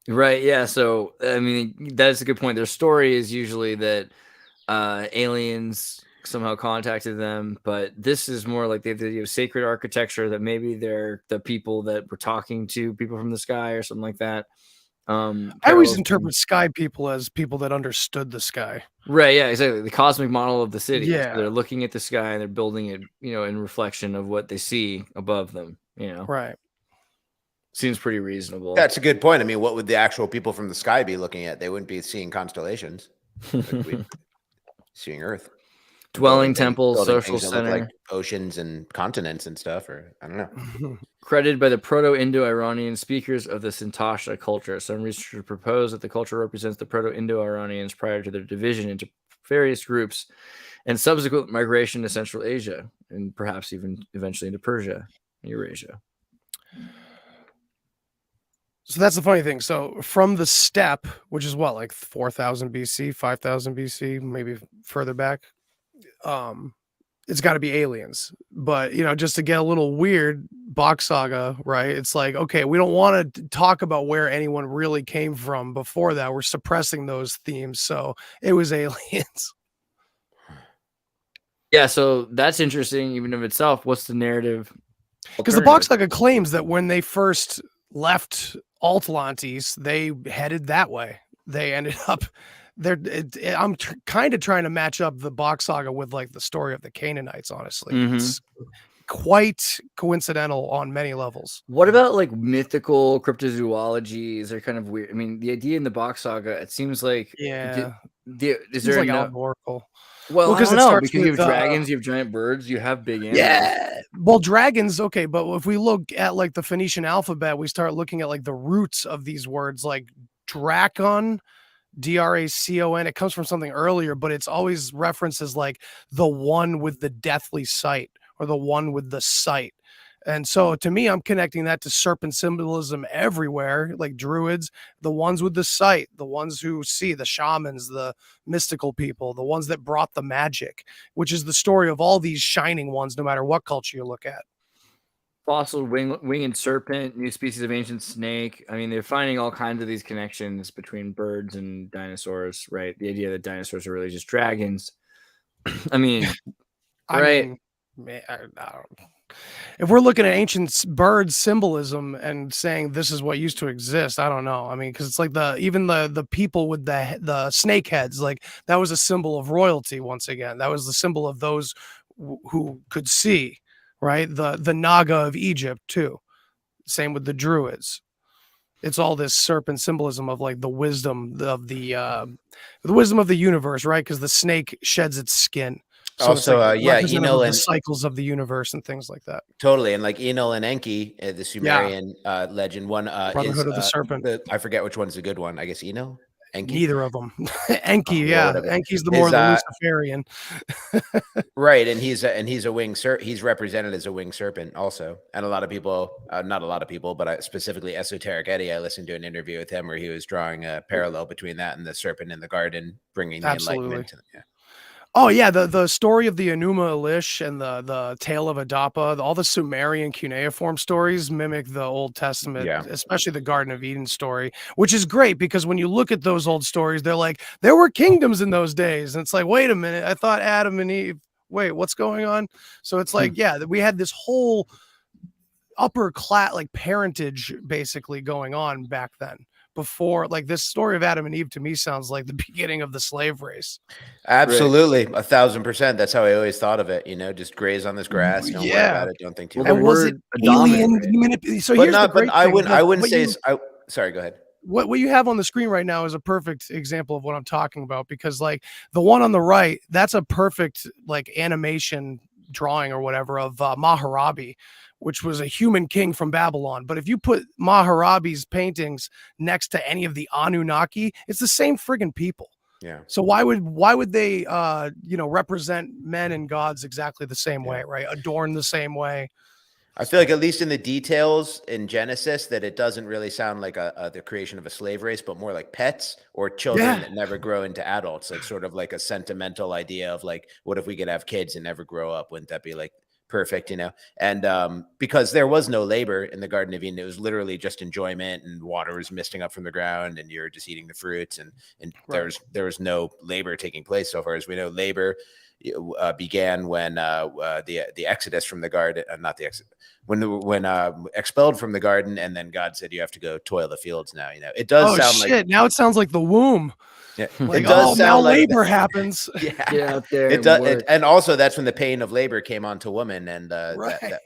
Right. Yeah. So I mean, that's a good point. Their story is usually that aliens somehow contacted them, but this is more like they have sacred architecture, that maybe they're the people that were talking to people from the sky or something like that. I always interpret sky people as people that understood the sky. Right. Yeah, exactly. The cosmic model of the city. Yeah. So they're looking at the sky and they're building it, in reflection of what they see above them, Right. Seems pretty reasonable. That's a good point. I mean, what would the actual people from the sky be looking at? They wouldn't be seeing constellations. Like we'd seeing Earth. Dwelling temples, building social things that look center. like oceans and continents and stuff, or I don't know. Credited by the Proto-Indo-Iranian speakers of the Sintasha culture. Some researchers propose that the culture represents the Proto-Indo-Iranians prior to their division into various groups and subsequent migration to Central Asia, and perhaps even eventually into Persia and Eurasia. So that's the funny thing. So from the steppe, which is what, like 4,000 BC, 5,000 BC, maybe further back, it's got to be aliens. But just to get a little weird, Box Saga, right? It's like, okay, we don't want to talk about where anyone really came from before that. We're suppressing those themes, so it was aliens. Yeah, so that's interesting even of itself. What's the narrative? Because the Box Saga claims that when they first left Atlantis, they headed that way. They ended up there. I'm kind of trying to match up the Box Saga with like the story of the Canaanites. Honestly, it's quite coincidental on many levels. What about like mythical cryptozoology? They're kind of weird. I mean, the idea in the Box Saga, it seems like Yeah, is there like no, allegorical? well, because I it don't know, starts because you have with, dragons, you have giant birds, you have big animals. Yeah, well, dragons, okay, but if we look at like the Phoenician alphabet, we start looking at like the roots of these words, like Dracon, Dracon. It comes from something earlier, but it's always references like the one with the deathly sight or the one with the sight. And so to me, I'm connecting that to serpent symbolism everywhere, like druids, the ones with the sight, the ones who see, the shamans, the mystical people, the ones that brought the magic, which is the story of all these shining ones, no matter what culture you look at. Fossil winged serpent, new species of ancient snake. I mean, they're finding all kinds of these connections between birds and dinosaurs, right? The idea that dinosaurs are really just dragons. I mean, right? If we're looking at ancient bird symbolism and saying this is what used to exist, I don't know. I mean, because it's like even the people with the snake heads, like that was a symbol of royalty. Once again, that was the symbol of those who could see. Right, the Naga of Egypt too. Same with the Druids. It's all this serpent symbolism of like the wisdom of the wisdom of the universe, right? Because the snake sheds its skin. So Also, it's like yeah, representative Enel of the and cycles of the universe and things like that. totally, and like Enel and Enki, the Sumerian legend. One Brotherhood is of the Serpent. I forget which one's a good one. I guess Enel, Enki. Neither of them. Enki, well, yeah, whatever. Enki's the more the Luciferian. Right, and he's a winged serpent. He's represented as a winged serpent also, and a lot of people, not a lot of people, but specifically Esoteric Eddie. I listened to an interview with him where he was drawing a parallel between that and the serpent in the garden, bringing the enlightenment. Oh yeah, the story of the Enuma Elish and the tale of Adapa, all the Sumerian cuneiform stories mimic the Old Testament, especially the Garden of Eden story, which is great because when you look at those old stories, they're like there were kingdoms in those days, and it's like, wait a minute, I thought Adam and Eve. Wait, what's going on? So it's like, yeah, we had this whole upper class, like parentage, basically going on back then. Before, like this story of Adam and Eve to me sounds like the beginning of the slave race. Absolutely, 1,000%. That's how I always thought of it. You know, just graze on this grass. Don't worry about it. Don't think too much. And was it alien? So here's the great thing. I wouldn't say. Sorry, go ahead. What you have on the screen right now is a perfect example of what I'm talking about, because like the one on the right, that's a perfect like animation drawing or whatever of Maharabi, which was a human king from Babylon. But if you put Maharabi's paintings next to any of the Anunnaki, it's the same friggin' people. Yeah. So why would they represent men and gods exactly the same way, right? Adorn the same way. I feel like at least in the details in Genesis that it doesn't really sound like the creation of a slave race, but more like pets or children that never grow into adults. Like sort of like a sentimental idea of like, what if we could have kids and never grow up? Wouldn't that be like perfect, you know? And because there was no labor in the Garden of Eden, it was literally just enjoyment, and water was misting up from the ground, and you're just eating the fruits, and there was no labor taking place. So far as we know, labor began when the exodus from the garden, not the exodus, when expelled from the garden, and then God said you have to go toil the fields now. You know, it does sound like now it sounds like the womb. Yeah, like, it does sound like labor happens. Yeah, out there. It does, and also that's when the pain of labor came onto woman, and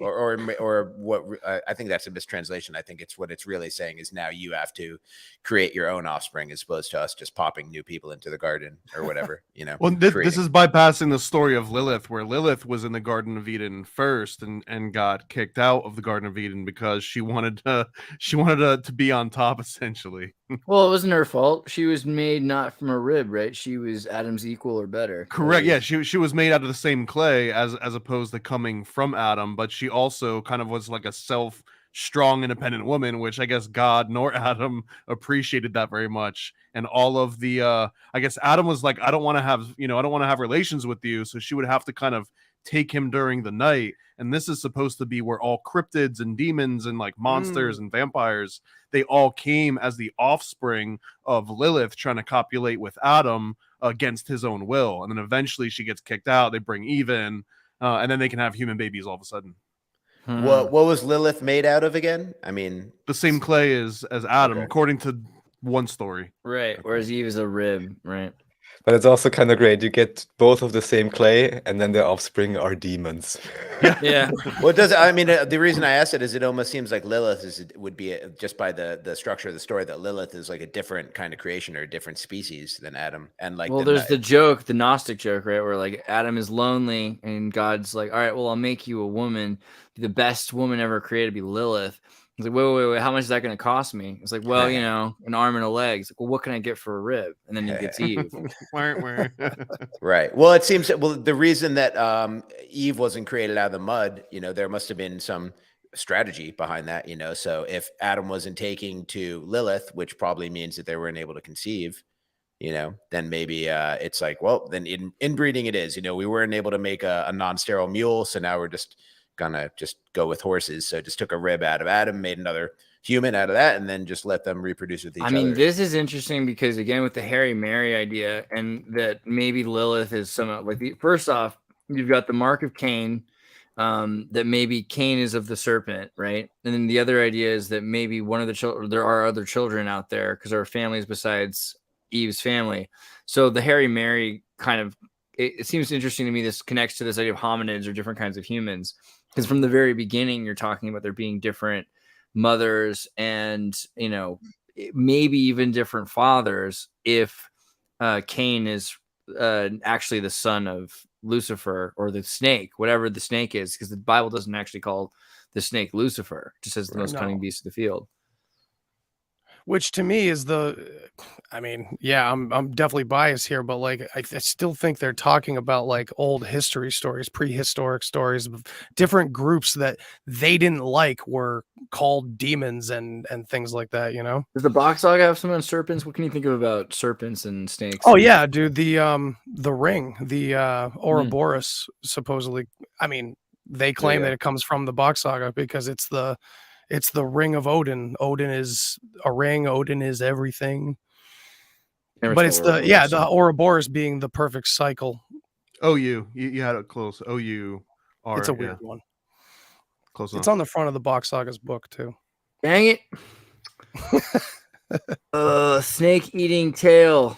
or what I think that's a mistranslation. I think it's what it's really saying is now you have to create your own offspring as opposed to us just popping new people into the garden or whatever. You know. Well, this is bypassing the story of Lilith, where Lilith was in the Garden of Eden first and got kicked out of the Garden of Eden because she wanted to be on top, essentially. Well, it wasn't her fault. She was made not from a rib, right? She was Adam's equal or better. Correct. Yeah, she was made out of the same clay as opposed to coming from Adam, but she also kind of was like a strong, independent woman, which I guess God nor Adam appreciated that very much. And all of the I guess Adam was like, I don't want to have relations with you, so she would have to kind of take him during the night. And this is supposed to be where all cryptids and demons and like monsters and vampires, they all came as the offspring of Lilith trying to copulate with Adam against his own will. And then eventually she gets kicked out. They bring Eve in, and then they can have human babies all of a sudden. What was Lilith made out of again? I mean, the same clay as Adam, according to one story. Right. Whereas Eve is a rib, right? But it's also kind of great. You get both of the same clay, and then their offspring are demons. Yeah. Well, the reason I asked it is it almost seems like Lilith would be just by the structure of the story that Lilith is like a different kind of creation or a different species than Adam. And like, there's the joke, the Gnostic joke, right? Where like Adam is lonely, and God's like, all right, well, I'll make you a woman. The best woman ever created be Lilith. He's like, wait, how much is that going to cost me? It's like, well, an arm and a leg. It's like, well, what can I get for a rib? And then he gets Eve. Right. Well, it seems the reason that Eve wasn't created out of the mud, there must have been some strategy behind that, you know. So if Adam wasn't taking to Lilith, which probably means that they weren't able to conceive, you know, then maybe it's like, well, then inbreeding it is, you know, we weren't able to make a non-sterile mule, so now we're just gonna just go with horses. So just took a rib out of Adam, made another human out of that, and then just let them reproduce with each other. I mean, this is interesting because again, with the Harry Mary idea, and that maybe Lilith is some like first off, you've got the mark of Cain, that maybe Cain is of the serpent, right? And then the other idea is that maybe one of the children, there are other children out there because there are families besides Eve's family. So the Harry Mary kind of, it seems interesting to me. This connects to this idea of hominids or different kinds of humans, because from the very beginning, you're talking about there being different mothers and, you know, maybe even different fathers if Cain is actually the son of Lucifer or the snake, whatever the snake is, because the Bible doesn't actually call the snake Lucifer, it just says the most cunning beast of the field. Which to me is I mean, yeah, I'm definitely biased here, but like I still think they're talking about like old history stories, prehistoric stories of different groups that they didn't like were called demons and things like that, you know? Does the box saga have some on serpents? What can you think of about serpents and snakes? Oh yeah, dude, the ring, the Ouroboros supposedly, I mean, they claim that it comes from the box saga because it's the ring of Odin. Odin is a ring. Odin is everything. But it's the Ouroboros being the perfect cycle. You had it close. It's a weird one. Close enough. It's on the front of the box saga's book too. Dang it. Snake eating tail.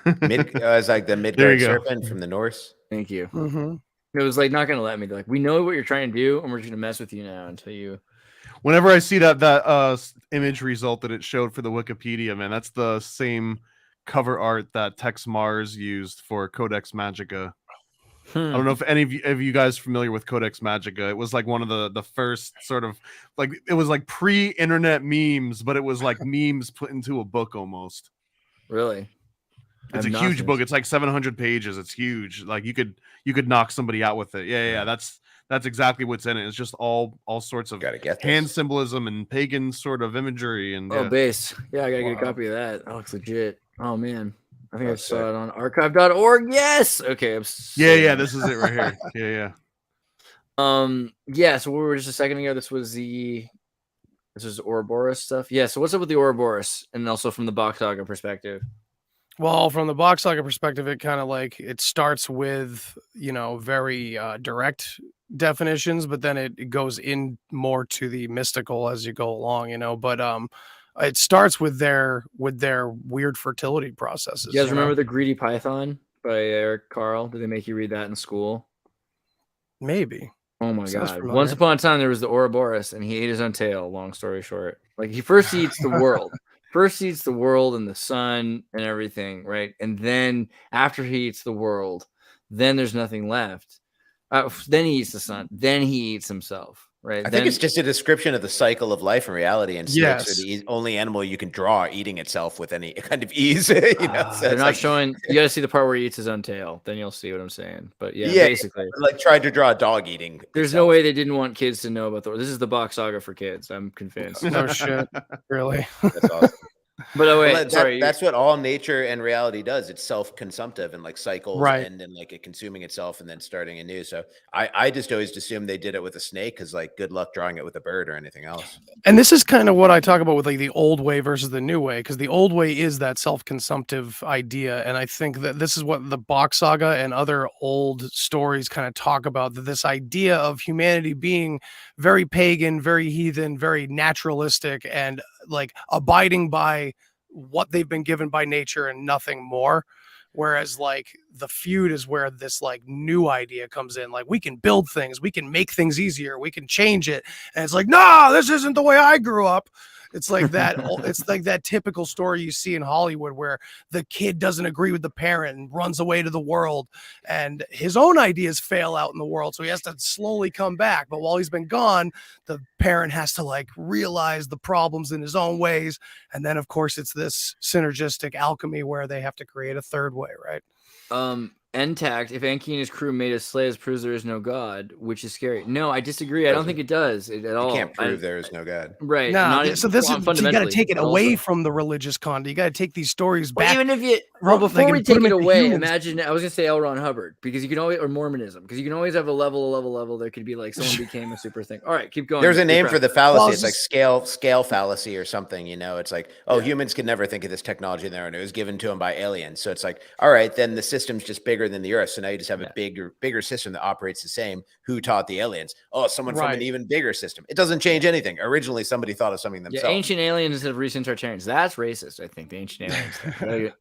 It's like the Midgard serpent from the Norse. Thank you. Mm-hmm. It was like not gonna let me. They're like, we know what you're trying to do, and we're just gonna mess with you now until you. Whenever I see that image result that it showed for the Wikipedia, man, that's the same cover art that Tex Mars used for Codex Magica. I don't know if any of you guys are familiar with Codex Magica. It was like one of the first sort of like, it was like pre-internet memes, but it was like memes put into a book almost. Really? It's a huge book. It's like 700 pages. It's huge. Like you could knock somebody out with it. Yeah. That's exactly what's in it. It's just all sorts of hand symbolism and pagan sort of imagery. And base. Yeah, I gotta get a copy of that. That looks legit. Oh man, I think I saw it on archive.org. Yes. Okay. Yeah. This is it right here. Yeah. Yeah. So we were just a second ago. This was Ouroboros stuff. Yeah. So what's up with the Ouroboros, and also from the box saga perspective? Well, from the box saga perspective, it kind of like it starts with, you know, very direct definitions, but then it goes in more to the mystical as you go along, you know. But it starts with their weird fertility processes. You guys remember The Greedy Python by Eric Carle? Did they make you read that in school? Maybe. Oh my god! Once upon a time, there was the Ouroboros, and he ate his own tail. Long story short, like he first eats the world. First he eats the world and the sun and everything, right? And then after he eats the world, then there's nothing left. Then he eats the sun. Then he eats himself, right? I think it's just a description of the cycle of life and reality. And snakes are the only animal you can draw eating itself with any kind of ease. You know? So they're not showing. You got to see the part where he eats his own tail. Then you'll see what I'm saying. But yeah, basically, like tried to draw a dog eating. There's no way they didn't want kids to know about this is the box saga for kids. I'm convinced. No shit, really. That's awesome. But that's what all nature and reality does. It's self-consumptive and like cycles end in like it consuming itself and then starting anew. So I just always assumed they did it with a snake because like good luck drawing it with a bird or anything else. And this is kind of what I talk about with like the old way versus the new way, because the old way is that self-consumptive idea, and I think that this is what the box saga and other old stories kind of talk about, that this idea of humanity being very pagan, very heathen, very naturalistic, and like abiding by what they've been given by nature and nothing more. Whereas like the feud is where this like new idea comes in. Like we can build things, we can make things easier, we can change it. And it's like, no, this isn't the way I grew up. It's like that. It's like that typical story you see in Hollywood where the kid doesn't agree with the parent and runs away to the world, and his own ideas fail out in the world. So he has to slowly come back. But while he's been gone, the parent has to like realize the problems in his own ways. And then of course it's this synergistic alchemy where they have to create a third way. Right. Intact, if Enki and his crew made us slaves, proves there is no God, which is scary. No, I disagree. I don't think it does at You all. can't prove there is no God. Right. Nah, Not so this is, so you got to fundamentally, take it but away also- from the religious content. You got to take these stories Well, back. even if you, Well, well, they before can we put take 'em it into away, humans. imagine, I was going to say L. Ron Hubbard, because you can always, or Mormonism, because you can always have a level. There could be like someone became a super thing. All right, keep going. There's a name Keep for the cracking. fallacy. Well, It's like it's scale fallacy or something. You know, it's like, oh, Yeah. humans could never think of this technology on their own. It was given to them by aliens. So it's like, all right, then the system's just bigger than the Earth. So now you just have a bigger system that operates the same. Who taught the aliens? Oh, someone from an Right. even bigger system. It doesn't change anything. Originally, somebody thought of something Yeah, themselves. ancient aliens instead of recent Tartarians. That's racist, I think, the ancient aliens thing. Like,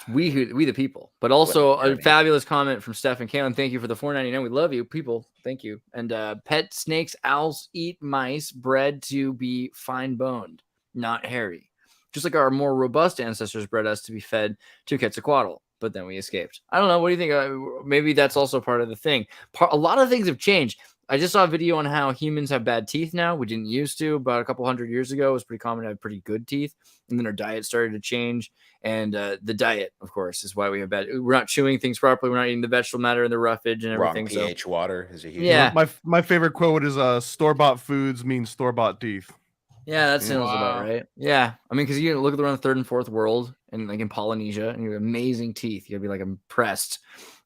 we the people. But also a fabulous comment from Stephen Kalen. Thank you for the $4.99. We love you, people. Thank you. And pet snakes, owls eat mice bred to be fine boned, not hairy. Just like our more robust ancestors bred us to be fed to Quetzalcoatl, but then we escaped. I don't know. What do you think? Maybe that's also part of the thing. A lot of things have changed. I just saw a video on how humans have bad teeth now. We didn't used to. About a couple hundred years ago, it was pretty common to have pretty good teeth. And then our diet started to change. And the diet, of course, is why we have bad. We're not chewing things properly. We're not eating the vegetable matter and the roughage and everything. Wrong pH water is a huge. Yeah. My favorite quote is store-bought foods means store-bought teeth. Yeah, that sounds about Wow. right. Yeah, I mean, because you look at around the third and fourth world, and like in Polynesia, and you have amazing teeth. You'll be like impressed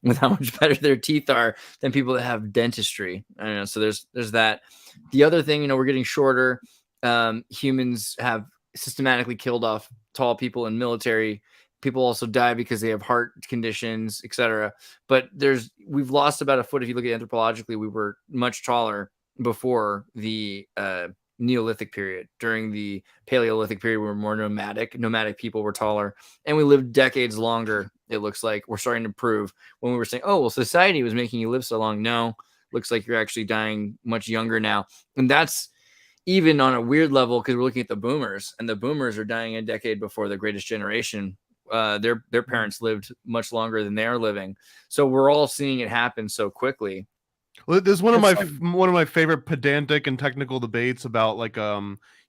with how much better their teeth are than people that have dentistry. I don't know. So there's that. The other thing, we're getting shorter. Humans have systematically killed off tall people in military. People also die because they have heart conditions, etc. But we've lost about a foot. If you look at anthropologically, we were much taller before the Neolithic period. During the Paleolithic period, we were more nomadic. Nomadic people were taller, and we lived decades longer. It looks like we're starting to prove when we were saying, oh, well, society was making you live so long. No, looks like you're actually dying much younger now. And that's even on a weird level, because we're looking at the boomers, and the boomers are dying a decade before the greatest generation. Their parents lived much longer than they're living. So we're all seeing it happen so quickly. Well, there's one of my favorite pedantic and technical debates about like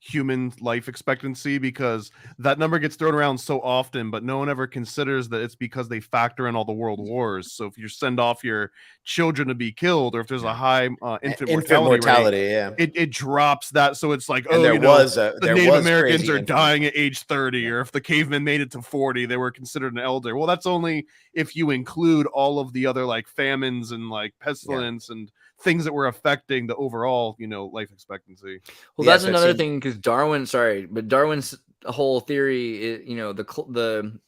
human life expectancy, because that number gets thrown around so often, but no one ever considers that it's because they factor in all the world wars. So if you send off your children to be killed, or if there's a high infant mortality rate, it drops that. So it's like, and the Native Americans are dying at age 30, or if the cavemen made it to 40, they were considered an elder. Well, that's only if you include all of the other like famines and like pestilence and things that were affecting the overall, life expectancy. Well, that's another thing, because Darwin's whole theory is,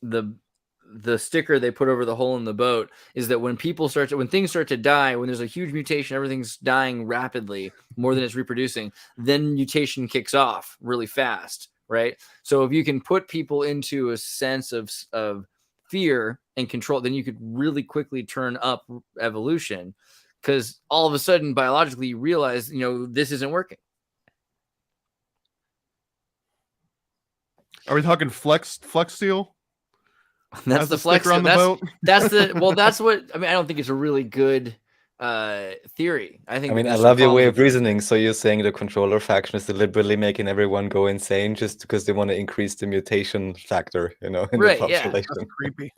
the sticker they put over the hole in the boat is that when things start to die, when there's a huge mutation, everything's dying rapidly, more than it's reproducing, then mutation kicks off really fast, right? So if you can put people into a sense of fear and control, then you could really quickly turn up evolution. Because all of a sudden, biologically, you realize, this isn't working. Are we talking flex seal? That's the flex on the boat. That's what I mean. I don't think it's a really good theory. I love your way of reasoning. So you're saying the controller faction is deliberately making everyone go insane just because they want to increase the mutation factor, in the population. Yeah. That's creepy.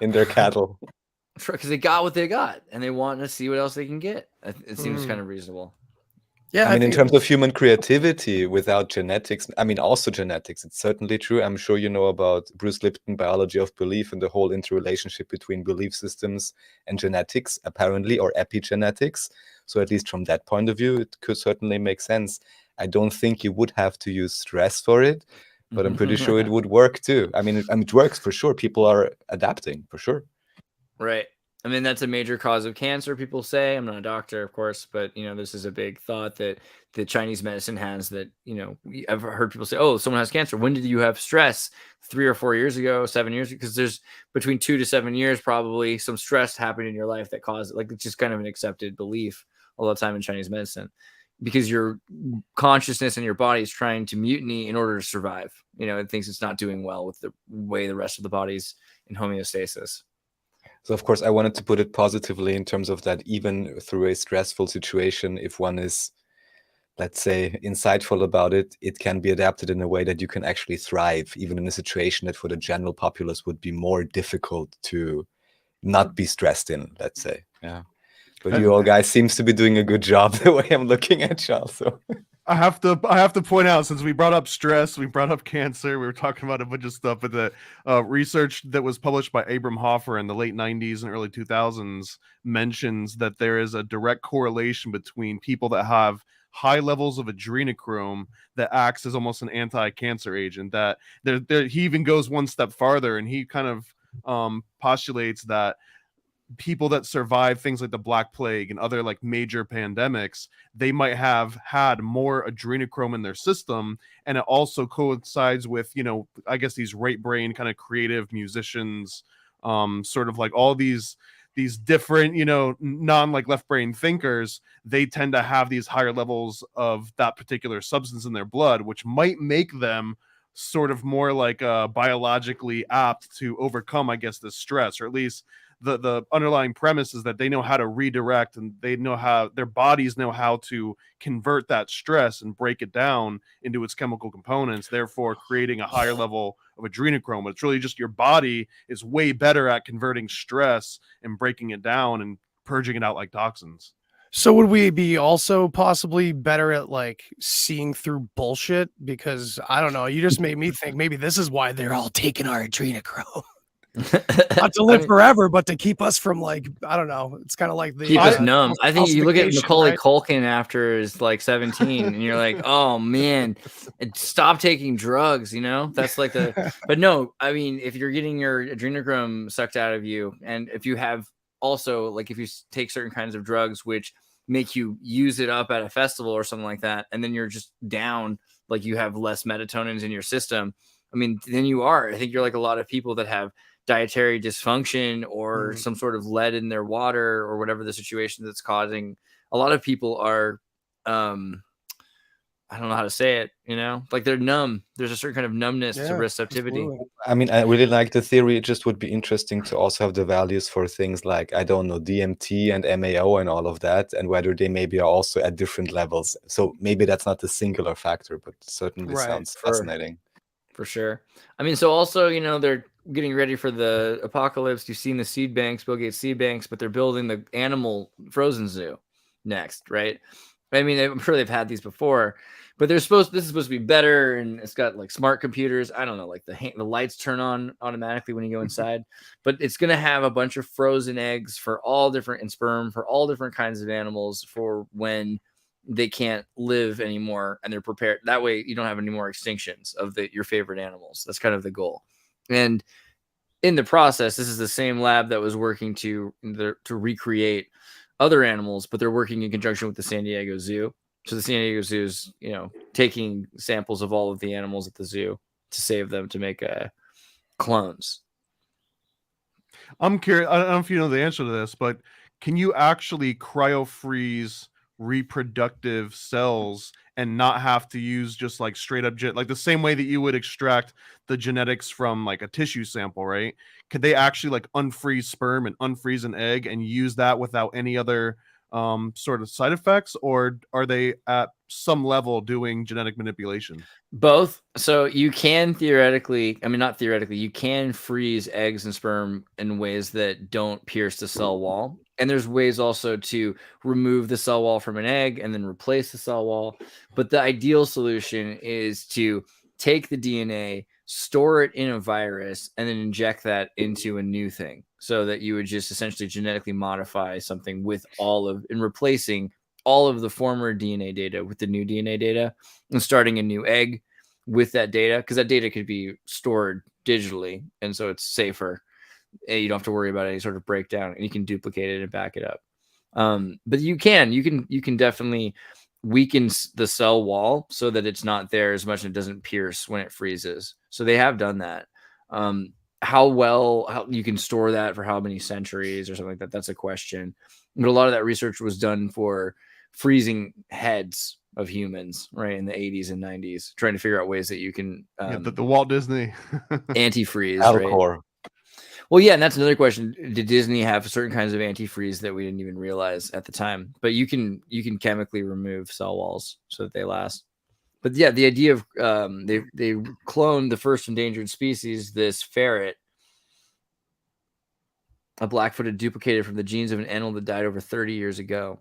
In their cattle. Because they got what they got, and they want to see what else they can get. It seems kind of reasonable. Yeah, in terms of human creativity without genetics, also genetics, it's certainly true. I'm sure you know about Bruce Lipton, biology of belief, and the whole interrelationship between belief systems and genetics, apparently, or epigenetics. So at least from that point of view, it could certainly make sense. I don't think you would have to use stress for it, but I'm pretty sure it would work too. It works for sure. People are adapting for sure. Right. That's a major cause of cancer, people say. I'm not a doctor, of course, but, this is a big thought that the Chinese medicine has, that, I've heard people say, oh, someone has cancer. When did you have stress? 3 or 4 years ago, 7 years? Because there's between 2 to 7 years, probably some stress happened in your life that caused it. Like, it's just kind of an accepted belief all the time in Chinese medicine, because your consciousness and your body is trying to mutiny in order to survive. It thinks it's not doing well with the way the rest of the body's in homeostasis. So, of course, I wanted to put it positively in terms of that even through a stressful situation, if one is, let's say, insightful about it, it can be adapted in a way that you can actually thrive, even in a situation that for the general populace would be more difficult to not be stressed in, let's say. Yeah. But you all guys seems to be doing a good job the way I'm looking at y'all. So I have to point out, since we brought up stress, we brought up cancer, we were talking about a bunch of stuff, but the research that was published by Abram Hoffer in the late 90s and early 2000s mentions that there is a direct correlation between people that have high levels of adrenochrome that acts as almost an anti-cancer agent. That he even goes one step farther, and he kind of postulates that people that survive things like the Black Plague and other like major pandemics, they might have had more adrenochrome in their system, and it also coincides with, you know, I guess these right brain kind of creative musicians, sort of like all these different, you know, non like left brain thinkers. They tend to have these higher levels of that particular substance in their blood, which might make them sort of more like biologically apt to overcome, I guess, this stress, or at least the underlying premise is that they know how to redirect, and they know how their bodies know how to convert that stress and break it down into its chemical components, therefore creating a higher level of adrenochrome. But it's really just your body is way better at converting stress and breaking it down and purging it out like toxins. So would we be also possibly better at like seeing through bullshit? Because I don't know, you just made me think maybe this is why they're all taking our adrenochrome. Not to live forever, but to keep us from, like, I don't know. It's kind of like the keep us numb. I think you look at calcification, Macaulay right? Culkin after is like 17, and you're like, oh man, stop taking drugs. You know, that's like the. But no, I mean, if you're getting your adrenochrome sucked out of you, and if you have also like if you take certain kinds of drugs which make you use it up at a festival or something like that, and then you're just down, like you have less metatonins in your system. I mean, then you are. I think you're like a lot of people that have dietary dysfunction or some sort of lead in their water or whatever the situation that's causing. A lot of people are I don't know how to say it, you know, like they're numb. There's a certain kind of numbness to receptivity. Absolutely. I mean, I really like the theory. It just would be interesting to also have the values for things like, I don't know, DMT and MAO and all of that, and whether they maybe are also at different levels. So maybe that's not the singular factor, but certainly sounds fascinating. For sure. I mean, so also, you know, they're getting ready for the apocalypse. You've seen the seed banks, Bill Gates seed banks, but they're building the animal frozen zoo next, right? I mean, I'm sure they've had these before, but this is supposed to be better, and it's got like smart computers. I don't know, like the lights turn on automatically when you go inside, but it's going to have a bunch of frozen eggs for all different, and sperm for all different kinds of animals for when they can't live anymore, and they're prepared. That way you don't have any more extinctions of your favorite animals. That's kind of the goal. And in the process, this is the same lab that was working to recreate other animals, but they're working in conjunction with the San Diego Zoo. So the San Diego Zoo is, you know, taking samples of all of the animals at the zoo to save them to make clones. I'm curious. I don't know if you know the answer to this, but can you actually cryo-freeze reproductive cells and not have to use just like straight up like the same way that you would extract the genetics from like a tissue sample, right? Could they actually like unfreeze sperm and unfreeze an egg and use that without any other sort of side effects, or are they at some level doing genetic manipulation? Both. So you can theoretically, I mean, not theoretically, you can freeze eggs and sperm in ways that don't pierce the cell wall. And there's ways also to remove the cell wall from an egg and then replace the cell wall. But the ideal solution is to take the DNA, store it in a virus, and then inject that into a new thing, so that you would just essentially genetically modify something with in replacing all of the former DNA data with the new DNA data, and starting a new egg with that data, because that data could be stored digitally, and so it's safer. You don't have to worry about any sort of breakdown, and you can duplicate it and back it up. But you can definitely weaken the cell wall so that it's not there as much and it doesn't pierce when it freezes. So they have done that. How you can store that for how many centuries or something like that, that's a question. But a lot of that research was done for freezing heads of humans, right, in the 80s and 90s, trying to figure out ways that you can the Walt Disney antifreeze, Alcor. right? Well, yeah, and that's another question. Did Disney have certain kinds of antifreeze that we didn't even realize at the time? But you can chemically remove cell walls so that they last. But yeah, the idea of they cloned the first endangered species, this ferret, a black-footed duplicated from the genes of an animal that died over 30 years ago.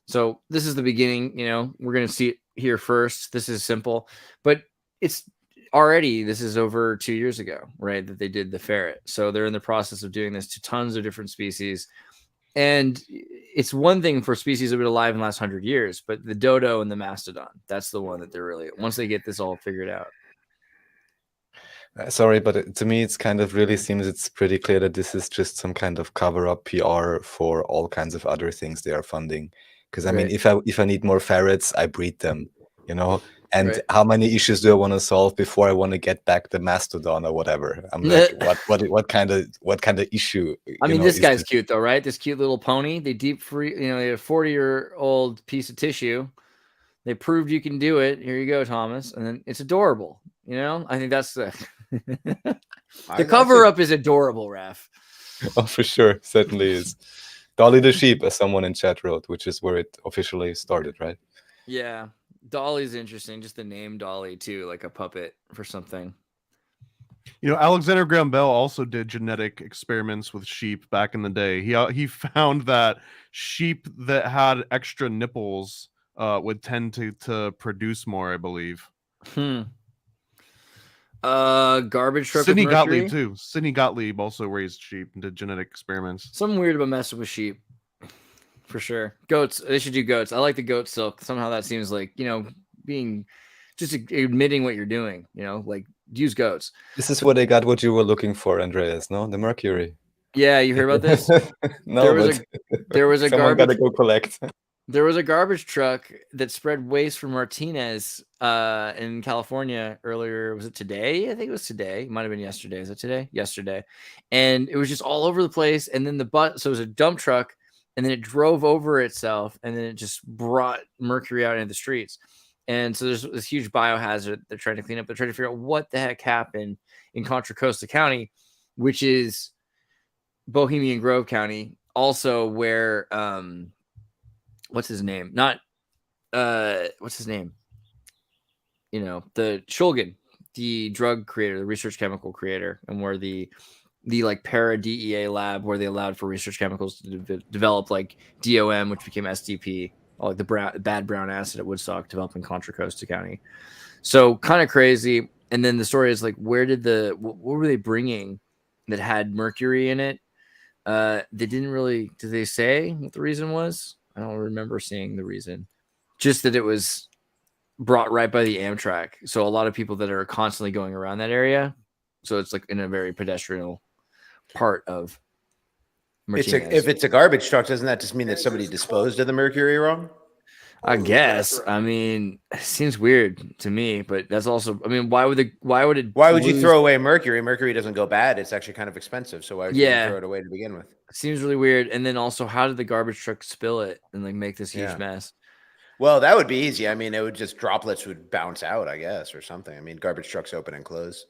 So this is the beginning. We're going to see it here first. This is simple, but it's already, this is over 2 years ago, right, that they did the ferret. So they're in the process of doing this to tons of different species. And it's one thing for species that have been alive in the last 100 years, but the dodo and the mastodon, that's the one that they're really, once they get this all figured out. Sorry, but to me, it's kind of really seems it's pretty clear that this is just some kind of cover-up PR for all kinds of other things they are funding. Because I mean, if I need more ferrets, I breed them, And how many issues do I want to solve before I want to get back the mastodon or whatever? I'm like, what kind of issue? I mean, this guy's cute though, right? This cute little pony. They deep free, they a 40-year-old piece of tissue. They proved you can do it. Here you go, Thomas. And then it's adorable. I think that's the cover up is adorable, Raph. Oh, for sure. Certainly is. Dolly the sheep, as someone in chat wrote, which is where it officially started, right? Yeah. Dolly's interesting. Just the name Dolly, too, like a puppet for something. Alexander Graham Bell also did genetic experiments with sheep back in the day. He found that sheep that had extra nipples would tend to produce more, I believe. Garbage truck. Sidney Gottlieb too. Sidney Gottlieb also raised sheep and did genetic experiments. Something weird about messing with sheep, for sure. Goats. They should do goats. I like the goat silk. Somehow that seems like being just admitting what you're doing. Like use goats. This is where they got what you were looking for, Andreas. No, the mercury. Yeah, you heard about this? No, there was a someone garbage. Gotta go collect. There was a garbage truck that spread waste from Martinez in California earlier. Was it today? I think it was today. It might have been yesterday. Is it today? Yesterday. And it was just all over the place. And then so it was a dump truck, and then it drove over itself, and then it just brought mercury out into the streets. And so there's this huge biohazard they're trying to clean up. They're trying to figure out what the heck happened in Contra Costa County, which is Bohemian Grove County, also where what's his name? What's his name? The Shulgin, the drug creator, the research chemical creator, and where the like para DEA lab where they allowed for research chemicals to develop like DOM, which became SDP, like the bad brown acid at Woodstock, developed in Contra Costa County. So kind of crazy. And then the story is like, where did what were they bringing that had mercury in it? They didn't really. Did they say what the reason was? I don't remember seeing the reason. Just that it was brought right by the Amtrak. So a lot of people that are constantly going around that area. So it's like in a very pedestrian part of Martinez. If it's a garbage truck, doesn't that just mean that somebody disposed of the mercury wrong? I guess. I mean, it seems weird to me, but that's also. I mean, why would you throw away mercury? Mercury doesn't go bad. It's actually kind of expensive. So why would you throw it away to begin with? It seems really weird. And then also, how did the garbage truck spill it and like make this huge mess? Well, that would be easy. I mean, it would just droplets would bounce out, I guess, or something. I mean, garbage trucks open and close.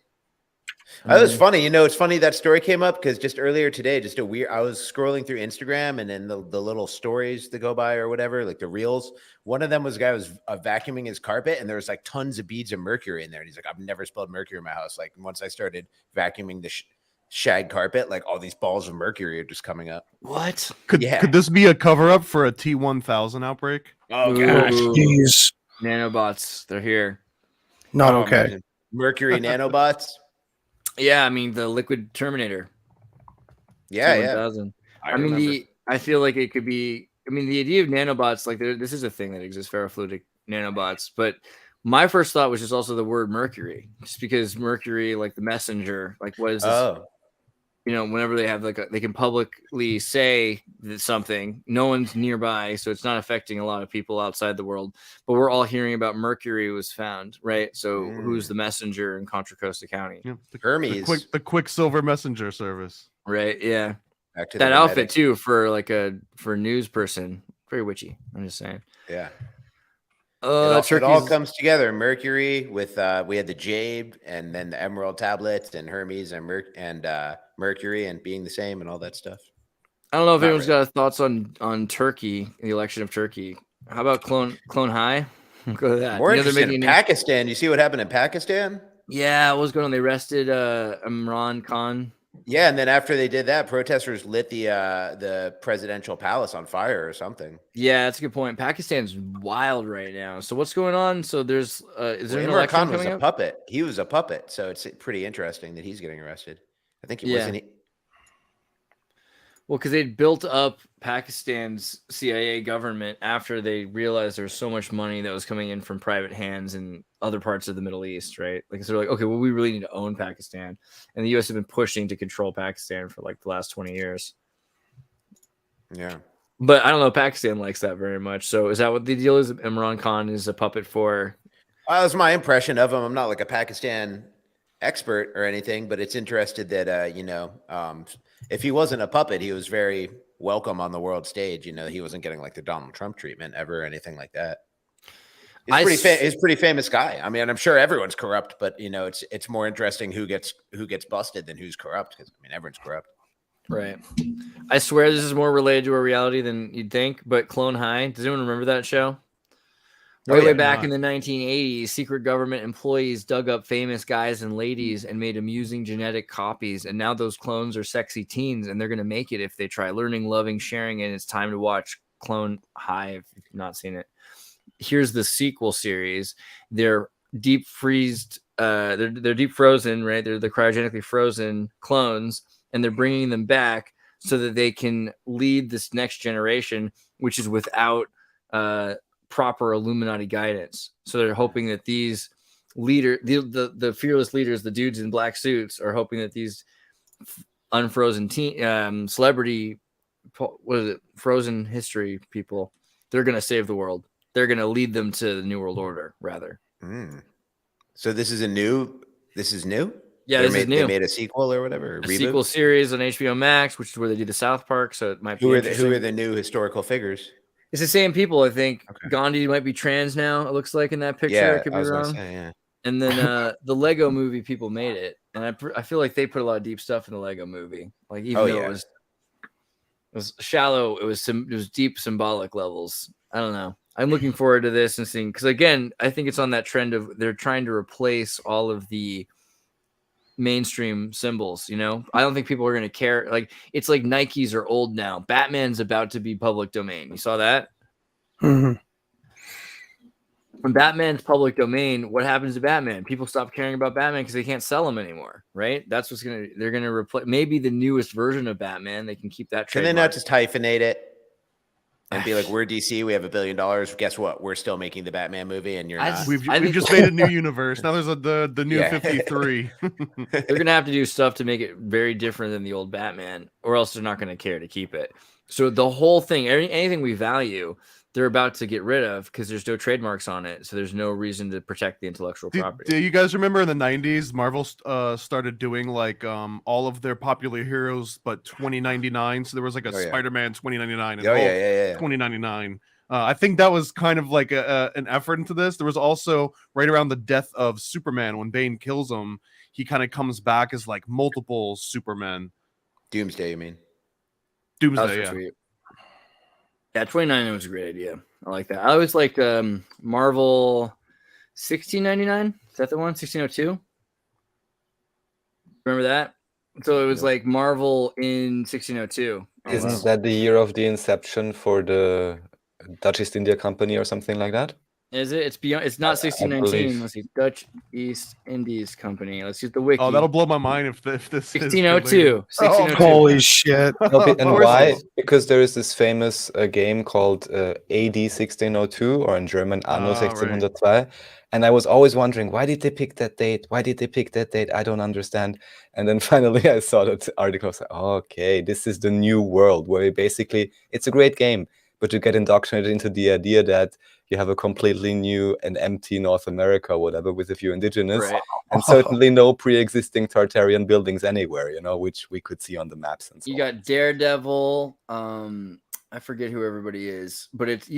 That was funny. It's funny that story came up because just earlier today, I was scrolling through Instagram and then the little stories that go by or whatever, like the reels. One of them was a guy who was vacuuming his carpet and there was like tons of beads of mercury in there. And he's like, I've never spilled mercury in my house. Like once I started vacuuming the shag carpet, like all these balls of mercury are just coming up. What? Could this be a cover up for a T1000 outbreak? Oh gosh. Jeez. Nanobots, they're here. Not okay. Imagine. Mercury nanobots. Yeah, I mean the liquid Terminator. Yeah, T1000. I mean I feel like it could be. I mean the idea of nanobots, like this is a thing that exists, ferrofluidic nanobots. But my first thought was just also the word mercury, just because mercury, like the messenger, like what is this? Oh. Whenever they have they can publicly say that something, no one's nearby, so it's not affecting a lot of people outside the world. But we're all hearing about mercury was found, right? So who's the messenger in Contra Costa County? Yeah, Hermes, the Quicksilver messenger service, right? Yeah, that outfit too for a news person, very witchy. I'm just saying. Yeah. It all comes together. Mercury with we had the jade and then the emerald tablets and Hermes and Mercury and being the same and all that stuff. I don't know if anyone's got thoughts on Turkey, the election of Turkey. How about clone high? We'll go to that. More interesting in Pakistan. You see what happened in Pakistan? Yeah, what was going on? They arrested Imran Khan. Yeah, and then after they did that, protesters lit the presidential palace on fire or something. Yeah, that's a good point. Pakistan's wild right now. So what's going on? So there's is there an Imran election Khan was coming a up? puppet. He was a puppet, so it's pretty interesting that he's getting arrested. I think it Yeah. wasn't. Well, because they'd built up Pakistan's CIA government after they realized there was so much money that was coming in from private hands in other parts of the Middle East, right? Like, so they're like, okay, well, we really need to own Pakistan. And the U.S. has been pushing to control Pakistan for like the last 20 years. Yeah. But I don't know, Pakistan likes that very much. So is that what the deal is? Imran Khan is a puppet for... That was my impression of him. I'm not like a Pakistan expert or anything, but it's interesting that, if he wasn't a puppet, he was very welcome on the world stage. He wasn't getting like the Donald Trump treatment ever or anything like that. He's a pretty famous guy. I mean, I'm sure everyone's corrupt, but it's more interesting who gets busted than who's corrupt, because everyone's corrupt. Right. I swear this is more related to a reality than you'd think, but Clone High, does anyone remember that show? Way back in the 1980s, secret government employees dug up famous guys and ladies and made amusing genetic copies. And now those clones are sexy teens, and they're going to make it if they try learning, loving, sharing. And it's time to watch Clone High if you've not seen it. Here's the sequel series. They're deep freezed. They're deep frozen, right? They're the cryogenically frozen clones, and they're bringing them back so that they can lead this next generation, which is without proper Illuminati guidance. So they're hoping that these the fearless leaders, the dudes in black suits, are hoping that these unfrozen celebrity, what is it, frozen history people, they're going to save the world. They're going to lead them to the New World Order, rather. So this is new? Yeah, this is new. They made a sequel or whatever? A sequel series on HBO Max, which is where they do the South Park, so it might be Who are the new historical figures? It's the same people, I think. Okay. Gandhi might be trans now, it looks like, in that picture. Yeah, I could be wrong. Say, yeah. And then the Lego movie people made it. And I feel like they put a lot of deep stuff in the Lego movie. Like, even though it was shallow, it was deep symbolic levels. I don't know. I'm looking forward to this and seeing, because again, I think it's on that trend of they're trying to replace all of the mainstream symbols. I don't think people are going to care. Like, it's like Nikes are old now. Batman's about to be public domain. You saw that? Mm-hmm. When Batman's public domain, what happens to Batman? People stop caring about Batman because they can't sell him anymore, right? That's they're gonna replace maybe the newest version of Batman. They can keep that trademark. Can they not just hyphenate it and be like, we're DC, we have $1 billion. Guess what? We're still making the Batman movie, and you're not. We've just made a new universe. Now there's the new 53. They're gonna have to do stuff to make it very different than the old Batman, or else they're not gonna care to keep it. So the whole thing, anything we value, they're about to get rid of because there's no trademarks on it. So there's no reason to protect the intellectual property. Do you guys remember in the 90s, Marvel started doing like all of their popular heroes, but 2099. So there was like a Spider-Man 2099 and 2099. I think that was kind of like an effort into this. There was also right around the death of Superman, when Bane kills him, he kind of comes back as like multiple Supermen. Doomsday, you mean? Doomsday, yeah. Yeah, 2099 was a great idea. I like that. I always liked Marvel 1699. Is that the one? 1602? Remember that? So it was like Marvel in 1602. Isn't that the year of the inception for the Dutch East India Company or something like that? Is it? It's beyond. It's not 1619. Let's see. Dutch East Indies Company. Let's use the wiki. Oh, that'll blow my mind if this 1602. 1602. Holy shit! And why? Because there is this famous game called AD 1602, or in German Anno 1602. Right. And I was always wondering, why did they pick that date? Why did they pick that date? I don't understand. And then finally I saw that article. I was like, okay, this is the new world where basically it's a great game, but you get indoctrinated into the idea that you have a completely new and empty North America, whatever, with a few indigenous, and certainly no pre-existing Tartarian buildings anywhere, which we could see on the maps. And so you got Daredevil. I forget who everybody is, but it's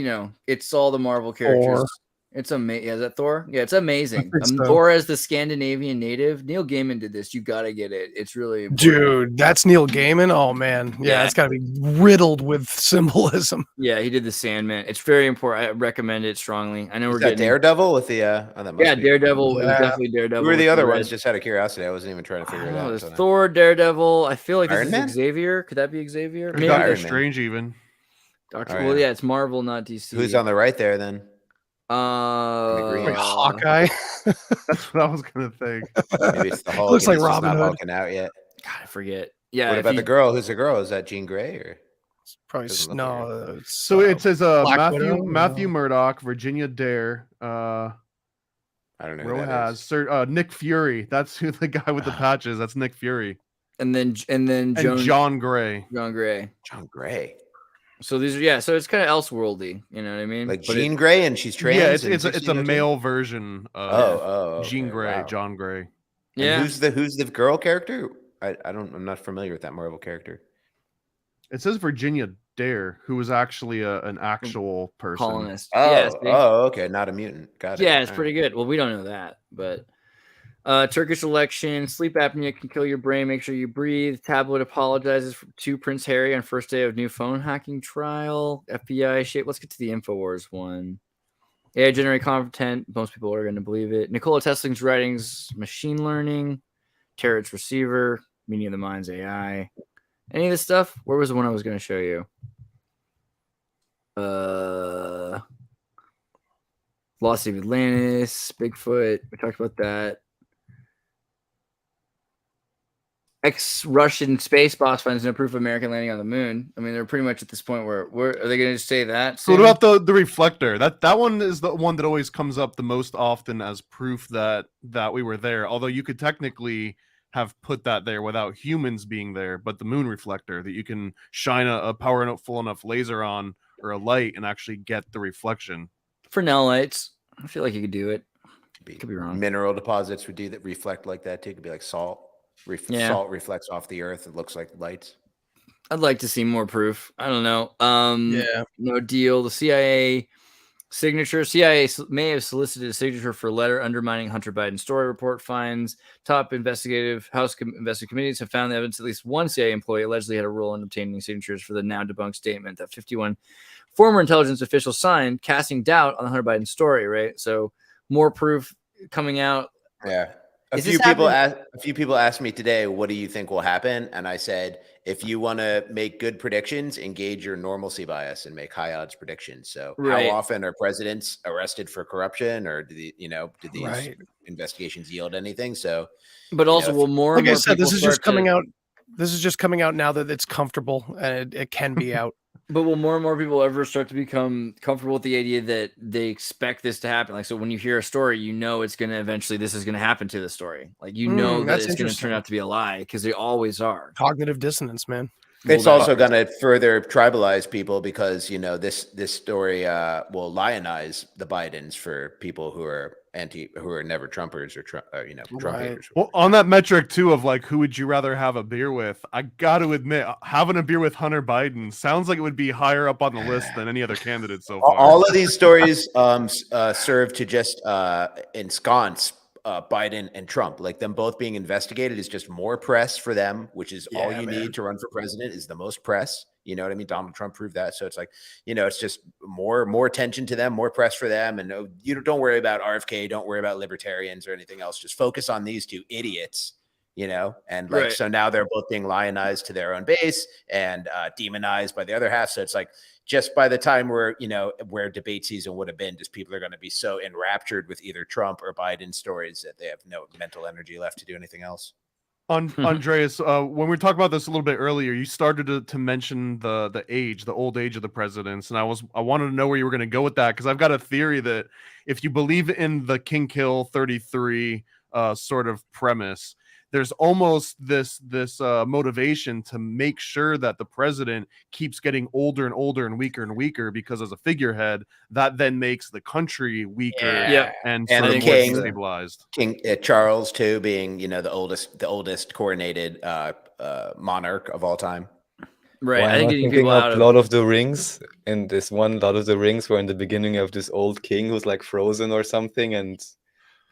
it's all the Marvel characters. It's amazing. Yeah, is that Thor? Yeah, it's amazing. think so. Thor as the Scandinavian native. Neil Gaiman did this. You gotta get it. It's really important. Dude, that's Neil Gaiman. Oh man, yeah, it's got to be riddled with symbolism. Yeah, he did the Sandman. It's very important. I recommend it strongly. I know we're Is that getting Daredevil with the oh, that must yeah, be- Daredevil. It was Yeah. definitely Daredevil. Who were the with other red. ones? Just out of curiosity, I wasn't even trying to I figure don't it know. out. There's until now. Thor, Daredevil. I feel like this Iron is Man? Xavier. Could that be Xavier? There's Maybe Doctor Iron Man. Strange even. Doctor. Oh, Well, yeah. yeah, it's Marvel, not DC. Who's on the right there then? green? Like Hawkeye. That's what I was gonna think. Maybe it's the Hulk. Looks and like he's just Robin not Hood. hulking out yet. God, I forget. Yeah. What if about you- the girl? Who's the girl? Is that Jean Grey or? Probably Doesn't look like no. So it says Black Widow? Matthew No. Murdoch, Virginia Dare, I don't know who that Rojas, is. Nick Fury. That's who the guy with the patches. That's Nick Fury. and then And John Gray. John Gray. John Grey. So these are so it's kind of Elseworldy. You know what I mean? Like But Jean Grey, and she's trans. Yeah, and it's a 1602? male version of Oh, Jean okay, Grey, wow. John Gray. And yeah. who's the girl character? I'm not familiar with that Marvel character. It says Virginia Dare, who was actually an actual person. colonist. Oh, Yeah, see? okay, not a mutant. Got it. Yeah, it's All pretty good. Well, we don't know that, but Turkish election, sleep apnea can kill your brain. Make sure you breathe. Tabloid apologizes to Prince Harry on first day of new phone hacking trial. FBI shit. Let's get to the InfoWars one. AI generate content. Most people are going to believe it. Nikola Tesla's writings, machine learning. Tarot's receiver, meaning of the mind's AI. Any of this stuff? Where was the one I was going to show you? Lost of Atlantis, Bigfoot. We talked about that. Ex-Russian space boss finds no proof of American landing on the moon. I mean, they're pretty much at this point where are they going to say that? So what soon? about the reflector? That one is the one that always comes up the most often as proof that we were there. Although you could technically have put that there without humans being there, but the moon reflector that you can shine a powerful enough laser on or a light and actually get the reflection. Fresnel lights? I feel like you could do it. Could be wrong. Mineral deposits would do that, reflect like that too. It could be like salt. Yeah. Salt reflects off the earth. It looks like lights. I'd like to see more proof. I don't know. Yeah. No deal. The CIA signature. CIA may have solicited a signature for a letter undermining Hunter Biden's story. Report finds top investigative investigative committees have found the evidence at least one CIA employee allegedly had a role in obtaining signatures for the now debunked statement that 51 former intelligence officials signed, casting doubt on the Hunter Biden story. Right. So more proof coming out. Yeah. A Is few this people asked me today, what do you think will happen? And I said, if you want to make good predictions, engage your normalcy bias and make high odds predictions. So Right. how often are presidents arrested for corruption, or do these Right. investigations yield anything? So, But also, if- will more Like and I more said, this people is just start to- coming out. This is just coming out now that it's comfortable and it can be out. But will more and more people ever start to become comfortable with the idea that they expect this to happen? Like, so when you hear a story, you know it's going to eventually, this is going to happen to the story. Like, you know that that's it's going to interesting. turn out to be a lie because they always are. Cognitive dissonance, man. it's Well, also going to further tribalize people because this story will lionize the Bidens for people who are never Trumpers or Trump Right. haters. Well, on that metric too of like who would you rather have a beer with? I got to admit, having a beer with Hunter Biden sounds like it would be higher up on the list than any other candidate so far. All of these stories serve to just ensconce Biden and Trump. Like them both being investigated is just more press for them, which is all Yeah, you man. need to run for president is the most press. You know what I mean? Donald Trump proved that. So it's like, it's just more attention to them, more press for them. And you don't worry about RFK, don't worry about libertarians or anything else. Just focus on these two idiots, and like, Right. so now they're both being lionized to their own base and demonized by the other half. So it's like, just by the time where debate season would have been, just people are going to be so enraptured with either Trump or Biden stories that they have no mental energy left to do anything else. Andreas, when we were talking about this a little bit earlier, you started to mention the old age of the presidents, and I wanted to know where you were going to go with that, because I've got a theory that if you believe in the King Kill 33 sort of premise, there's almost this motivation to make sure that the president keeps getting older and older and weaker, because as a figurehead, that then makes the country weaker Yeah. and And sort the of more king. destabilized. King Charles too, being the oldest coronated monarch of all time. Right. Why I am think I getting thinking people of out of Lord of the Rings? And this one Lord of the Rings, where in the beginning you have this old king who's like frozen or something and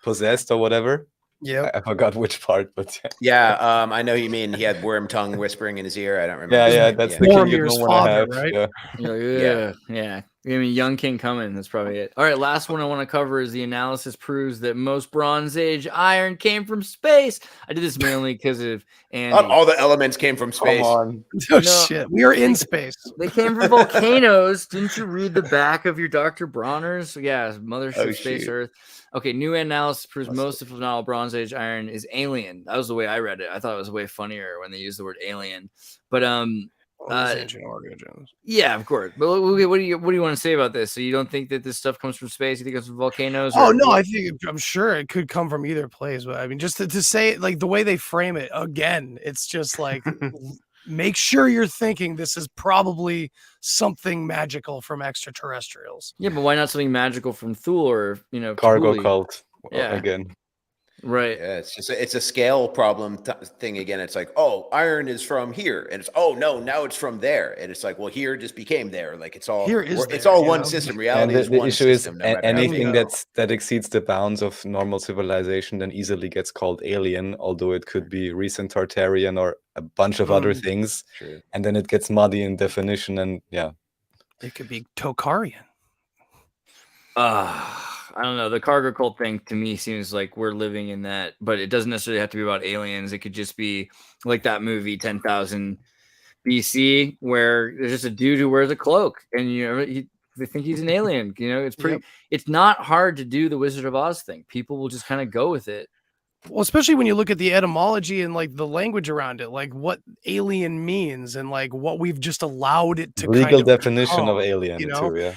possessed or whatever. Yep. I forgot which part, but Yeah, I know you mean he had worm tongue whispering in his ear. I don't remember. yeah, that's Yeah. the king you Boromir's don't want to father, have. right? Yeah. You're like, Yeah. yeah. I mean, young king coming. That's probably it. All right, last one I want to cover is the analysis proves that most Bronze Age iron came from space. I did this mainly because of Andy. Not all the elements came from Come space. on. Oh No. shit, we are in space. They came from volcanoes. Didn't you read the back of your Dr. Bronner's? Yeah, Mothership, Oh, Space, shoot. Earth. Okay, new analysis proves Must most, if not all, Bronze Age iron is alien. That was the way I read it. I thought it was way funnier when they used the word alien. But Ancient origins. yeah, of course. But what do you want to say about this? So you don't think that this stuff comes from space? You think it's from volcanoes? Oh or no, what? I'm sure it could come from either place, but I mean, just to say it, like the way they frame it again, it's just like make sure you're thinking this is probably something magical from extraterrestrials. Yeah, but why not something magical from Thule or Cargo Thule? cult Yeah. again. Right. Yeah, it's just it's a scale problem thing again. It's like, oh, iron is from here, and it's no, now it's from there, and it's like, well, here just became there. Like it's all it's all one system. Reality And is the one issue system. is anything go. that exceeds the bounds of normal civilization then easily gets called alien, although it could be recent Tartarian or a bunch of other things. True. And then it gets muddy in definition, and yeah. It could be Tokarian. I don't know. The cargo cult thing to me seems like we're living in that, but it doesn't necessarily have to be about aliens. It could just be like that movie 10,000 BC, where there's just a dude who wears a cloak, and they think he's an alien. It's pretty. It's not hard to do the Wizard of Oz thing. People will just kind of go with it. Well, especially when you look at the etymology and like the language around it, like what alien means and like what we've just allowed it to legal kind of definition become, of alien too, yeah.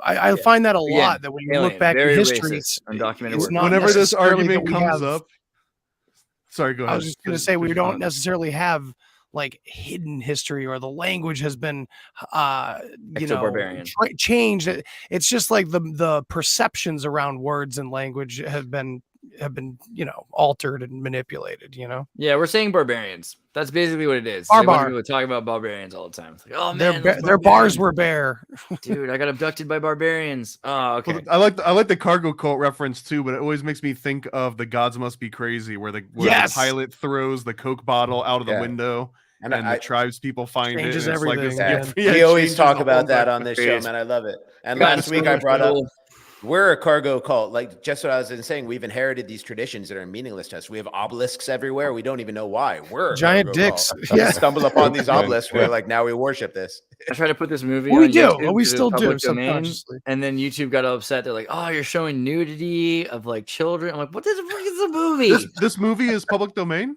I find that a Again, lot that when you alien, look back in very history, racist, undocumented it's work. not Whenever this necessarily that argument we comes have- up, sorry, go ahead. I was just going to say we don't necessarily have like hidden history or the language has been Exo-barbarian. changed. It's just like the perceptions around words and language have been altered and manipulated. Yeah, we're saying barbarians. That's basically what it is. Barbar. People talk about barbarians all the time. It's like, oh man, their bars were bare. dude, I got abducted by barbarians. Oh, okay. Well, I like the cargo cult reference too, but it always makes me think of the Gods Must Be Crazy, where the pilot throws the Coke bottle out of the window, and the tribes people find it. And Changes it's like this, everything, we always changes talk the about whole that vibe. on this show, man. I love it. And God, last week so I brought up, cool. we're a cargo cult. Like just what I was saying, we've inherited these traditions that are meaningless to us. We have obelisks everywhere. We don't even know why. We're a giant cargo dicks. cult. Yeah. We stumble upon these obelisks. We're like, now we worship this. I tried to put this movie We on do. YouTube We 'cause it's still do public domain, subconsciously. and then YouTube got upset. They're like, "Oh, you're showing nudity of like children." I'm like, "What the fuck is the movie?" This movie is public domain.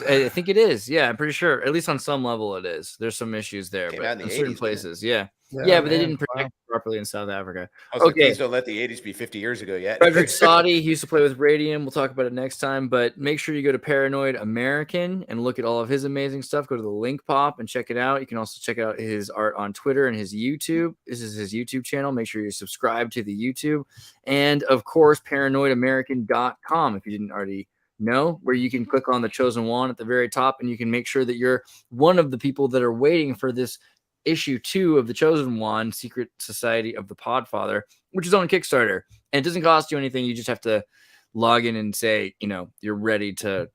I think it is. Yeah, I'm pretty sure. At least on some level, it is. There's some issues there, Came but out in in the certain 80s, places, didn't yeah, but they man, didn't protect it properly in South Africa. I was like, Okay. please don't let the 80s be 50 years ago yet. Frederick Soddy, he used to play with Radium. We'll talk about it next time, but make sure you go to Paranoid American and look at all of his amazing stuff. Go to the link pop and check it out. You can also check out his art on Twitter and his YouTube. This is his YouTube channel. Make sure you're subscribed to the YouTube. And of course, paranoidamerican.com if you didn't already know, where you can click on the chosen one at the very top and you can make sure that you're one of the people that are waiting for this issue 2 of the Chosen One, Secret Society of the Podfather, which is on Kickstarter. And it doesn't cost you anything. You just have to log in and say, you're ready to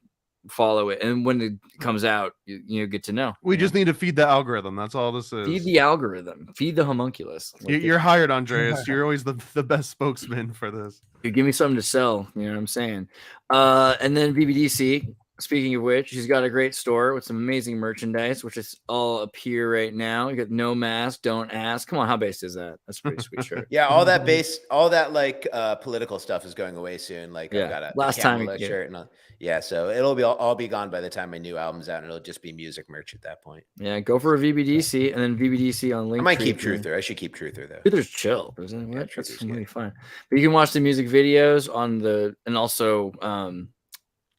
follow it. And when it comes out, you get to know. We just need to feed the algorithm. That's all this is. Feed the algorithm. Feed the homunculus. You're hired, Andreas. You're always the best spokesman for this. You give me something to sell. You know what I'm saying? And then BBDC. Speaking of which, she's got a great store with some amazing merchandise, which is all up here right now. You got No Mask, Don't Ask. Come on, how based is that? That's a pretty sweet shirt. Yeah, all that like political stuff is going away soon. Like I've got a last time shirt and so it'll all be gone by the time my new album's out, and it'll just be music merch at that point. Yeah, go for a VBDC and then VBDC on Link. I might keep Truther. I should keep Truther though. Truther's chill. Isn't it? Yeah, That's really fun. But you can watch the music videos on the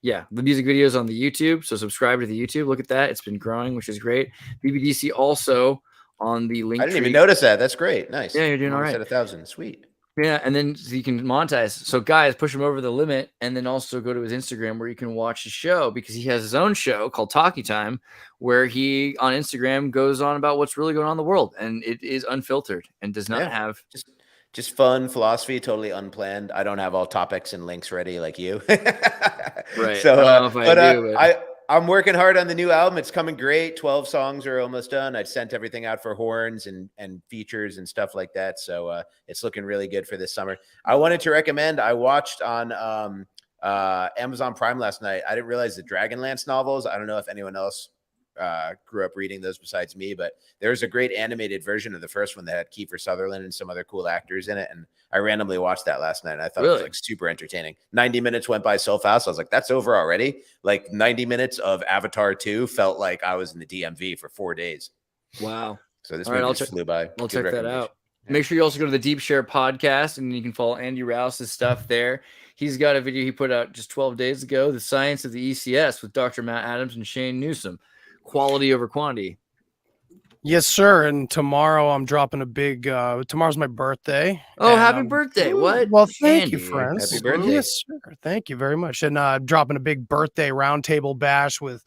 the music videos on the YouTube. So subscribe to the YouTube. Look at that. It's been growing, which is great. BBDC also on the link. I didn't even notice that. That's great. Nice. Yeah, you're doing all right. At 1,000. Sweet. Yeah, and then you can monetize. So guys, push him over the limit, and then also go to his Instagram where you can watch his show, because he has his own show called Talkie Time, where he on Instagram goes on about what's really going on in the world, and it is unfiltered and does not have just fun philosophy, totally unplanned. I don't have all topics and links ready like you. Right. So, I don't know if I do, but I'm working hard on the new album. It's coming great. 12 songs are almost done. I've sent everything out for horns and features and stuff like that. So it's looking really good for this summer. I wanted to recommend, I watched on Amazon Prime last night. I didn't realize the Dragonlance novels. I don't know if anyone else grew up reading those besides me, but there's a great animated version of the first one that had Kiefer Sutherland and some other cool actors in it. And I randomly watched that last night, and I thought it was like super entertaining. 90 minutes went by so fast. I was like, that's over already. Like 90 minutes of Avatar 2 felt like I was in the DMV for 4 days. Wow. So this movie just flew by. I'll check that out. Yeah. Make sure you also go to the Deep Share podcast, and you can follow Andy Rouse's stuff there. He's got a video he put out just 12 days ago, The Science of the ECS, with Dr. Matt Adams and Shane Newsom. Quality over quantity. Yes, sir. And tomorrow I'm dropping a big. Tomorrow's my birthday. Oh, happy birthday! What? Well, thank Andy, you, friends. Happy birthday! Yes, sir. Thank you very much. And dropping a big birthday roundtable bash with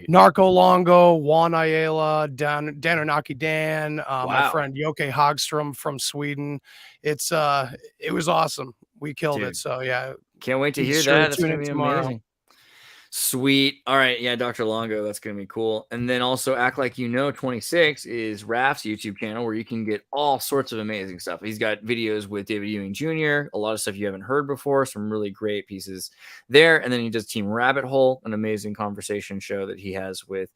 Narco Longo, Juan Ayala, Danonaki Dan, my friend Joke Hagström from Sweden. It was awesome. We killed it. So yeah, can't wait to hear that. That's gonna be amazing. Sweet. All right. Yeah, Dr. Longo. That's going to be cool. And then also Act Like You Know 26 is Raf's YouTube channel, where you can get all sorts of amazing stuff. He's got videos with David Ewing Jr., a lot of stuff you haven't heard before, some really great pieces there. And then he does Team Rabbit Hole, an amazing conversation show that he has with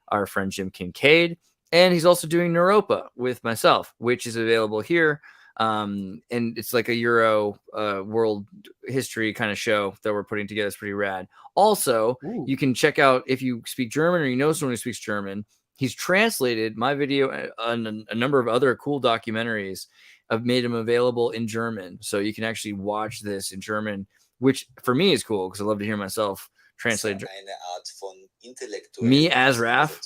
our friend Jim Kincaid. And he's also doing Neuropa with myself, which is available here. And it's like a Euro world history kind of show that we're putting together. It's pretty rad. Also, you can check out, if you speak German or you know someone who speaks German, he's translated my video and a number of other cool documentaries. I've made them available in German, so you can actually watch this in German, which for me is cool because I love to hear myself translate. Me as Raf.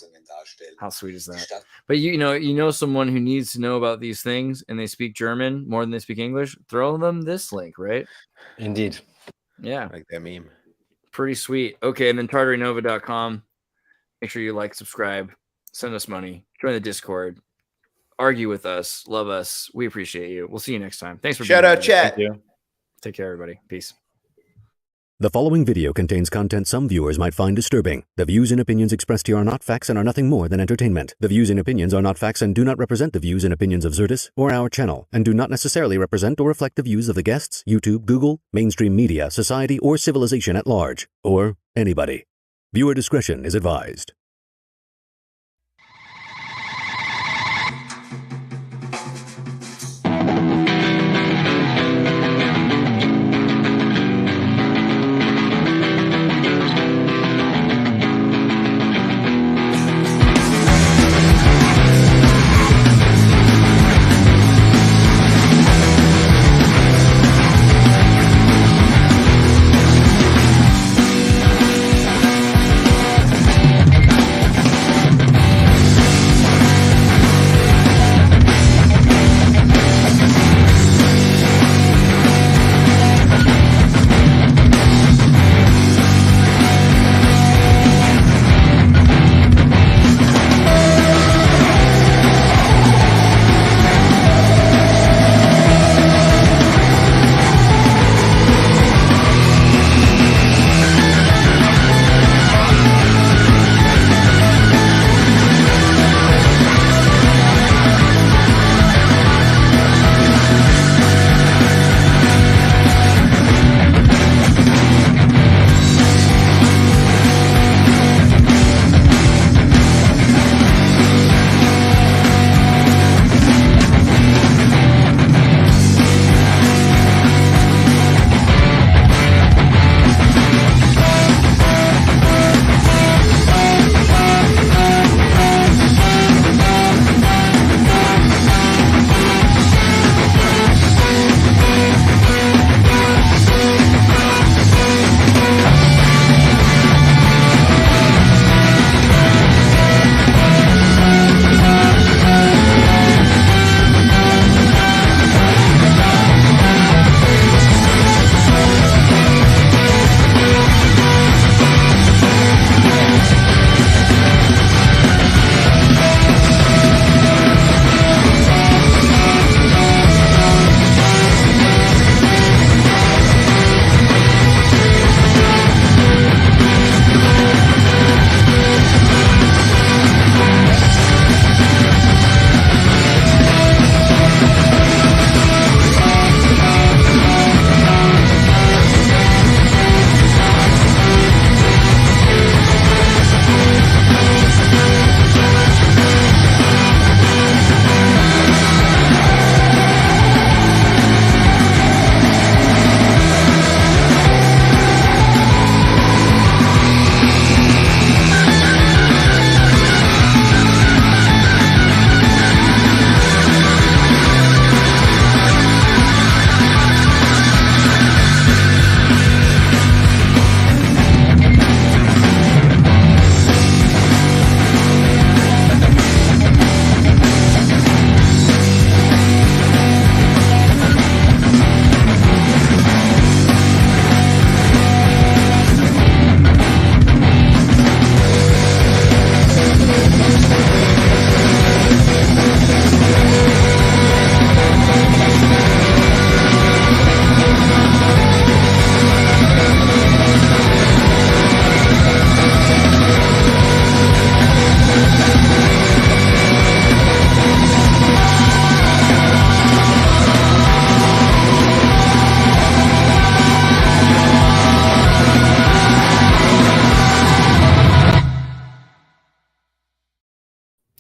How sweet is that? But you know someone who needs to know about these things and they speak German more than they speak English, throw them this link, right? Indeed. Yeah. Like that meme. Pretty sweet. Okay, and then tartarinova.com. Make sure you like, subscribe, send us money, join the Discord, argue with us, love us. We appreciate you. We'll see you next time. Thanks for shout out chat. Thank you. Take care, everybody. Peace. The following video contains content some viewers might find disturbing. The views and opinions expressed here are not facts and are nothing more than entertainment. The views and opinions are not facts and do not represent the views and opinions of Xirtus or our channel, and do not necessarily represent or reflect the views of the guests, YouTube, Google, mainstream media, society, or civilization at large, or anybody. Viewer discretion is advised.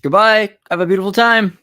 Goodbye. Have a beautiful time.